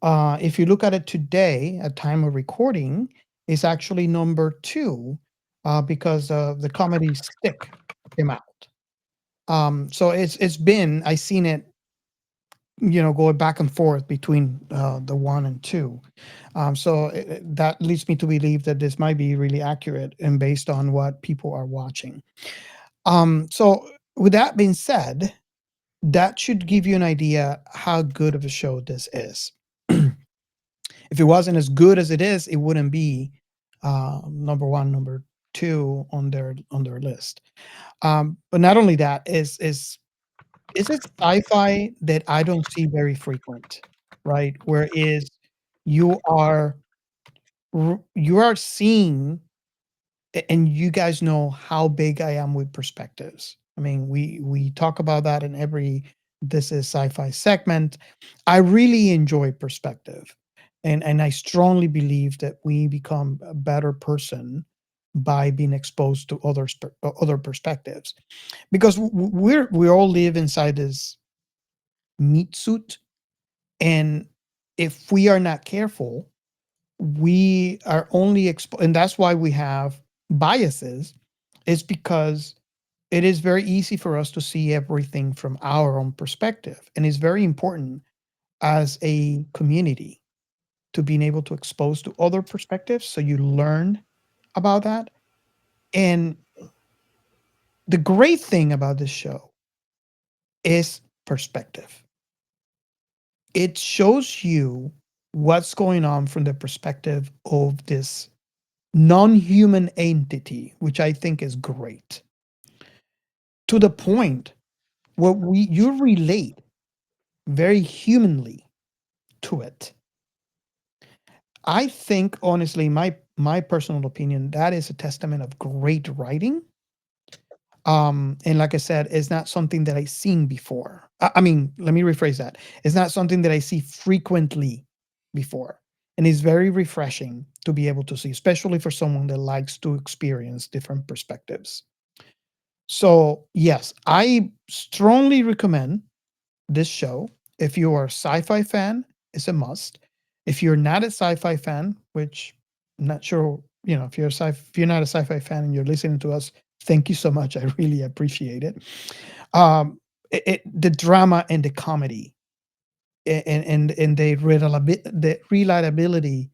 If you look at it today, at time of recording, it's actually number two because the comedy Stick came out. So it's been, I seen it, going back and forth between the one and two. So that leads me to believe that this might be really accurate and based on what people are watching. So with that being said, that should give you an idea how good of a show this is. If it wasn't as good as it is, it wouldn't be number one, number two on their list. But not only that, is it sci-fi that I don't see very frequent, right? Where is you are you are seeing, and you guys know how big I am with perspectives. I mean, we talk about that in every This Is Sci-Fi segment. I really enjoy perspective, and I strongly believe that we become a better person by being exposed to other perspectives, because we all live inside this meat suit, and if we are not careful, we are only and that's why we have biases, is because it is very easy for us to see everything from our own perspective, and it's very important as a community to being able to expose to other perspectives so you learn about that. And the great thing about this show is perspective. It shows you what's going on from the perspective of this non-human entity, which I think is great, to the point where you relate very humanly to it. I think, honestly, my personal opinion, that is a testament of great writing. And like I said, it's not something that I've seen before. I mean, let me rephrase that. It's not something that I see frequently before. And it's very refreshing to be able to see, especially for someone that likes to experience different perspectives. So, yes, I strongly recommend this show. If you are a sci-fi fan, it's a must. If you're not a sci-fi fan, which I'm not sure, if you're not a sci-fi fan and you're listening to us, thank you so much. I really appreciate it. The drama and the comedy and the relatability.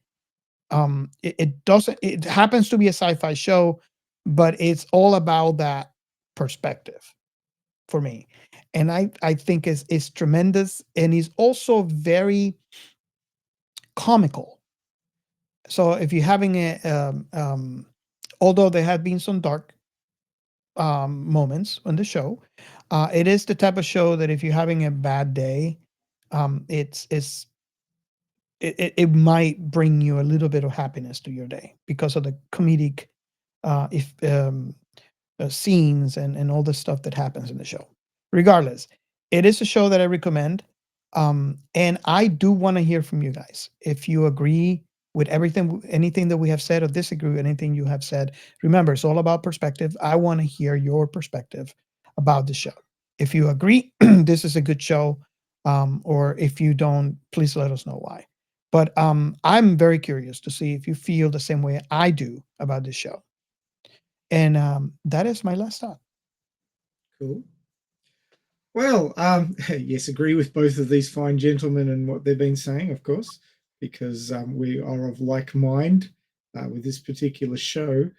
It doesn't. It happens to be a sci-fi show, but it's all about that perspective for me. and I think is tremendous, and he's also very comical. So if you're having although there have been some dark moments on the show, it is the type of show that if you're having a bad day, it might bring you a little bit of happiness to your day because of the comedic if scenes and all the stuff that happens in the show. Regardless, it is a show that I recommend, and I do want to hear from you guys. If you agree with anything that we have said, or disagree with anything you have said, remember, it's all about perspective. I want to hear your perspective about the show. If you agree, this is a good show, or if you don't, please let us know why. But I'm very curious to see if you feel the same way I do about this show. And that is my last thought. Cool. Well, yes, agree with both of these fine gentlemen and what they've been saying, of course, because we are of like mind with this particular show.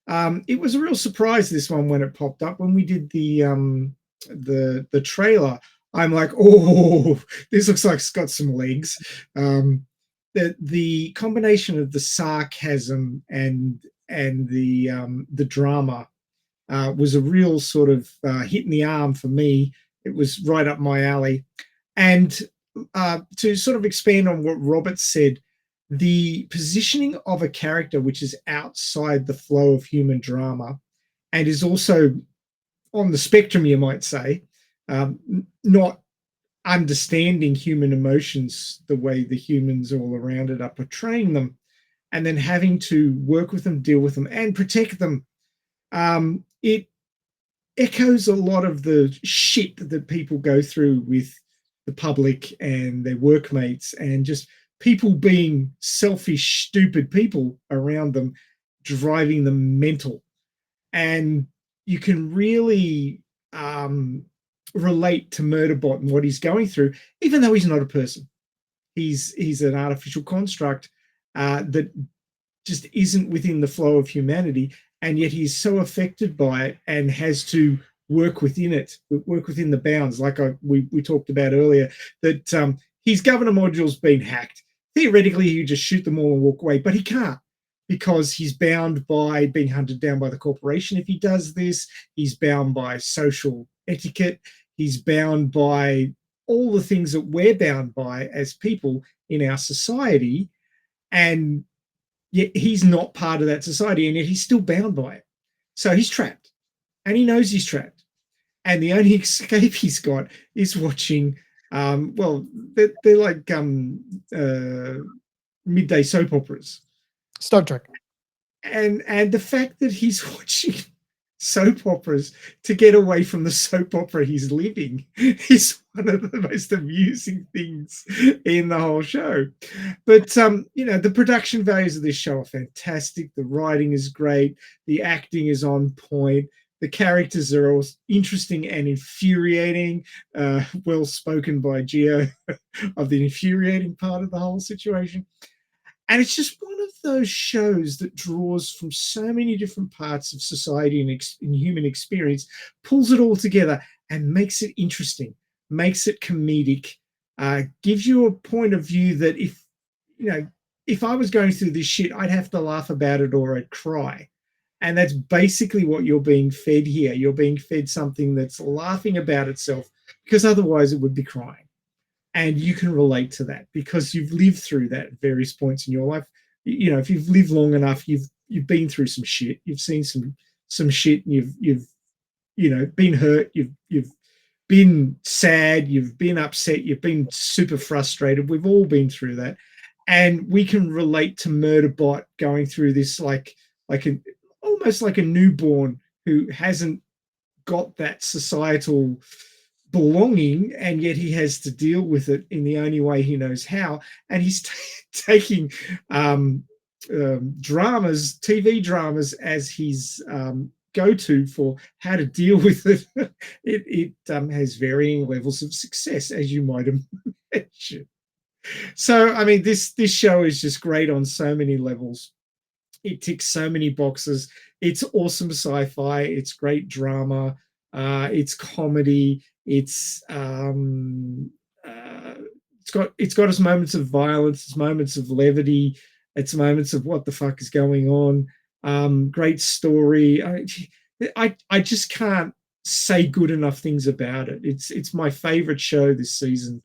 It was a real surprise, this one, when it popped up. When we did the trailer, I'm like, oh, this looks like it's got some legs. The combination of the sarcasm and the drama was a real sort of hit in the arm for me. It was right up my alley. And to sort of expand on what Robert said, the positioning of a character which is outside the flow of human drama and is also on the spectrum, you might say, not understanding human emotions the way the humans all around it are portraying them, and then having to work with them, deal with them, and protect them. It echoes a lot of the shit that people go through with the public and their workmates, and just people being selfish, stupid people around them, driving them mental. And you can really relate to Murderbot and what he's going through, even though he's not a person. He's an artificial construct that just isn't within the flow of humanity, and yet he's so affected by it and has to work within it, work within the bounds, like we talked about earlier, that his governor module's been hacked. Theoretically, he could just shoot them all and walk away, but he can't, because he's bound by being hunted down by the corporation. If he does this, he's bound by social etiquette. He's bound by all the things that we're bound by as people in our society. And yet he's not part of that society, and yet he's still bound by it. So he's trapped, and he knows he's trapped. And the only escape he's got is watching, well, they're like midday soap operas. Star Trek. And the fact that he's watching soap operas to get away from the soap opera he's living is one of the most amusing things in the whole show. But the production values of this show are fantastic. The writing is great. The acting is on point. The characters are all interesting and infuriating. Well spoken by Gio of the infuriating part of the whole situation. And it's just one of those shows that draws from so many different parts of society and human experience, pulls it all together and makes it interesting, makes it comedic, gives you a point of view that if I was going through this shit, I'd have to laugh about it or I'd cry. And that's basically what you're being fed here. You're being fed something that's laughing about itself, because otherwise it would be crying. And you can relate to that because you've lived through that at various points in your life. If you've lived long enough, you've been through some shit. You've seen some shit, and you've been hurt. You've been sad. You've been upset. You've been super frustrated. We've all been through that, and we can relate to Murderbot going through this almost like a newborn who hasn't got that societal belonging, and yet he has to deal with it in the only way he knows how. And he's taking TV dramas as his go-to for how to deal with it. It has varying levels of success, as you might imagine. So, I mean, this show is just great on so many levels. It ticks so many boxes. It's awesome sci-fi. It's great drama. It's comedy. It's got its moments of violence, its moments of levity, its moments of what the fuck is going on. Great story. I just can't say good enough things about it. It's my favorite show this season.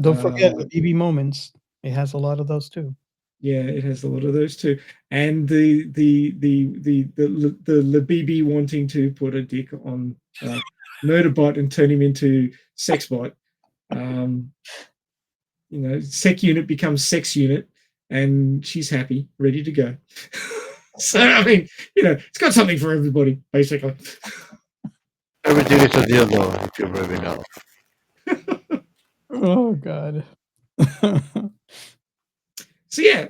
Don't forget the BB moments. It has a lot of those too. Yeah, it has a lot of those too. And the BB wanting to put a dick on Murderbot and turn him into Sexbot. Sec unit becomes sex unit, and she's happy, ready to go. So I mean, it's got something for everybody, basically. Everything is a dildo if you really know. Oh God. So yeah,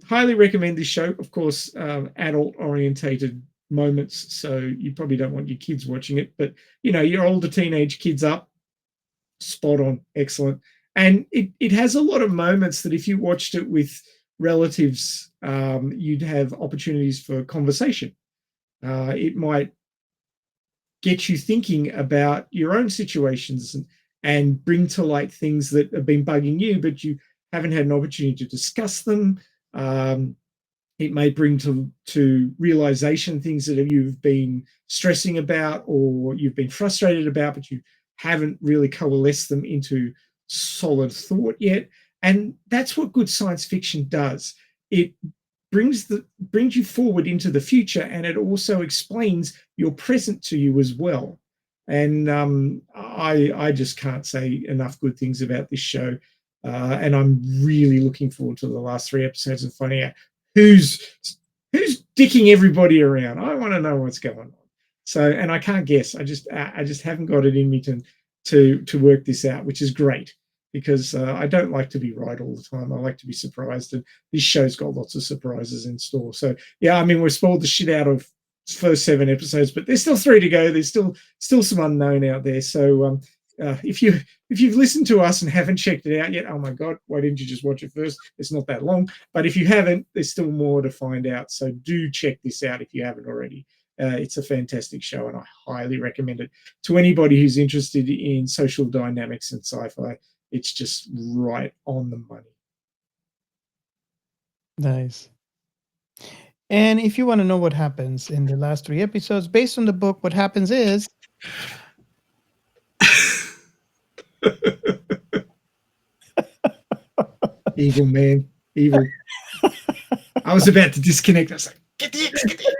highly recommend this show. Of course, adult orientated moments, so you probably don't want your kids watching it, but your older teenage kids up, spot on, excellent. And it has a lot of moments that if you watched it with relatives, you'd have opportunities for conversation. It might get you thinking about your own situations and bring to light things that have been bugging you, but you haven't had an opportunity to discuss them. It may bring to realization things that you've been stressing about or you've been frustrated about, but you haven't really coalesced them into solid thought yet. And that's what good science fiction does. It brings you forward into the future, and it also explains your present to you as well. And I just can't say enough good things about this show. And I'm really looking forward to the last 3 episodes and finding out who's dicking everybody around. I want to know what's going on. So, and I can't guess. I just haven't got it in me to work this out, which is great, because I don't like to be right all the time. I like to be surprised, and this show's got lots of surprises in store. So yeah, I mean, we're spoiled the shit out of first 7 episodes, but there's still 3 to go. There's still some unknown out there. So if you've listened to us and haven't checked it out yet, oh my God, why didn't you just watch it first? It's not that long. But if you haven't, there's still more to find out. So do check this out if you haven't already. It's a fantastic show, and I highly recommend it to anybody who's interested in social dynamics and sci-fi. It's just right on the money. Nice. And if you want to know what happens in the last 3 episodes, based on the book, what happens is evil, man. Evil. I was about to disconnect. I was like, get the X, get the X.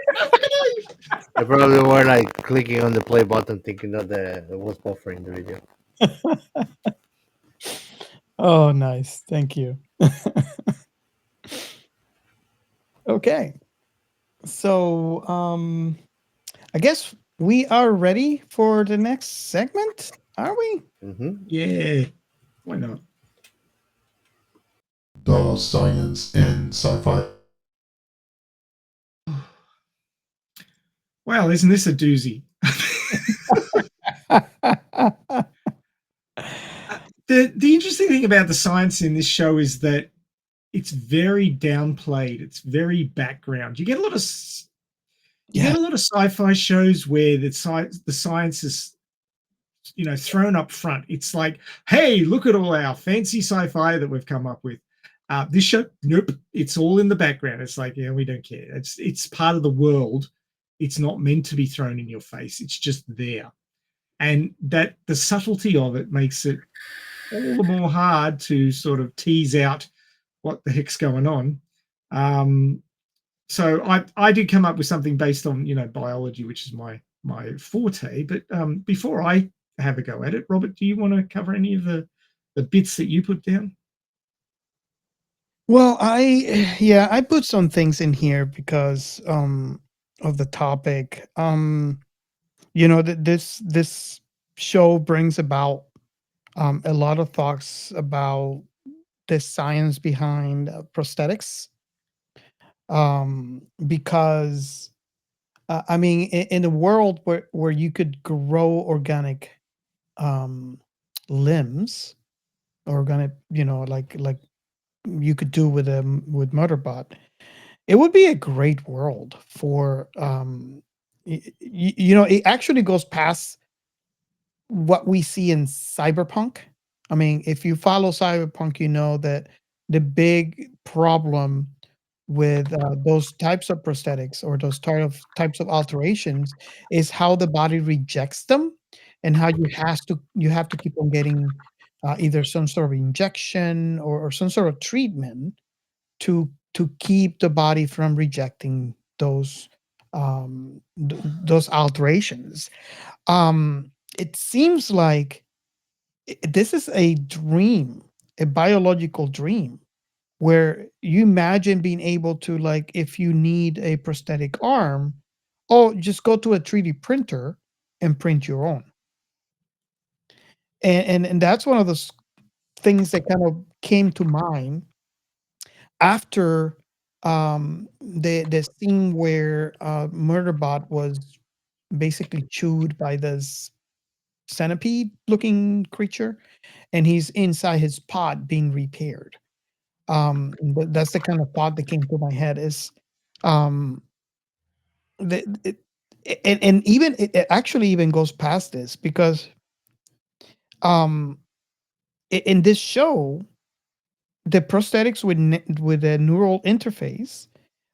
They probably were like clicking on the play button thinking that it was buffering the video. Oh, nice. Thank you. Okay. So I guess we are ready for the next segment, are we? Mm-hmm. Yeah. Why not? The science in sci-fi. Wow, isn't this a doozy? The interesting thing about the science in this show is that it's very downplayed. It's very background. You get a lot of sci-fi shows where the science is thrown up front. It's like, hey, look at all our fancy sci-fi that we've come up with. This show, nope, it's all in the background. It's like, yeah, we don't care. It's part of the world. It's not meant to be thrown in your face. It's just there. And that the subtlety of it makes it all the more hard to sort of tease out what the heck's going on. So I did come up with something based on biology, which is my forte. But before I have a go at it, Robert, do you want to cover any of the bits that you put down? Well, I put some things in here because of the topic. This show brings about a lot of thoughts about the science behind prosthetics. Because I mean, in a world where you could grow organic limbs, organic, like you could do with Murderbot, it would be a great world for it actually goes past what we see in cyberpunk. I mean, if you follow cyberpunk, you know that the big problem with those types of prosthetics or those types of alterations is how the body rejects them, and how you have to keep on getting either some sort of injection or some sort of treatment to keep the body from rejecting those alterations. It seems like this is a dream, a biological dream, where you imagine being able to, like, if you need a prosthetic arm, oh, just go to a 3D printer and print your own. And that's one of those things that kind of came to mind after the scene where Murderbot was basically chewed by this centipede looking creature, and he's inside his pod being repaired. That's the kind of thought that came to my head is um the it, and even it actually even goes past this, because um in this show, the prosthetics with a neural interface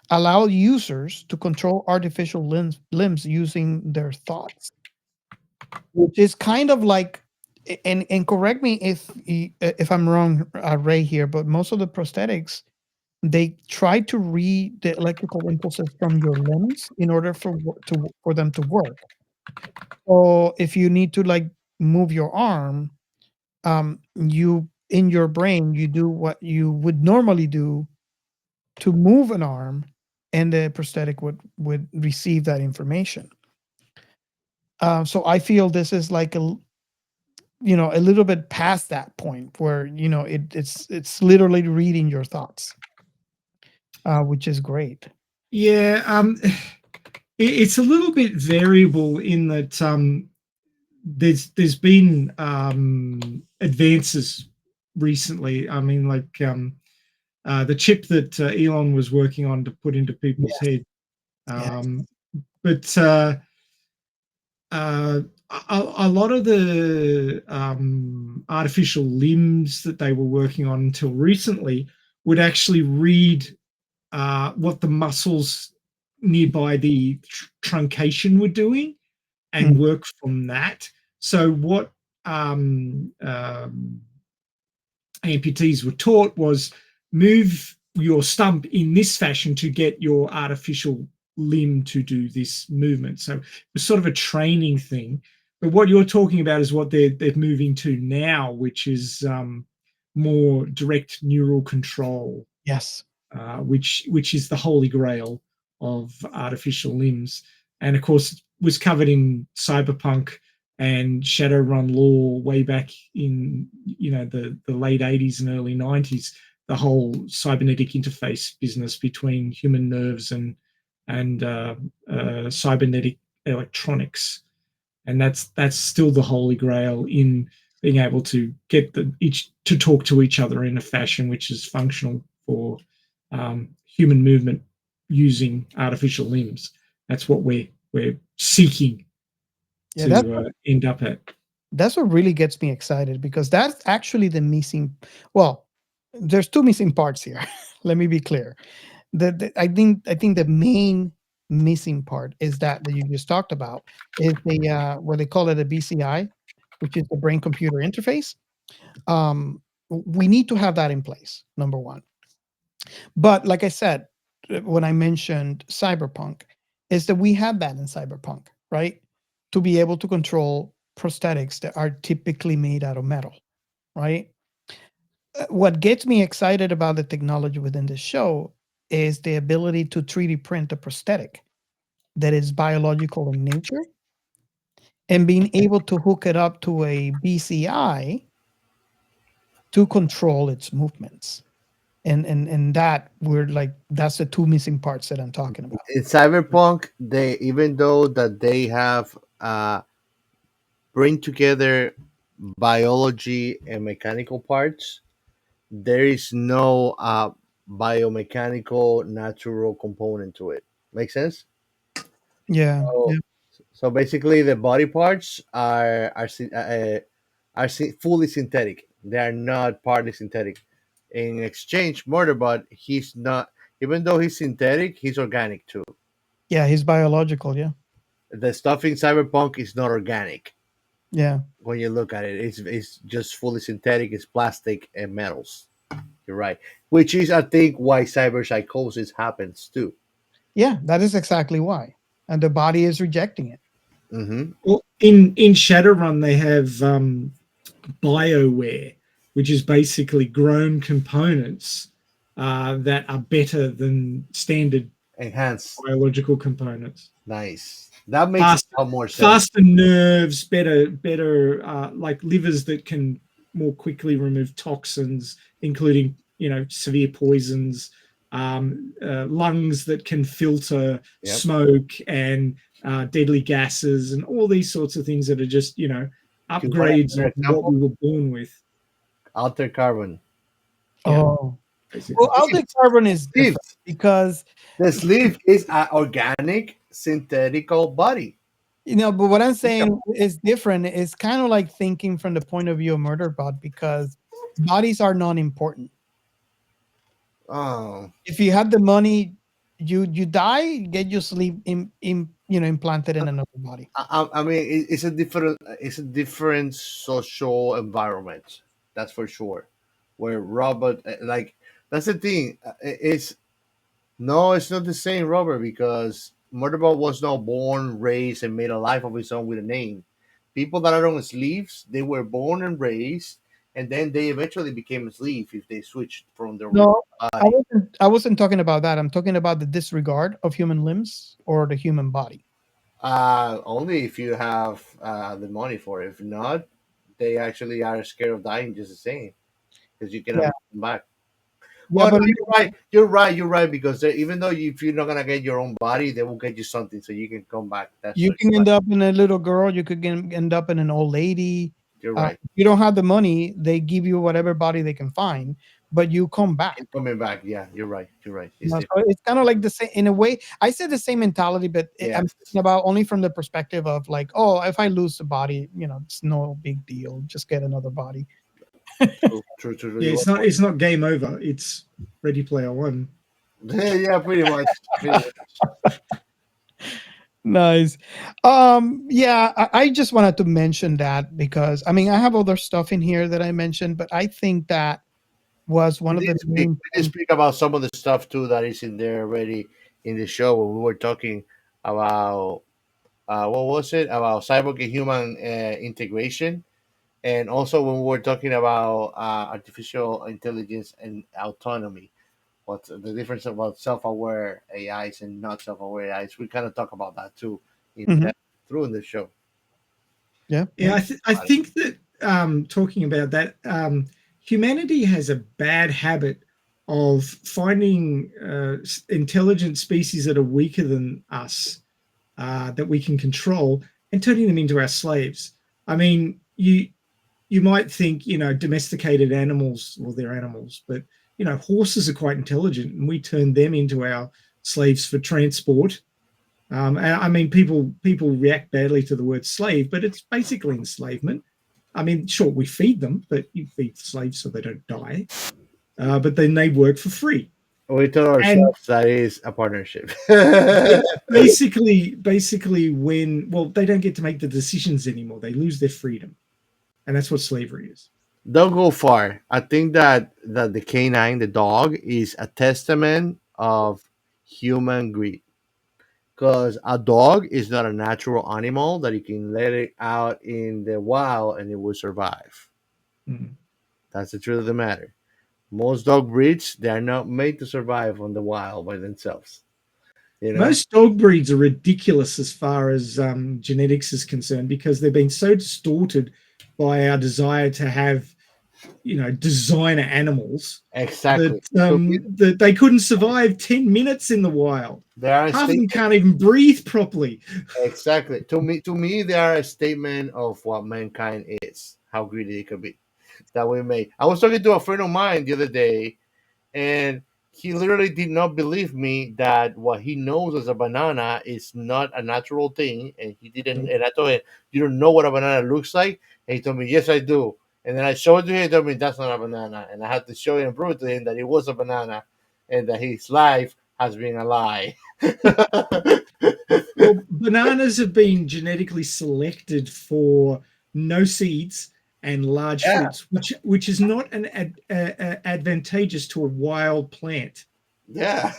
allow users to control artificial limbs using their thoughts, which is kind of like, and correct me if I'm wrong, Ray, here, but most of the prosthetics, they try to read the electrical impulses from your limbs in order for them to work. So if you need to, like, move your arm, you in your brain you do what you would normally do to move an arm, and the prosthetic would receive that information. So I feel this is like a little bit past that point where it's literally reading your thoughts, which is great. Yeah, it's a little bit variable in that there's been advances recently. I mean, like the chip that Elon was working on to put into people's Yes. head. Yes. But a lot of the artificial limbs that they were working on until recently would actually read what the muscles nearby the truncation were doing and Mm. work from that. So what amputees were taught was move your stump in this fashion to get your artificial limb to do this movement. So it was sort of a training thing. But what you're talking about is what they're moving to now, which is more direct neural control, Yes. which is the holy grail of artificial limbs. And of course, it was covered in Cyberpunk and Shadowrun lore way back in the late 80s and early 90s. The whole cybernetic interface business between human nerves and cybernetic electronics, and that's still the holy grail in being able to get each to talk to each other in a fashion which is functional for human movement using artificial limbs. That's what we're seeking Yeah, that's to end up at. that's what really gets me excited, because that's actually the missing. Well, there's two missing parts here. Let me be clear. I think the main missing part is that you just talked about, is the what they call it, a BCI, which is the brain computer interface. We need to have that in place, number one. But like I said, when I mentioned cyberpunk, is that we have that in cyberpunk, right? To be able to control prosthetics that are typically made out of metal, right? What gets me excited about the technology within this show is the ability to 3D print a prosthetic that is biological in nature, and being able to hook it up to a BCI to control its movements. And that we're like, that's the two missing parts that I'm talking about. In Cyberpunk, they even though that they have bring together biology and mechanical parts, there is no biomechanical natural component to it. Make sense? Yeah, So, yeah. So basically, the body parts fully synthetic. They are not partly synthetic. In exchange, Murderbot, he's not. Even though he's synthetic, he's organic too. Yeah, he's biological. Yeah, The stuff in Cyberpunk is not organic. yeah. When you look at it, it's just fully synthetic. It's plastic and metals. You're right. Which is, I think, why cyberpsychosis happens too. Yeah, that is exactly why. And the body is rejecting it. Mm-hmm. Well, in Shadowrun, they have BioWare, which is basically grown components that are better than standard Enhanced. biological components. Nice. That makes a lot more sense. Faster nerves, better like livers that can more quickly remove toxins, including severe poisons, lungs that can filter smoke and deadly gases, and all these sorts of things that are just upgrades on what we were born with. Altered carbon. Oh, well, altered carbon is different because the sleeve is an organic synthetical body. But what I'm saying is different. It's kind of like thinking from the point of view of Murderbot, because bodies are non-important. Oh, if you have the money, you die, get your sleep implanted in another body. I mean, it's a different social environment. That's for sure. Where robot, like, that's the thing. It's not the same, Robert, because Murderbot was not born, raised, and made a life of his own with a name. People that are on sleeves, they were born and raised, and then they eventually became a slave if they switched from their No, body. I wasn't talking about that. I'm talking about the disregard of human limbs or the human body. Only if you have the money for it. If not, they actually are scared of dying just the same, because you cannot come back. Well, no, you're right. Because even though if you're not gonna get your own body, they will get you something so you can come back. You can end up in a little girl. You could end up in an old lady. You're right. You don't have the money. They give you whatever body they can find, but you come back. You're coming back. Yeah, you're right. So it's kind of like the same in a way. I said the same mentality, but I'm thinking about only from the perspective of like, oh, if I lose the body, it's no big deal. Just get another body. True. Yeah, it's not game over. It's Ready Player One. Yeah, pretty much. Nice. I just wanted to mention that because I have other stuff in here that I mentioned, but I think that was one of the main. We did speak about some of the stuff too that is in there already in the show when we were talking about what was it about cyborg and human integration. And also when we were talking about artificial intelligence and autonomy, what's the difference about self-aware AIs and not self-aware AIs? We kind of talk about that too through in the show. Yeah. I think that talking about that, humanity has a bad habit of finding intelligent species that are weaker than us that we can control and turning them into our slaves. I mean, you might think, domesticated animals, well, they're animals, but, horses are quite intelligent and we turn them into our slaves for transport. And people react badly to the word slave, but it's basically enslavement. Sure, we feed them, but you feed slaves so they don't die. But then they work for free. We tell ourselves that is a partnership. basically, when they don't get to make the decisions anymore, they lose their freedom. And that's what slavery is. Don't go far. I think that the canine, the dog, is a testament of human greed. Because a dog is not a natural animal that you can let it out in the wild and it will survive. Mm-hmm. That's the truth of the matter. Most dog breeds, they are not made to survive on the wild by themselves. Most dog breeds are ridiculous as far as genetics is concerned because they've been so distorted by our desire to have, designer animals. Exactly. That they couldn't survive 10 minutes in the wild. Half of them can't even breathe properly. Exactly. To me, they are a statement of what mankind is, how greedy it could be. That we made. I was talking to a friend of mine the other day, and he literally did not believe me that what he knows as a banana is not a natural thing, and he didn't. And I told him, "You don't know what a banana looks like," and he told me, "Yes, I do." And then I showed it to him. He told me that's not a banana, and I had to show him and prove to him that it was a banana, and that his life has been a lie. Well, bananas have been genetically selected for no seeds and large Yeah. fruits, which is not an advantageous to a wild plant. Yeah.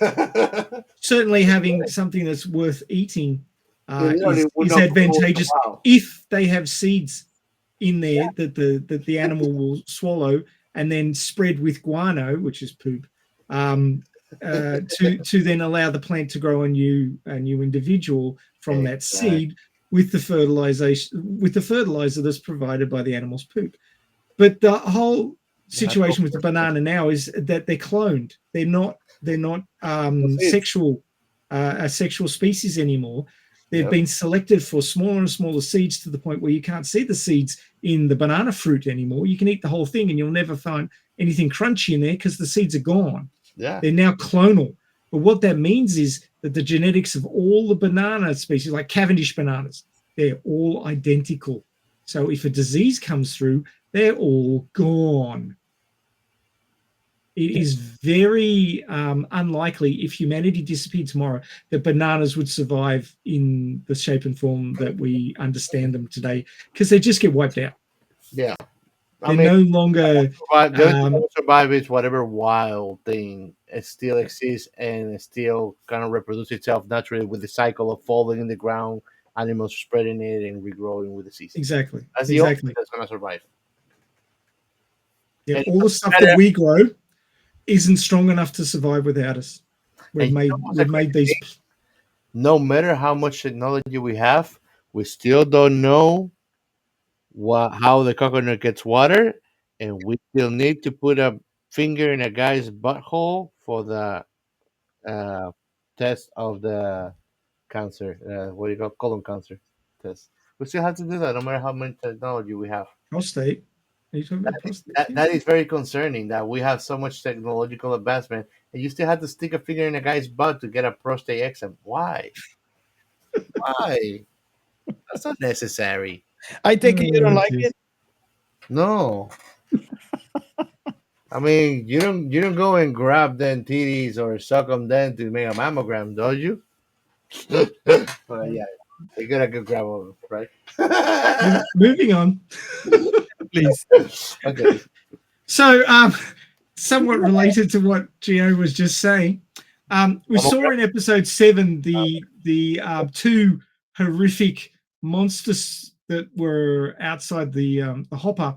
Certainly, having something that's worth eating It literally would is not advantageous perform well. if they have seeds in there that the animal will swallow and then spread with guano, which is poop, to then allow the plant to grow a new individual from that seed with the fertilizer that's provided by the animal's poop. But the whole situation with the banana now is that they're cloned. They're not a sexual species anymore. They've been selected for smaller and smaller seeds to the point where you can't see the seeds in the banana fruit anymore. You can eat the whole thing and you'll never find anything crunchy in there because the seeds are gone. Yeah. They're now clonal. But what that means is that the genetics of all the banana species, like Cavendish bananas, they're all identical. So if a disease comes through, they're all gone. It is very unlikely, if humanity disappeared tomorrow, that bananas would survive in the shape and form that we understand them today, because they just get wiped out. Yeah. They're no longer... survive is whatever wild thing still exists and still kind of reproduce itself naturally with the cycle of falling in the ground, animals spreading it and regrowing with the season. Exactly. That's the only thing that's going to survive. Yeah, all the stuff that we grow isn't strong enough to survive without us. We've made these. No matter how much technology we have, we still don't know how the coconut gets water, and we still need to put a finger in a guy's butthole for the test of the cancer. What do you call colon cancer test? We still have to do that, no matter how much technology we have. Prostate. Are you talking about prostate? That is very concerning that we have so much technological advancement and you still have to stick a finger in a guy's butt to get a prostate exam. Why? Why? That's not necessary. I take it you don't like it? No. I mean, you don't go and grab them titties or suck them then to make a mammogram, do you? Well, yeah, you got a good grab of them, right? Moving on. Please. Okay. So, somewhat related to what Gio was just saying, we saw in episode 7 the two horrific monsters that were outside the hopper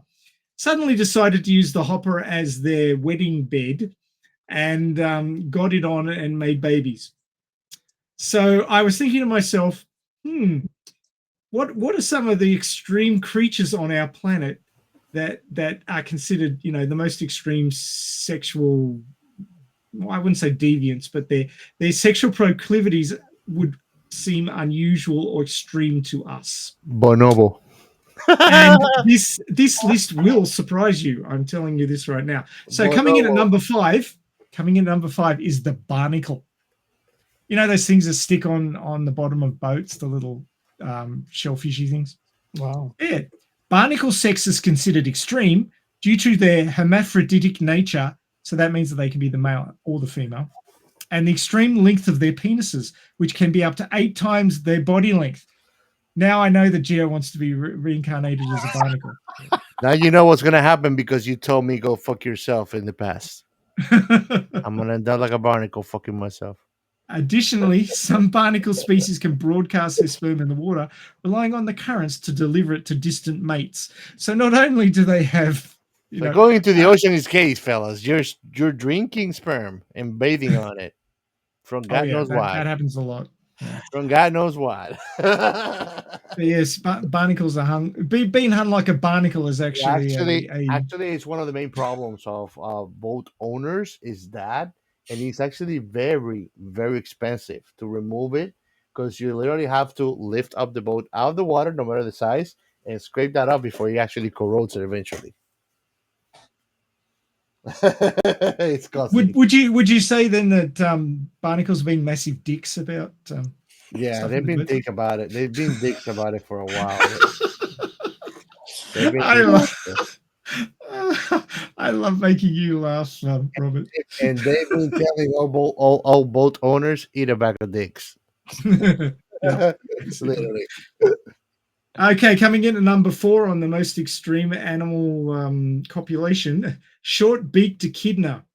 suddenly decided to use the hopper as their wedding bed and got it on and made babies. So I was thinking to myself, what are some of the extreme creatures on our planet that are considered, the most extreme sexual, well, I wouldn't say deviants, but their sexual proclivities would seem unusual or extreme to us. Bonobo. And this list will surprise you. I'm telling you this right now. So coming in at number 5 is the barnacle. You know those things that stick on the bottom of boats, the little shellfishy things? Wow. Yeah. Barnacle sex is considered extreme due to their hermaphroditic nature. So that means that they can be the male or the female. And the extreme length of their penises, which can be up to 8 times their body length. Now I know that Gio wants to be reincarnated as a barnacle. Now you know what's going to happen because you told me go fuck yourself in the past. I'm going to end up like a barnacle fucking myself. Additionally, some barnacle species can broadcast their sperm in the water, relying on the currents to deliver it to distant mates. So not only do they have... going into the ocean is case, fellas. You're drinking sperm and bathing on it. From God knows why. That happens a lot. From God knows what. Yes, barnacles are being hung like a barnacle is actually it's one of the main problems of boat owners is that, and it's actually very, very expensive to remove it because you literally have to lift up the boat out of the water, no matter the size, and scrape that up before it actually corrodes it eventually. It's costly. Would you say then that barnacles have been massive dicks about? Yeah, stuff they've in the been book? dick about it. They've been dicks about it for a while. They've been I dicks love, I love making you laugh, Robert. and they've been telling all boat owners, eat a bag of dicks. Yeah, basically. Literally. Okay, coming in at number 4 on the most extreme animal copulation, short-beaked echidna.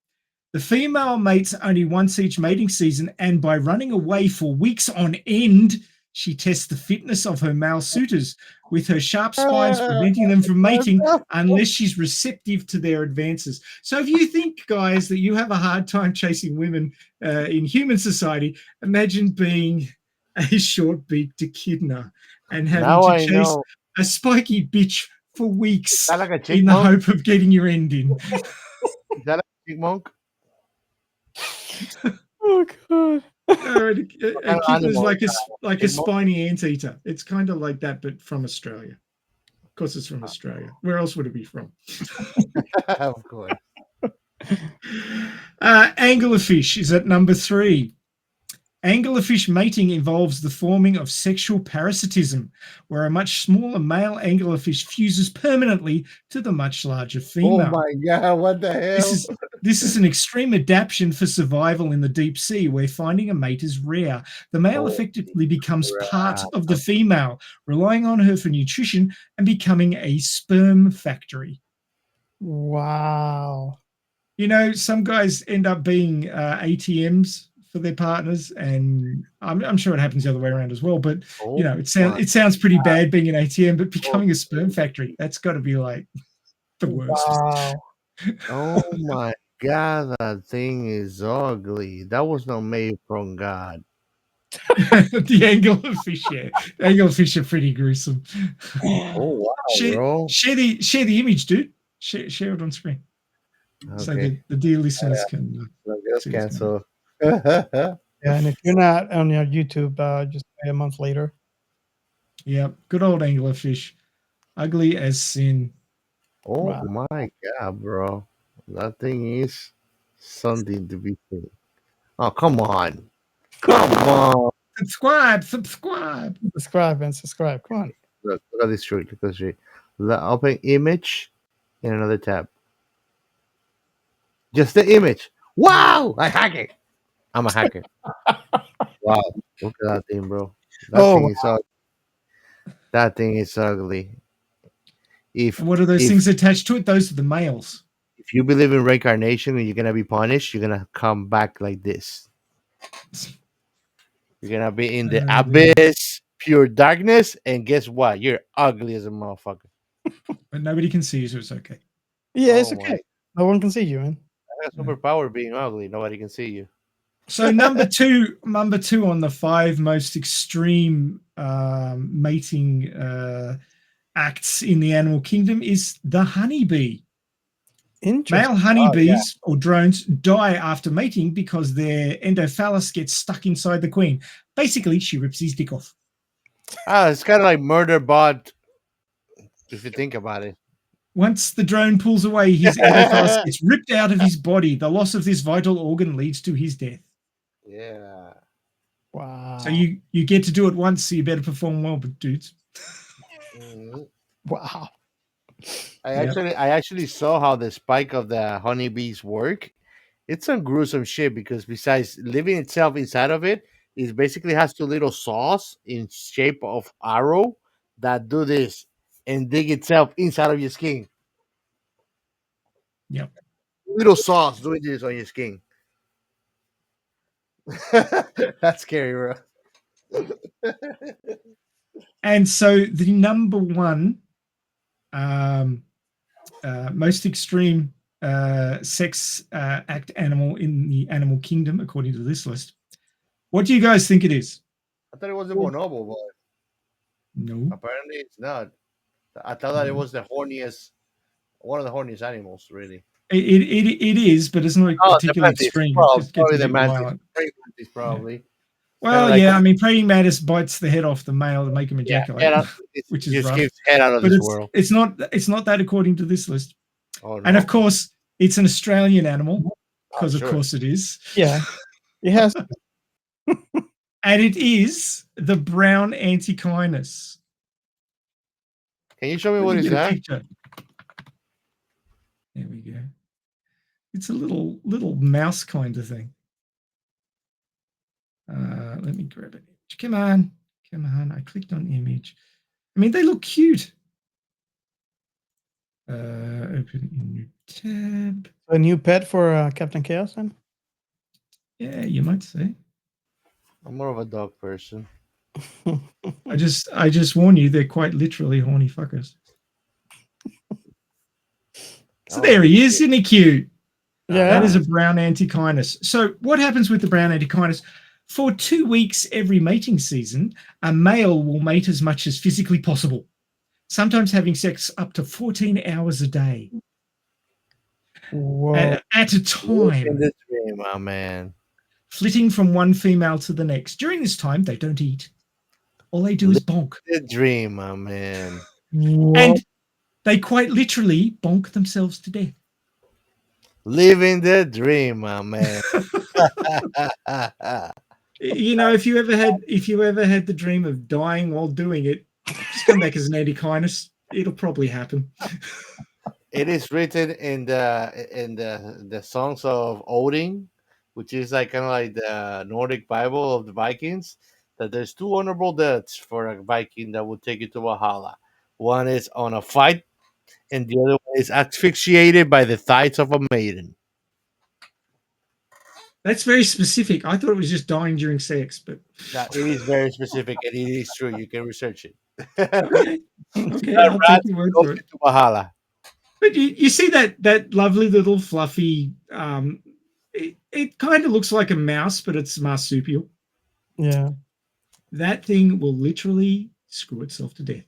The female mates only once each mating season, and by running away for weeks on end, she tests the fitness of her male suitors, with her sharp spines preventing them from mating unless she's receptive to their advances. So if you think, guys, that you have a hard time chasing women in human society, imagine being a short-beaked echidna and having Now to I chase know. a spiky bitch for weeks Is that like a in the chipmunk? hope of getting your end in. Is that like a chipmunk? Oh god. Echidna's animal like is a chipmunk? spiny anteater. It's kind of like that, but from Australia. Of course, it's from Australia. Where else would it be from? Of course. Anglerfish is at number 3. Anglerfish mating involves the forming of sexual parasitism, where a much smaller male anglerfish fuses permanently to the much larger female. Oh my god, what the hell? This is an extreme adaptation for survival in the deep sea, where finding a mate is rare. The male effectively becomes part of the female, relying on her for nutrition and becoming a sperm factory. Wow. You know, some guys end up being ATMs for their partners, and I'm sure it happens the other way around as well. But you know, it sounds pretty bad being an ATM, but becoming a sperm factory, that's got to be like the worst. Wow. Oh my god, that thing is ugly. That was not made from God. The anglerfish, yeah. The anglerfish are pretty gruesome. Oh wow, bro. Share the image, dude. Share it on screen. Okay. So the dear listeners can Just cancel. Yeah, and if you're not on your YouTube, just pay a month later. Yeah, good old anglerfish. Ugly as sin. Oh Wow. my god, bro. That thing is something to be seen. Oh, come on. Come on. Subscribe. Subscribe and subscribe. Come on. Look at this street. Look at this street. Open image in another tab. Just the image. Wow! I hack it. I'm a hacker. Wow. Look at that thing, bro. That thing is ugly. And what are those things attached to it? Those are the males. If you believe in reincarnation and you're gonna be punished, you're gonna come back like this. You're gonna be in the abyss, pure darkness, and guess what? You're ugly as a motherfucker. But nobody can see you, so it's okay. Yeah, it's okay. No one can see you, man. I got superpower being ugly. Nobody can see you. So number two on the 5 most extreme mating acts in the animal kingdom is the honeybee. Male honeybees or drones die after mating because their endophallus gets stuck inside the queen. Basically, she rips his dick off. It's kind of like Murderbot, if you think about it. Once the drone pulls away, his endophallus gets ripped out of his body. The loss of this vital organ leads to his death. Yeah. Wow. So you get to do it once, so you better perform well, but dudes. Wow. I actually saw how the spike of the honeybees work. It's some gruesome shit because besides living itself inside of it, it basically has 2 little saws in shape of arrow that do this and dig itself inside of your skin. Yep. Little saws doing this on your skin. That's scary, bro. And so the number 1 most extreme sex act animal in the animal kingdom, according to this list. What do you guys think it is? I thought it was a bonobo, but no. Apparently it's not. I thought that it was the horniest, one of the horniest animals, really. It is, but it's not particularly extreme. Probably the mantis. Probably. Well, yeah, I mean, praying mantis bites the head off the male to make him ejaculate, which is rough. Head out of this world. It's not that according to this list. Oh, no. And of course, It's an Australian animal, because sure. of course it is. Yeah, it has. And it is the brown antechinus. Can you show me Let what me is get a that? picture. There we go. It's a little mouse kind of thing. Let me grab it. Come on. I clicked on image. I mean, they look cute. Open in new tab. A new pet for Captain Chaos, then? Yeah, you might say. I'm more of a dog person. I just warn you, they're quite literally horny fuckers. So there he is, isn't he cute? Yeah. That is a brown antechinus. So what happens with the brown antechinus? For 2 weeks every mating season, a male will mate as much as physically possible, sometimes having sex up to 14 hours a day. Whoa. At a time. In the dream, my man. Flitting from one female to the next. During this time, they don't eat. All they do is bonk. The dream, my man. Whoa. And they quite literally bonk themselves to death. Living the dream, my man. You know, if you ever had the dream of dying while doing it, just come back as an antechinus. It'll probably happen. It is written in the songs of Odin, which is like kind of like the Nordic Bible of the Vikings, that there's 2 honorable deaths for a Viking that will take you to Valhalla. One is on a fight, and the other one is asphyxiated by the thighs of a maiden. That's very specific. I thought it was just dying during sex, but Now, it is very specific, and it is true. You can research it. okay, I'll take your word for it. To Valhalla. But you see that lovely little fluffy. It kind of looks like a mouse, but it's marsupial. Yeah. That thing will literally screw itself to death.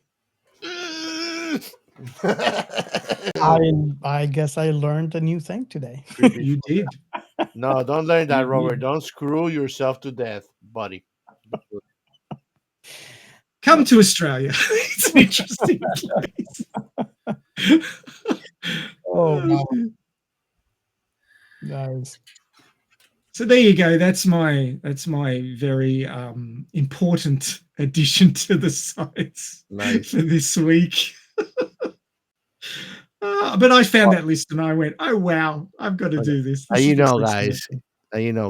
I guess I learned a new thing today. You did. No, don't learn that, Robert. Don't screw yourself to death, buddy. Come to Australia. It's an interesting place. Oh, wow. Nice. So there you go. That's my very important addition to the science for this week. But I found that list and I went, "Oh wow, I've got to do this." You know,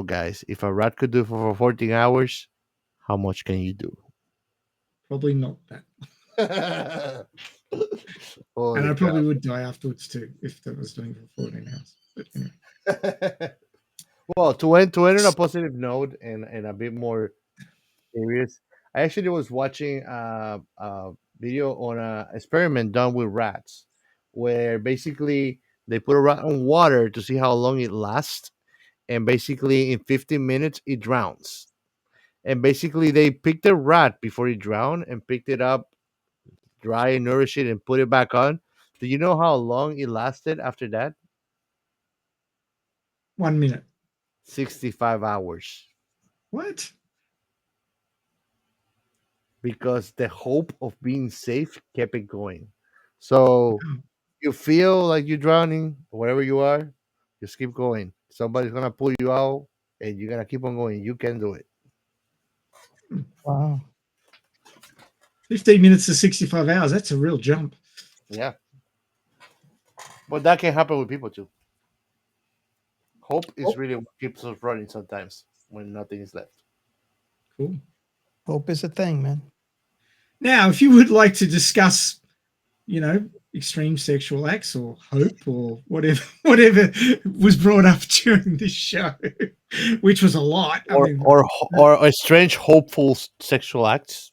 guys, if a rat could do for 14 hours, how much can you do? Probably not that. And I probably would die afterwards too if that was doing it for 14 hours. But anyway. Well, to end on a positive note and a bit more serious, I actually was watching a video on an experiment done with rats, where basically they put a rat on water to see how long it lasts, and basically in 15 minutes it drowns. And basically they picked the rat before it drowned and picked it up, dry and nourish it, and put it back on. Do you know how long it lasted after that? 1 minute. 65 hours. What? Because the hope of being safe kept it going. So you feel like you're drowning, wherever you are, just keep going. Somebody's gonna pull you out, and you're gonna keep on going. You can do it. Wow. 15 minutes to 65 hours. That's a real jump. Yeah. But that can happen with people too. Hope is really what keeps us running sometimes when nothing is left. Cool. Hope is a thing, man. Now, if you would like to discuss, extreme sexual acts or hope or whatever was brought up during this show, which was a lot. Or strange, hopeful sexual acts.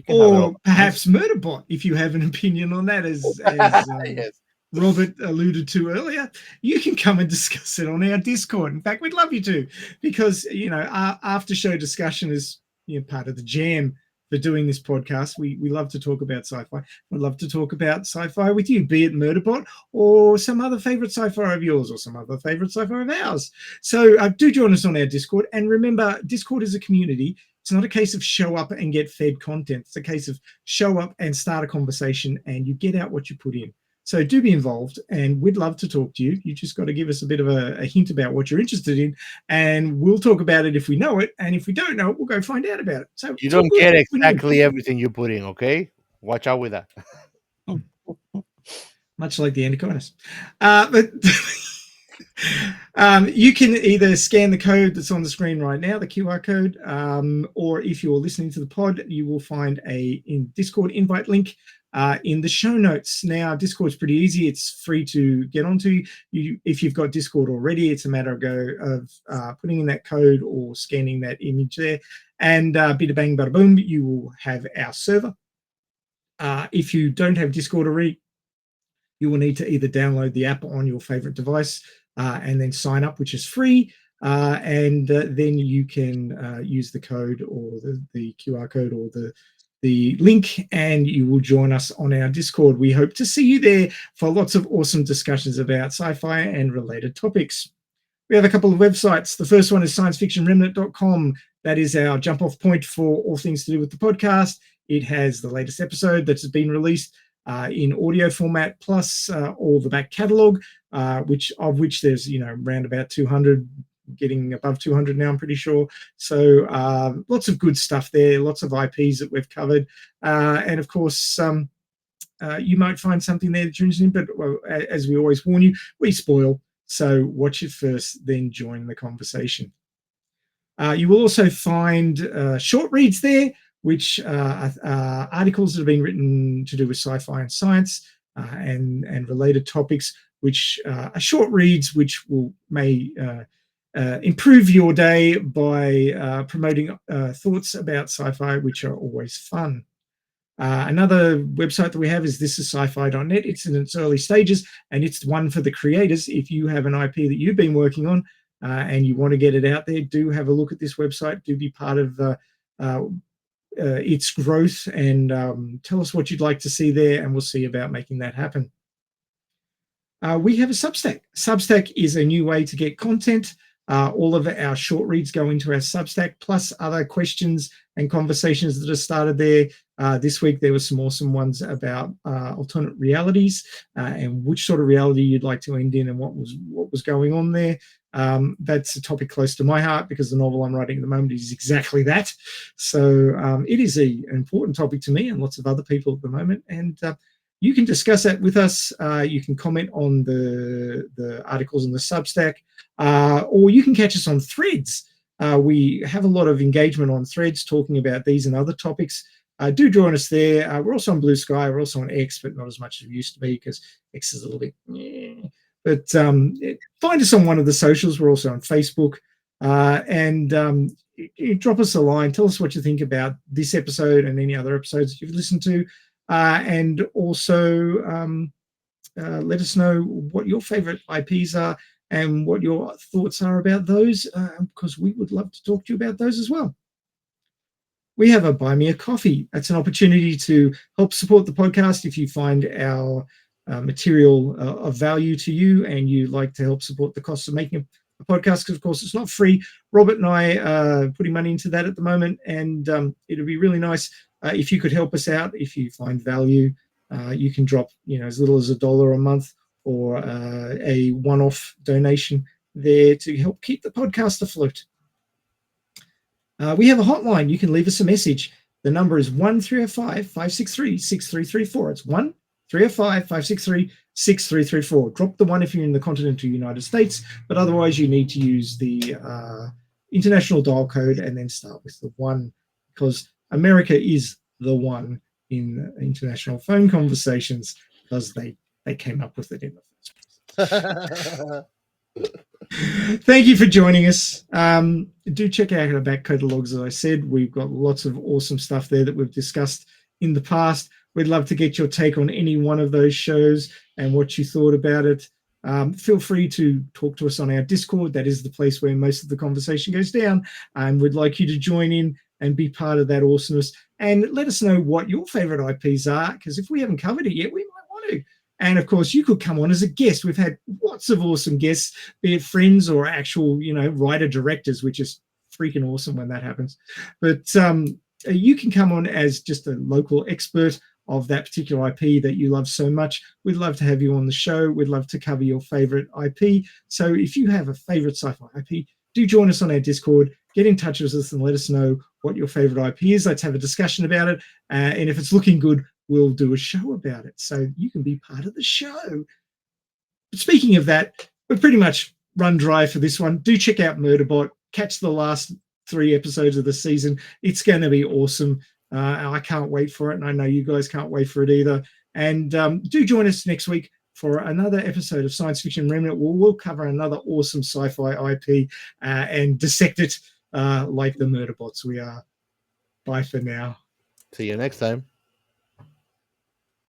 Or perhaps Murderbot, if you have an opinion on that, as yes. Robert alluded to earlier, you can come and discuss it on our Discord. In fact, we'd love you to, because, our after show discussion is part of the jam for doing this podcast. We love to talk about sci-fi. We'd love to talk about sci-fi with you, be it Murderbot or some other favorite sci-fi of yours or some other favorite sci-fi of ours. So do join us on our Discord. And remember, Discord is a community. It's not a case of show up and get fed content. It's a case of show up and start a conversation, and you get out what you put in. So do be involved, and we'd love to talk to you. You just got to give us a bit of a hint about what you're interested in, and we'll talk about it if we know it. And if we don't know it, we'll go find out about it. So You don't get exactly everything you put in, okay? Watch out with that. Much like the Anacondas. But you can either scan the code that's on the screen right now, the QR code, or if you're listening to the pod, you will find a Discord invite link in the show notes. Now, Discord's pretty easy. It's free to get onto. If you've got Discord already, it's a matter of putting in that code or scanning that image there, and bada bang, bada boom, you will have our server. If you don't have Discord already, you will need to either download the app on your favorite device and then sign up, which is free. And then you can use the code or the QR code or the link, and you will join us on our Discord. We hope to see you there for lots of awesome discussions about sci-fi and related topics. We have a couple of websites. The first one is sciencefictionremnant.com. That is our jump-off point for all things to do with the podcast. It has the latest episode that has been released in audio format, plus all the back catalogue, which there's around about 200, getting above 200 now, I'm pretty sure. So lots of good stuff there, lots of IPs that we've covered, and of course you might find something there that you're interested in. But as we always warn you, we spoil. So watch it first, then join the conversation. You will also find short reads there, which are articles that have been written to do with sci-fi and science and related topics, which are short reads, which may improve your day by promoting thoughts about sci-fi, which are always fun. Another website that we have is thisissci-fi.net. It's in its early stages, and it's one for the creators. If you have an IP that you've been working on and you want to get it out there, do have a look at this website. Do be part of its growth, and tell us what you'd like to see there, and we'll see about making that happen. We have a Substack. Substack is a new way to get content. All of our short reads go into our Substack, plus other questions and conversations that are started there. This week, there were some awesome ones about alternate realities and which sort of reality you'd like to end in and what was going on there. That's a topic close to my heart because the novel I'm writing at the moment is exactly that. So it is an important topic to me and lots of other people at the moment. And you can discuss that with us. You can comment on the articles in the Substack, or you can catch us on Threads. We have a lot of engagement on Threads talking about these and other topics. Do join us there. We're also on Blue Sky. We're also on X, but not as much as we used to be because X is a little bit... But find us on one of the socials. We're also on Facebook. And drop us a line. Tell us what you think about this episode and any other episodes that you've listened to. And also let us know what your favorite IPs are and what your thoughts are about those, because we would love to talk to you about those as well. We have a Buy Me a Coffee. That's an opportunity to help support the podcast. If you find our material of value to you and you like to help support the costs of making a podcast, because of course it's not free. Robert and I are putting money into that at the moment, and it'll be really nice if you could help us out. If you find value, you can drop as little as $1 a month or a one-off donation there to help keep the podcast afloat. We have a hotline. You can leave us a message. The number is 1-305-563-6334. It's 1-305-563-6334. Drop the 1 if you're in the continental United States, but otherwise you need to use the international dial code and then start with the 1, because America is the 1 in international phone conversations, because they came up with it in the first place. Thank you for joining us. Do check out our back catalogues. As I said, we've got lots of awesome stuff there that we've discussed in the past. We'd love to get your take on any one of those shows and what you thought about it. Feel free to talk to us on our Discord. That is the place where most of the conversation goes down. And we'd like you to join in and be part of that awesomeness. And let us know what your favorite IPs are, because if we haven't covered it yet, we might want to. And of course, you could come on as a guest. We've had lots of awesome guests, be it friends or actual, writer directors, which is freaking awesome when that happens. But you can come on as just a local expert of that particular IP that you love so much, we'd love to have you on the show. We'd love to cover your favorite IP. So if you have a favorite sci-fi IP, do join us on our Discord. Get in touch with us and let us know what your favorite IP is. Let's have a discussion about it. And if it's looking good, we'll do a show about it. So you can be part of the show. But speaking of that, we're pretty much run dry for this one. Do check out Murderbot. Catch the last 3 episodes of the season. It's going to be awesome. I can't wait for it. And I know you guys can't wait for it either. And do join us next week for another episode of Science Fiction Remnant. We'll cover another awesome sci-fi IP and dissect it like the Murderbots we are. Bye for now. See you next time.